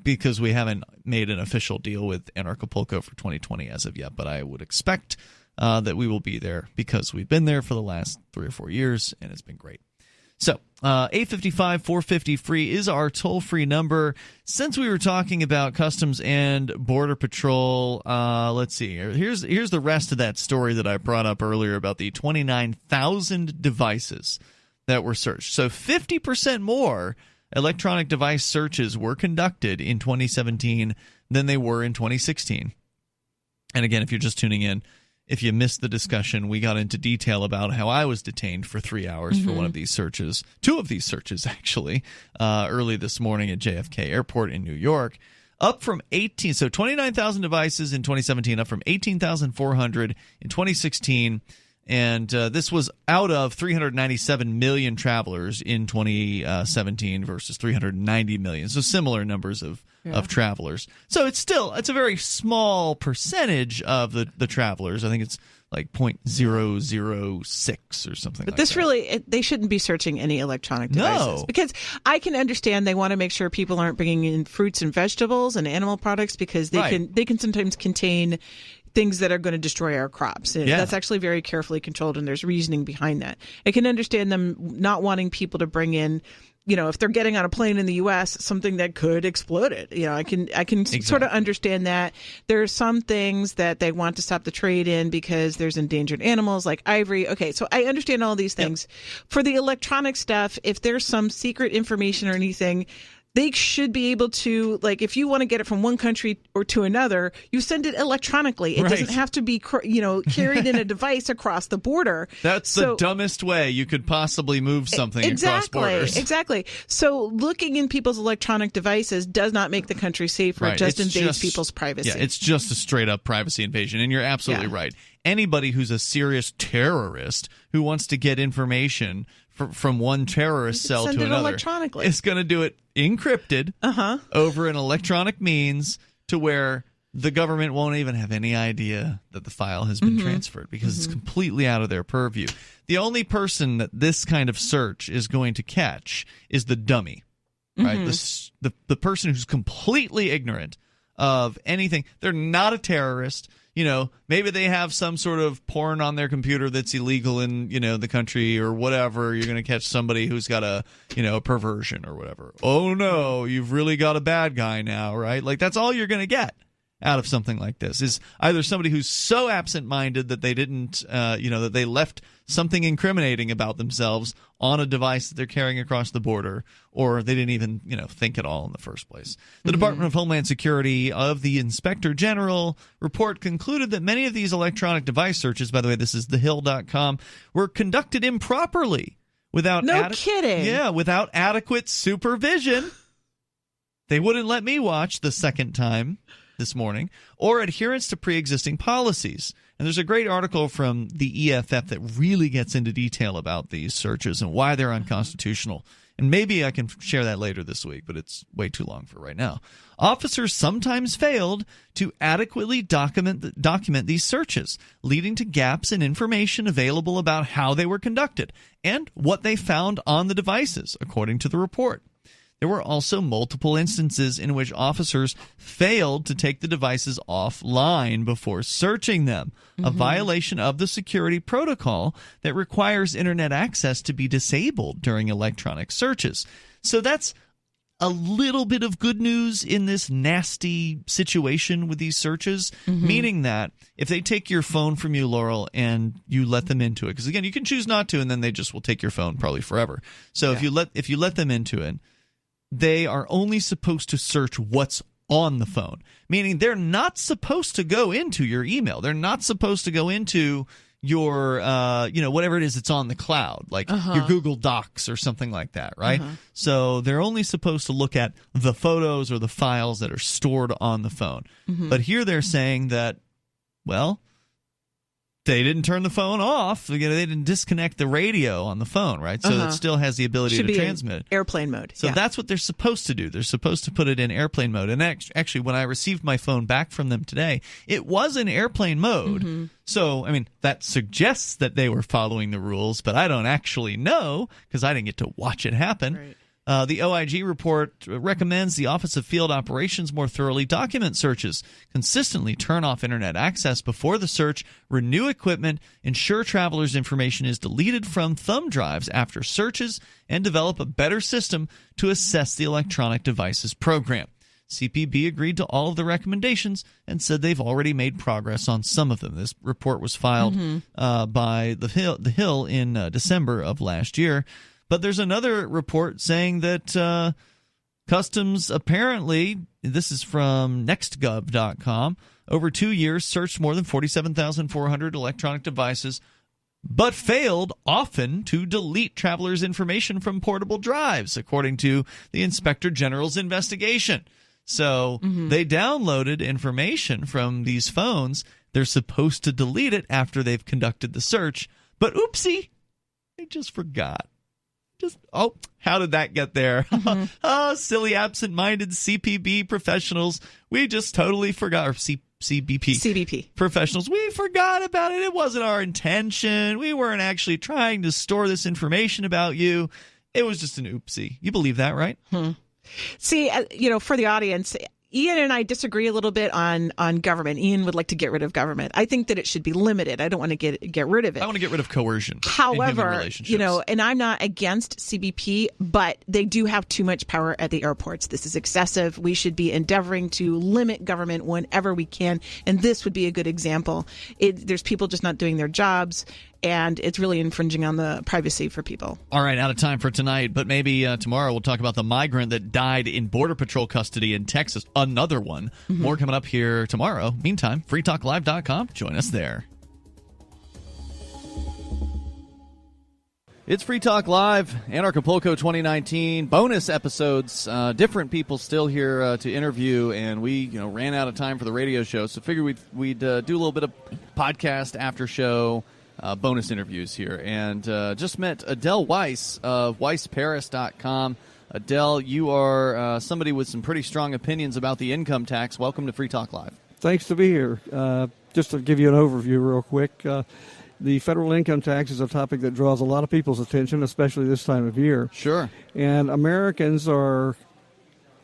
because we haven't made an official deal with Anarchapulco for 2020 as of yet. But I would expect that we will be there because we've been there for the last 3 or 4 years, and it's been great. So 855-450-FREE is our toll-free number. Since we were talking about Customs and Border Patrol, let's see. Here's the rest of that story that I brought up earlier about the 29,000 devices that were searched. So 50% more electronic device searches were conducted in 2017 than they were in 2016. And again, if you're just tuning in, if you missed the discussion, we got into detail about how I was detained for 3 hours for one of these searches, 2 of these searches actually, early this morning at JFK Airport in New York. Up from 29,000 devices in 2017, up from 18,400 in 2016. And this was out of 397 million travelers in 2017 versus 390 million. So similar numbers of travelers. So it's a very small percentage of the travelers. I think it's like 0.006 or something but like this that. Really, they shouldn't be searching any electronic devices. No. Because I can understand they want to make sure people aren't bringing in fruits and vegetables and animal products because they can sometimes contain things that are going to destroy our crops. That's actually very carefully controlled, and there's reasoning behind that. I can understand them not wanting people to bring in, if they're getting on a plane in the U.S., something that could explode it. I can exactly. Sort of understand that. There are some things that they want to stop the trade in because there's endangered animals like ivory. Okay, so I understand all these things. Yep. For the electronic stuff, if there's some secret information or anything, they should be able to, like, if you want to get it from one country or to another, you send it electronically. It doesn't have to be, carried in a device across the border. That's the dumbest way you could possibly move something across borders. Exactly. So looking in people's electronic devices does not make the country safer. It just invades people's privacy. Yeah, it's just a straight-up privacy invasion, and you're absolutely right. Anybody who's a serious terrorist who wants to get information from one terrorist cell to another is going to do it encrypted over an electronic means to where the government won't even have any idea that the file has been transferred because it's completely out of their purview. The only person that this kind of search is going to catch is the dummy, right? The person who's completely ignorant of anything. They're not a terrorist. Maybe they have some sort of porn on their computer that's illegal in, the country or whatever. You're going to catch somebody who's got a perversion or whatever. Oh, no, you've really got a bad guy now, right? Like, that's all you're going to get out of something like this is either somebody who's so absent-minded that they didn't, that they left something incriminating about themselves on a device that they're carrying across the border, or they didn't even, think at all in the first place. The Department of Homeland Security of the Inspector General report concluded that many of these electronic device searches, by the way, this is thehill.com, were conducted improperly without kidding. Yeah, without adequate supervision. They wouldn't let me watch the second time this morning, or adherence to pre-existing policies. And there's a great article from the EFF that really gets into detail about these searches and why they're unconstitutional. And maybe I can share that later this week, but it's way too long for right now. Officers sometimes failed to adequately document these searches, leading to gaps in information available about how they were conducted and what they found on the devices, according to the report. There were also multiple instances in which officers failed to take the devices offline before searching them, a violation of the security protocol that requires internet access to be disabled during electronic searches. So that's a little bit of good news in this nasty situation with these searches, meaning that if they take your phone from you, Laurel, and you let them into it, because again, you can choose not to, and then they just will take your phone probably forever. So if you let them into it, they are only supposed to search what's on the phone, meaning they're not supposed to go into your email. They're not supposed to go into your, whatever it is that's on the cloud, like your Google Docs or something like that, right? So they're only supposed to look at the photos or the files that are stored on the phone. But here they're saying that, well, they didn't turn the phone off. They didn't disconnect the radio on the phone, right? So it still has the ability to transmit. Airplane mode. So that's what they're supposed to do. They're supposed to put it in airplane mode. And actually, when I received my phone back from them today, it was in airplane mode. So, I mean, that suggests that they were following the rules, but I don't actually know because I didn't get to watch it happen. Right. The OIG report recommends the Office of Field Operations more thoroughly document searches, consistently turn off Internet access before the search, renew equipment, ensure travelers' information is deleted from thumb drives after searches, and develop a better system to assess the electronic devices program. CPB agreed to all of the recommendations and said they've already made progress on some of them. This report was filed by the Hill in December of last year. But there's another report saying that Customs apparently, this is from nextgov.com, over 2 years searched more than 47,400 electronic devices, but failed often to delete travelers' information from portable drives, according to the Inspector General's investigation. So they downloaded information from these phones. They're supposed to delete it after they've conducted the search, but oopsie, they just forgot. How did that get there? Silly absent-minded CPB professionals. We just totally forgot. Or CBP professionals. We forgot about it. It wasn't our intention. We weren't actually trying to store this information about you. It was just an oopsie. You believe that, right? See, for the audience, Ian and I disagree a little bit on government. Ian would like to get rid of government. I think that it should be limited. I don't want to get rid of it. I want to get rid of coercion. However, and I'm not against CBP, but they do have too much power at the airports. This is excessive. We should be endeavoring to limit government whenever we can, and this would be a good example. There's people just not doing their jobs, and it's really infringing on the privacy for people. All right, out of time for tonight, but maybe tomorrow we'll talk about the migrant that died in Border Patrol custody in Texas. Another one. More coming up here tomorrow. Meantime, freetalklive.com. Join us there. It's Free Talk Live, Anarchapulco 2019, bonus episodes, different people still here to interview, and we ran out of time for the radio show, so figured we'd do a little bit of podcast after show. Bonus interviews here, and just met Adele Weiss of WeissParis.com. Adele, you are somebody with some pretty strong opinions about the income tax. Welcome to Free Talk Live. Thanks to be here. Just to give you an overview real quick, the federal income tax is a topic that draws a lot of people's attention, especially this time of year. Sure. And Americans are,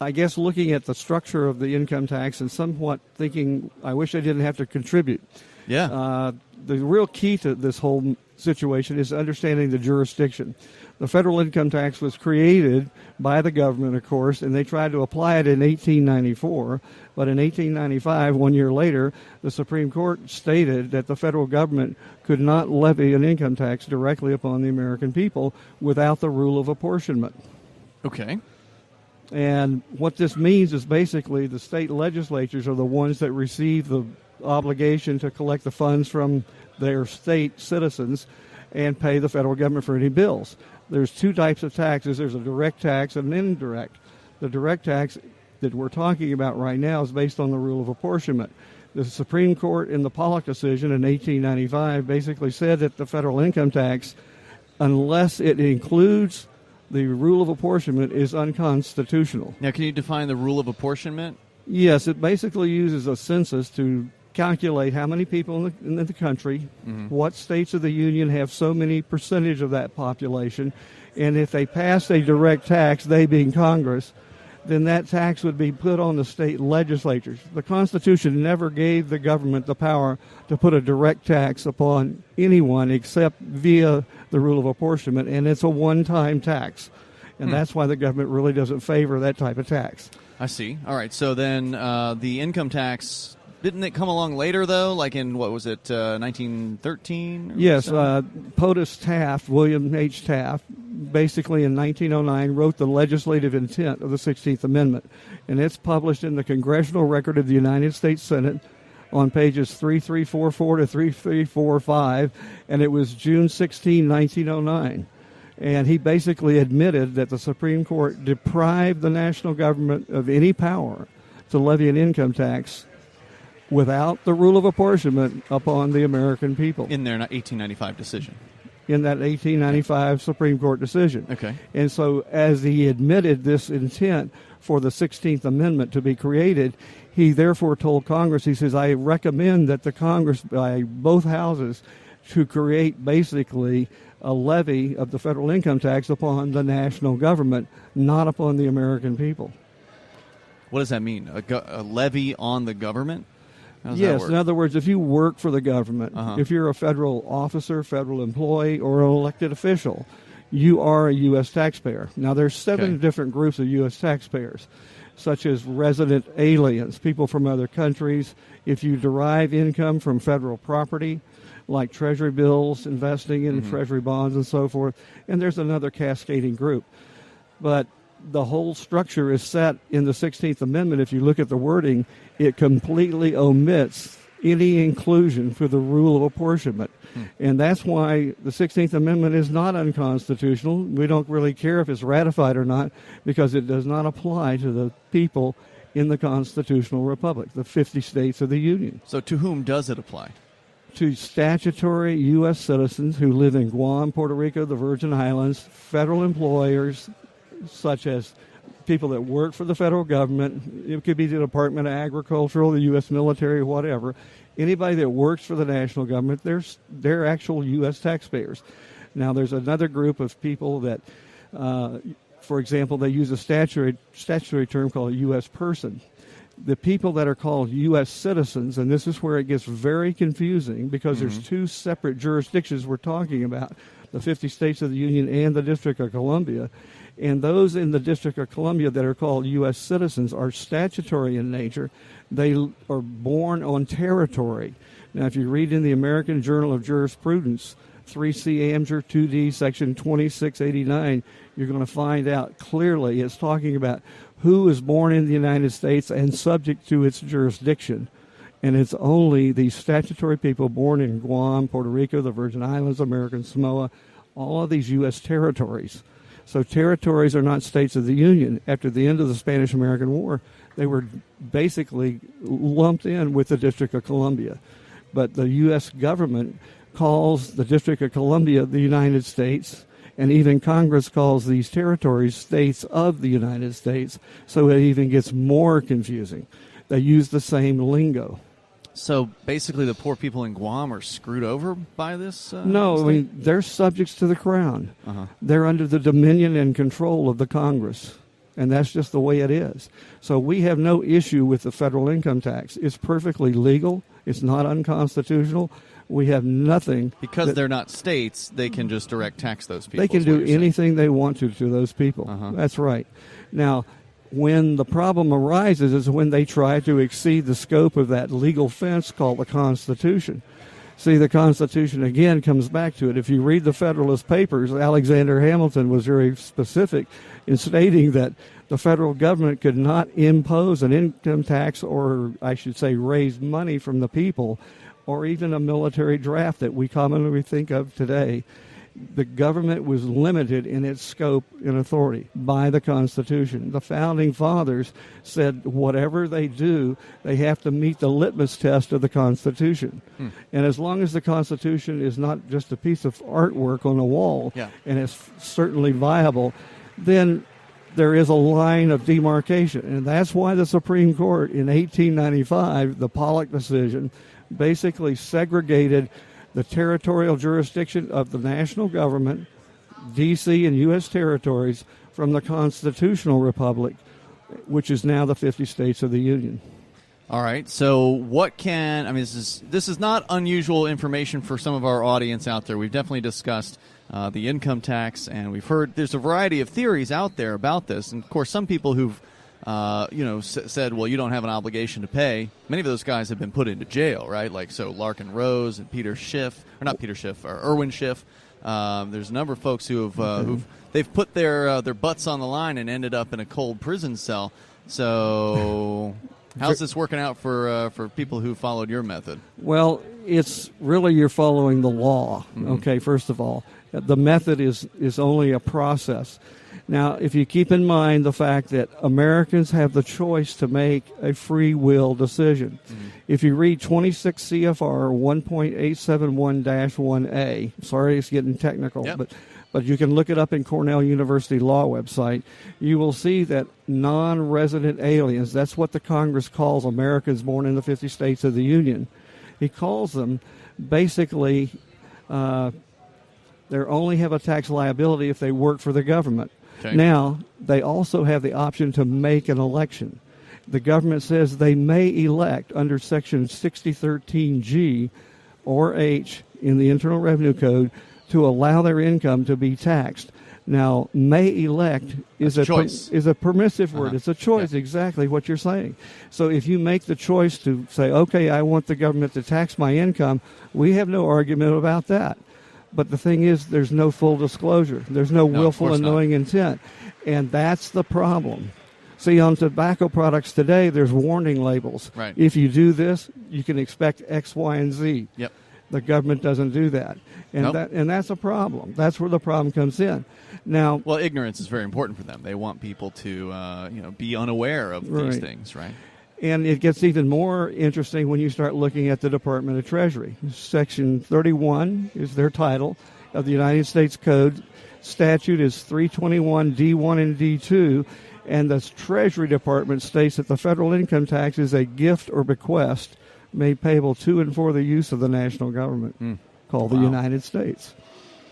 I guess, looking at the structure of the income tax and somewhat thinking, I wish I didn't have to contribute. Yeah. The real key to this whole situation is understanding the jurisdiction. The federal income tax was created by the government, of course, and they tried to apply it in 1894. But in 1895, 1 year later, the Supreme Court stated that the federal government could not levy an income tax directly upon the American people without the rule of apportionment. Okay. And what this means is basically the state legislatures are the ones that receive the obligation to collect the funds from their state citizens and pay the federal government for any bills. There's two types of taxes. There's a direct tax and an indirect. The direct tax that we're talking about right now is based on the rule of apportionment. The Supreme Court in the Pollock decision in 1895 basically said that the federal income tax, unless it includes the rule of apportionment, is unconstitutional. Now, can you define the rule of apportionment? Yes, it basically uses a census to calculate how many people in the country, what states of the union have so many percentage of that population, and if they pass a direct tax, they being Congress, then that tax would be put on the state legislatures. The Constitution never gave the government the power to put a direct tax upon anyone except via the rule of apportionment, and it's a one-time tax. And that's why the government really doesn't favor that type of tax. I see. All right, so then the income tax, didn't it come along later, though, like in, 1913? Yes, POTUS Taft, William H. Taft, basically in 1909 wrote the legislative intent of the 16th Amendment, and it's published in the Congressional Record of the United States Senate on pages 3344 to 3345, and it was June 16, 1909. And he basically admitted that the Supreme Court deprived the national government of any power to levy an income tax without the rule of apportionment upon the American people. In their 1895 decision. In that 1895 Supreme Court decision. Okay. And so as he admitted this intent for the 16th Amendment to be created, he therefore told Congress, he says, I recommend that the Congress, by both houses, to create basically a levy of the federal income tax upon the national government, not upon the American people. What does that mean? A levy on the government? Yes, in other words, if you work for the government, if you're a federal officer, federal employee, or an elected official, you are a U.S. taxpayer. Now, there's 7 different groups of U.S. taxpayers, such as resident aliens, people from other countries. If you derive income from federal property, like treasury bills, investing in treasury bonds, and so forth, and there's another cascading group. But the whole structure is set in the 16th Amendment. If you look at the wording, it completely omits any inclusion for the rule of apportionment. And that's why the 16th Amendment is not unconstitutional. We don't really care if it's ratified or not, because it does not apply to the people in the constitutional republic, the 50 states of the Union. So to whom does it apply? To statutory U.S. citizens who live in Guam, Puerto Rico, the Virgin Islands, federal employers, such as people that work for the federal government. It could be the Department of Agriculture, the U.S. military, whatever. Anybody that works for the national government, they're actual U.S. taxpayers. Now, there's another group of people that, for example, they use a statutory term called a U.S. person. The people that are called U.S. citizens, and this is where it gets very confusing because there's 2 separate jurisdictions we're talking about, the 50 states of the Union and the District of Columbia. And those in the District of Columbia that are called U.S. citizens are statutory in nature. They are born on territory. Now, if you read in the American Journal of Jurisprudence, 3C Amger 2D, section 2689, you're going to find out clearly it's talking about who is born in the United States and subject to its jurisdiction. And it's only the statutory people born in Guam, Puerto Rico, the Virgin Islands, American Samoa, all of these U.S. territories. So territories are not states of the Union. After the end of the Spanish-American War, they were basically lumped in with the District of Columbia. But the U.S. government calls the District of Columbia the United States, and even Congress calls these territories states of the United States, so it even gets more confusing. They use the same lingo. So basically the poor people in Guam are screwed over by this? No, I mean, they're subjects to the crown. They're under the dominion and control of the Congress, and that's just the way it is. So we have no issue with the federal income tax. It's perfectly legal. It's not unconstitutional. We have nothing. Because they're not states, they can just direct tax those people. They can do anything they want to those people. That's right. Now, when the problem arises is when they try to exceed the scope of that legal fence called the Constitution. See, the Constitution, again, comes back to it. If you read the Federalist Papers, Alexander Hamilton was very specific in stating that the federal government could not impose an income tax, or I should say raise money from the people, or even a military draft that we commonly think of today. The government was limited in its scope and authority by the Constitution. The Founding Fathers said whatever they do, they have to meet the litmus test of the Constitution. And as long as the Constitution is not just a piece of artwork on a wall, and it's certainly viable, then there is a line of demarcation. And that's why the Supreme Court in 1895, the Pollock decision, basically segregated the territorial jurisdiction of the national government, D.C. and U.S. territories, from the constitutional republic, which is now the 50 states of the Union. All right. So this is not unusual information for some of our audience out there. We've definitely discussed the income tax, and we've heard there's a variety of theories out there about this. And, of course, some people who've said, well, you don't have an obligation to pay. Many of those guys have been put into jail, right? Like, so Larkin Rose and Erwin Schiff, There's a number of folks who have they've put their butts on the line and ended up in a cold prison cell. So, how's this working out for people who followed your method? Well, it's really you're following the law. Okay, first of all, the method is only a process. Now, if you keep in mind the fact that Americans have the choice to make a free will decision, if you read 26 CFR 1.871-1A, sorry it's getting technical, but you can look it up in Cornell University Law website, you will see that non-resident aliens, that's what the Congress calls Americans born in the 50 states of the Union. He calls them basically they only have a tax liability if they work for the government. Okay. Now, they also have the option to make an election. The government says they may elect under Section 6013G or H in the Internal Revenue Code to allow their income to be taxed. Now, may elect is a permissive word. It's a choice, exactly what you're saying. So if you make the choice to say, okay, I want the government to tax my income, we have no argument about that. But the thing is, there's no full disclosure. There's no willful and knowing intent. And that's the problem. See, on tobacco products today, there's warning labels. Right. If you do this, you can expect X, Y, and Z. Yep. The government doesn't do that. And that's a problem. That's where the problem comes in. Now, well, ignorance is very important for them. They want people to be unaware of these things, right? And it gets even more interesting when you start looking at the Department of Treasury. Section 31 is their title of the United States Code. Statute is 321 D1 and D2. And the Treasury Department states that the federal income tax is a gift or bequest made payable to and for the use of the national government, called the United States.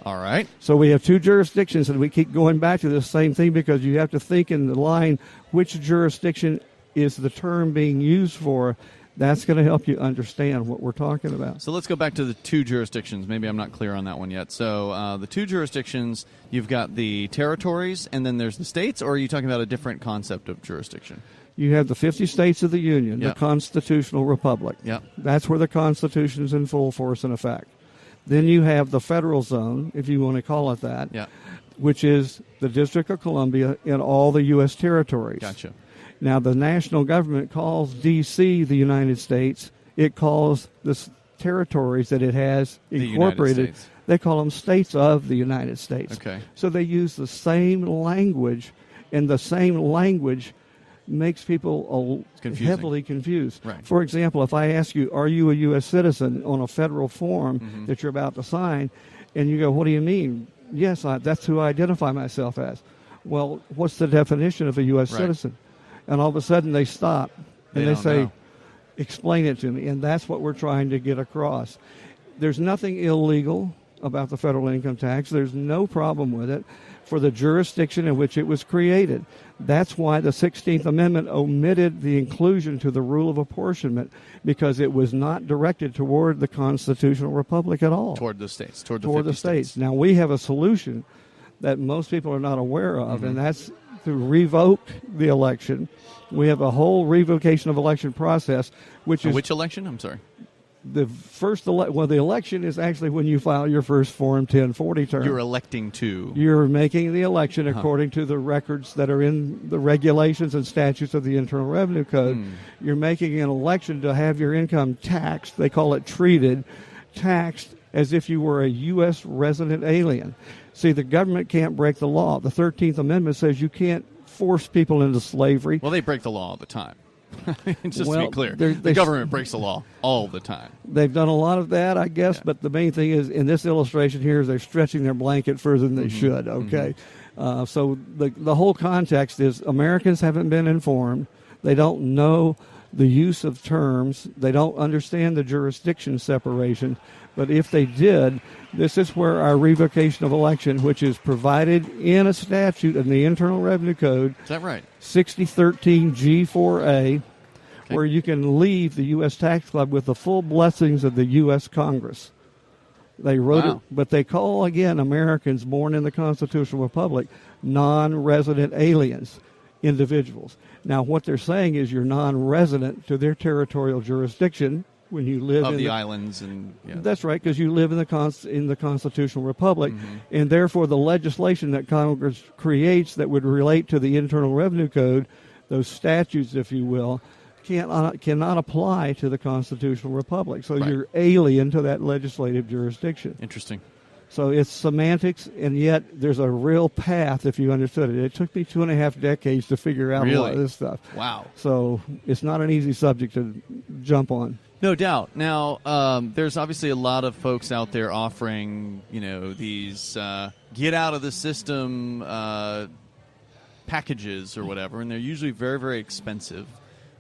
All right. So we have two jurisdictions, and we keep going back to the same thing because you have to think in the line which jurisdiction is the term being used for. That's going to help you understand what we're talking about. So let's go back to the two jurisdictions. Maybe I'm not clear on that one yet. So the two jurisdictions, you've got the territories, and then there's the states, or are you talking about a different concept of jurisdiction? You have the 50 states of the Union, the constitutional republic. Yep. That's where the Constitution is in full force and effect. Then you have the federal zone, if you want to call it that, which is the District of Columbia and all the U.S. territories. Gotcha. Now, the national government calls D.C. the United States. It calls the territories that it has incorporated, they call them states of the United States. Okay. So they use the same language, and the same language makes people heavily confused. Right. For example, if I ask you, are you a U.S. citizen on a federal form that you're about to sign, and you go, what do you mean? Yes, that's who I identify myself as. Well, what's the definition of a U.S. citizen? And all of a sudden they stop and they say, explain it to me. And that's what we're trying to get across. There's nothing illegal about the federal income tax. There's no problem with it for the jurisdiction in which it was created. That's why the 16th Amendment omitted the inclusion to the rule of apportionment, because it was not directed toward the constitutional republic at all. Toward the states. Toward the states. Now, we have a solution that most people are not aware of, and that's to revoke the election. We have a whole revocation of election process, which election? I'm sorry. The first the election is actually when you file your first Form 1040 term. You're electing to. You're making the election according to the records that are in the regulations and statutes of the Internal Revenue Code. You're making an election to have your income taxed. They call it treated, taxed as if you were a U.S. resident alien. See, the government can't break the law. The 13th Amendment says you can't force people into slavery. Well, they break the law all the time. Just to be clear, the government breaks the law all the time. They've done a lot of that, I guess, but the main thing is, in this illustration here, is they're stretching their blanket further than they should, okay? So the whole context is Americans haven't been informed. They don't know the use of terms. They don't understand the jurisdiction separation. But if they did, this is where our revocation of election, which is provided in a statute in the Internal Revenue Code. Is that right? 6013 G4A, where you can leave the U.S. Tax Club with the full blessings of the U.S. Congress. They wrote it, but they call, again, Americans born in the Constitutional Republic non-resident aliens, individuals. Now, what they're saying is you're non-resident to their territorial jurisdiction, when you live of in the islands, and that's right, because you live in the constitutional republic, and therefore the legislation that Congress creates that would relate to the Internal Revenue Code, those statutes, if you will, cannot apply to the constitutional republic. So you're alien to that legislative jurisdiction. Interesting. So it's semantics, and yet there's a real path if you understood it. It took me 2.5 decades to figure out a lot of this stuff. Wow. So it's not an easy subject to jump on. No doubt. Now, there's obviously a lot of folks out there offering, these get out of the system packages or whatever, and they're usually very, very expensive.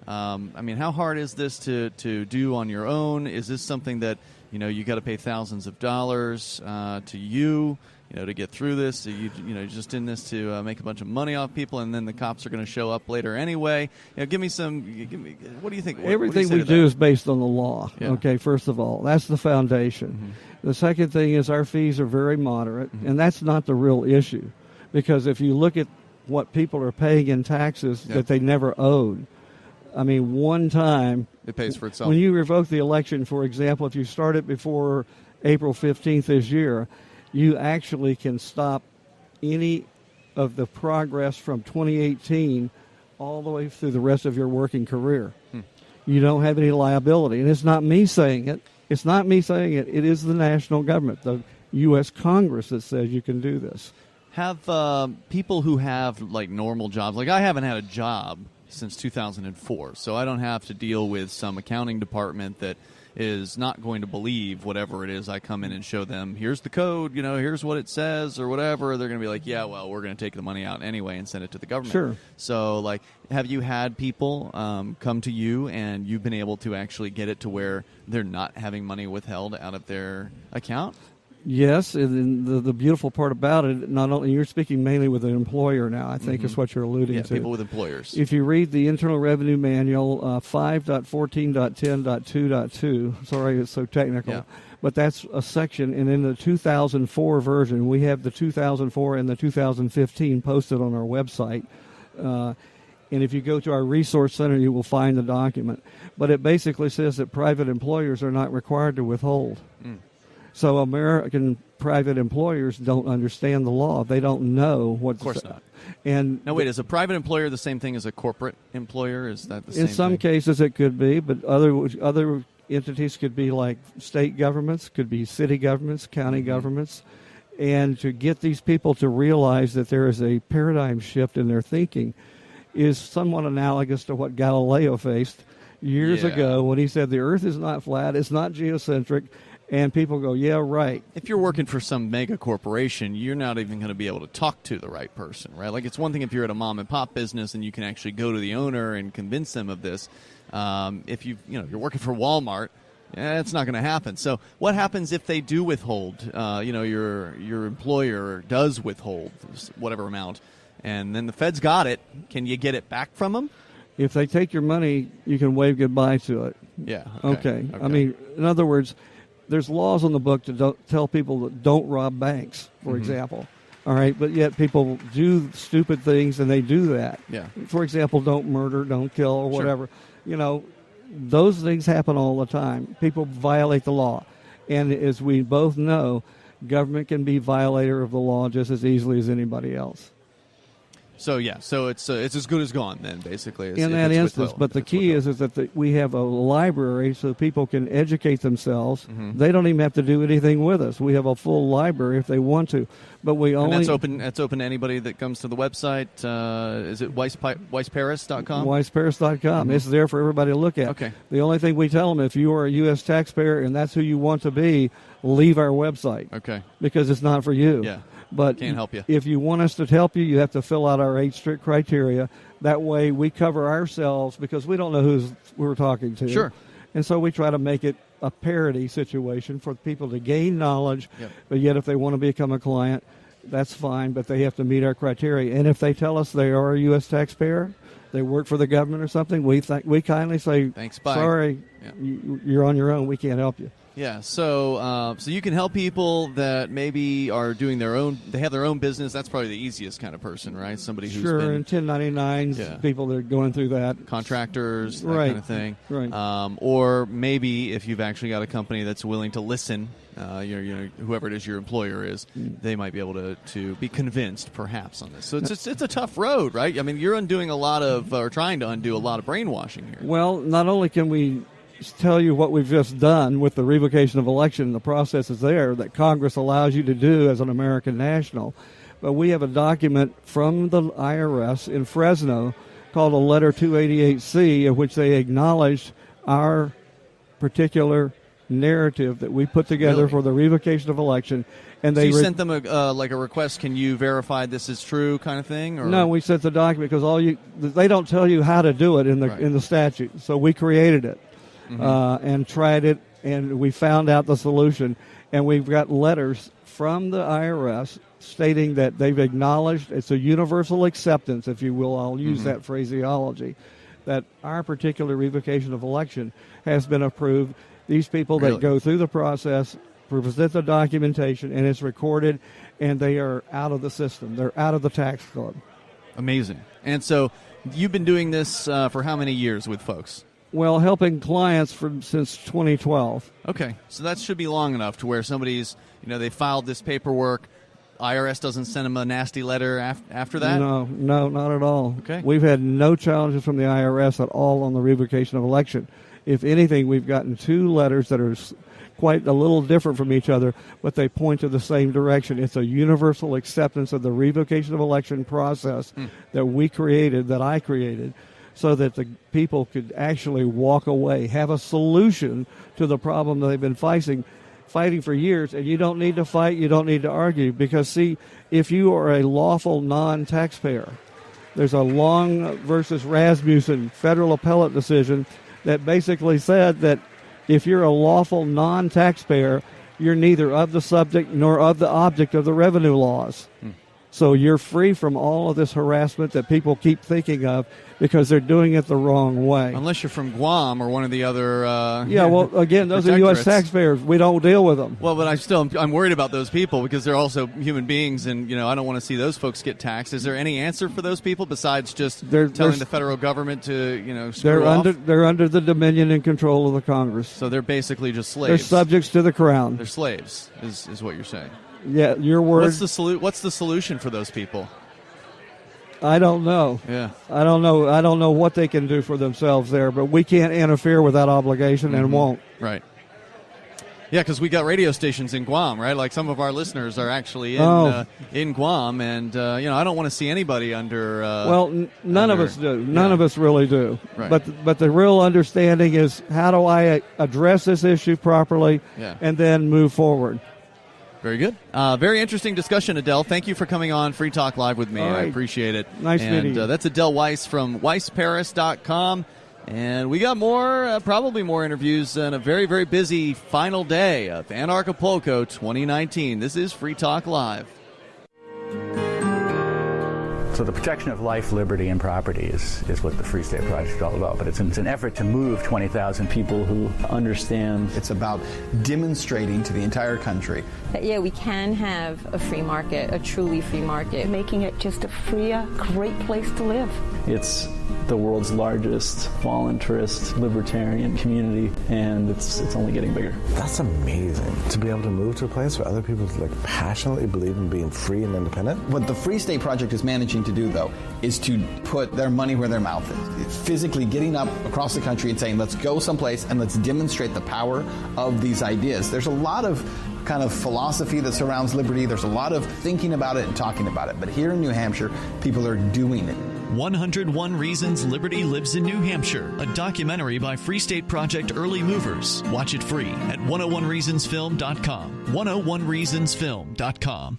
I mean, how hard is this to do on your own? Is this something that you got to pay thousands of dollars to to get through this? So you're just in this to make a bunch of money off people, and then the cops are going to show up later anyway. Give me what do you think? Everything we do is based on the law. Yeah. Okay, first of all, that's the foundation. Mm-hmm. The second thing is our fees are very moderate, and that's not the real issue, because if you look at what people are paying in taxes that they never owed. I mean, one time... It pays for itself. When you revoke the election, for example, if you start it before April 15th this year, you actually can stop any of the progress from 2018 all the way through the rest of your working career. You don't have any liability. And it's not me saying it. It is the national government, the U.S. Congress, that says you can do this. Have people who have, normal jobs... I haven't had a job since 2004, so I don't have to deal with some accounting department that is not going to believe whatever it is I come in and show them. Here's the code, here's what it says or whatever. They're going to be like, yeah, well, we're going to take the money out anyway and send it to the government. Sure. So, have you had people come to you and you've been able to actually get it to where they're not having money withheld out of their account? Yes, and the beautiful part about it, not only you're speaking mainly with an employer now, I think is what you're alluding to. People with employers. If you read the Internal Revenue Manual 5.14.10.2.2, sorry it's so technical, but that's a section, and in the 2004 version, we have the 2004 and the 2015 posted on our website. And if you go to our resource center, you will find the document. But it basically says that private employers are not required to withhold. So American private employers don't understand the law. They don't know what. Of course not. And now, wait, is a private employer the same thing as a corporate employer? Is that the same? In some cases, it could be, but other entities could be like state governments, could be city governments, county governments, and to get these people to realize that there is a paradigm shift in their thinking is somewhat analogous to what Galileo faced years ago when he said the Earth is not flat, it's not geocentric. And people go, yeah, right. If you're working for some mega corporation, you're not even going to be able to talk to the right person, right? It's one thing if you're at a mom and pop business and you can actually go to the owner and convince them of this. If you're working for Walmart, it's not going to happen. So what happens if they do withhold? Your employer does withhold whatever amount, and then the feds got it. Can you get it back from them? If they take your money, you can wave goodbye to it. Yeah. Okay. I mean, in other words, there's laws on the book to tell people that don't rob banks, for example. All right, but yet people do stupid things, and they do that. Yeah. For example, don't murder, don't kill, or whatever. Sure. Those things happen all the time. People violate the law. And as we both know, government can be violator of the law just as easily as anybody else. So it's as good as gone then, basically. In that instance, but the key is that we have a library so people can educate themselves. They don't even have to do anything with us. We have a full library if they want to, but we only. And that's open to anybody that comes to the website. Is it weissparis.com? Weissparis.com. It's there for everybody to look at. Okay. The only thing we tell them, if you are a U.S. taxpayer and that's who you want to be, leave our website. Okay. Because it's not for you. Yeah. But can't help you. If you want us to help you, you have to fill out our 8 strict criteria. That way we cover ourselves because we don't know who we're talking to. Sure. And so we try to make it a parity situation for people to gain knowledge, but yet if they want to become a client, that's fine, but they have to meet our criteria. And if they tell us they are a U.S. taxpayer, they work for the government or something, we kindly say, thanks, bye. Sorry, you're on your own. We can't help you. Yeah, so you can help people that maybe are doing they have their own business. That's probably the easiest kind of person, right? Somebody who's sure, been, and 1099s, people that are going through that. Contractors, that right. kind of thing. Right. Or maybe if you've actually got a company that's willing to listen, whoever it is your employer is, they might be able to be convinced, perhaps, on this. So it's a tough road, right? I mean, you're trying to undo a lot of brainwashing here. Well, not only can we tell you what we've just done with the revocation of election, the process is there that Congress allows you to do as an American national, but we have a document from the IRS in Fresno called a Letter 288C, in which they acknowledged our particular narrative that we put together for the revocation of election. And so you sent them a request, can you verify this is true kind of thing? Or? No, we sent the document because they don't tell you how to do it in the statute, so we created it. And tried it, and we found out the solution. And we've got letters from the IRS stating that they've acknowledged it's a universal acceptance, if you will. I'll use that phraseology, that our particular revocation of election has been approved. These people that go through the process present the documentation, and it's recorded, and they are out of the system. They're out of the tax code. Amazing. And so you've been doing this for how many years with folks? Well, helping clients since 2012. Okay, so that should be long enough to where somebody's, they filed this paperwork, IRS doesn't send them a nasty letter after that? No, not at all. Okay. We've had no challenges from the IRS at all on the revocation of election. If anything, we've gotten 2 letters that are quite a little different from each other, but they point to the same direction. It's a universal acceptance of the revocation of election process that I created, so that the people could actually walk away, have a solution to the problem that they've been fighting for years. And you don't need to fight, you don't need to argue, because, see, if you are a lawful non-taxpayer, there's a Long versus Rasmussen federal appellate decision that basically said that if you're a lawful non-taxpayer, you're neither of the subject nor of the object of the revenue laws. So you're free from all of this harassment that people keep thinking of because they're doing it the wrong way. Unless you're from Guam or one of the other... again, those are U.S. taxpayers. We don't deal with them. Well, but I'm worried about those people because they're also human beings, and I don't want to see those folks get taxed. Is there any answer for those people besides just telling the federal government to screw off? They're under the dominion and control of the Congress. So they're basically just slaves. They're subjects to the crown. They're slaves, is what you're saying. Yeah, your word. What's the solution for those people? I don't know. Yeah. I don't know what they can do for themselves there, but we can't interfere with that obligation and won't. Right. Yeah, because we got radio stations in Guam, right? Like some of our listeners are actually in Guam, and I don't want to see anybody under. None of us do. None of us really do. Right. But the real understanding is, how do I address this issue properly, and then move forward. Very good. Very interesting discussion, Adele. Thank you for coming on Free Talk Live with me. Right. I appreciate it. Nice meeting you. That's Adele Weiss from WeissParis.com. And we got probably more interviews on a very, very busy final day of Anarchapulco 2019. This is Free Talk Live. So the protection of life, liberty, and property is what the Free State Project is all about. But it's an effort to move 20,000 people who understand. It's about demonstrating to the entire country that, we can have a free market, a truly free market. Making it just a freer, great place to live. It's the world's largest voluntarist libertarian community, and it's only getting bigger. That's amazing, to be able to move to a place where other people passionately believe in being free and independent. What the Free State Project is managing to do, though, is to put their money where their mouth is. Physically getting up across the country and saying, let's go someplace and let's demonstrate the power of these ideas. There's a lot of kind of philosophy that surrounds liberty. There's a lot of thinking about it and talking about it. But here in New Hampshire, people are doing it. 101 Reasons Liberty Lives in New Hampshire, a documentary by Free State Project Early Movers. Watch it free at 101reasonsfilm.com. 101reasonsfilm.com.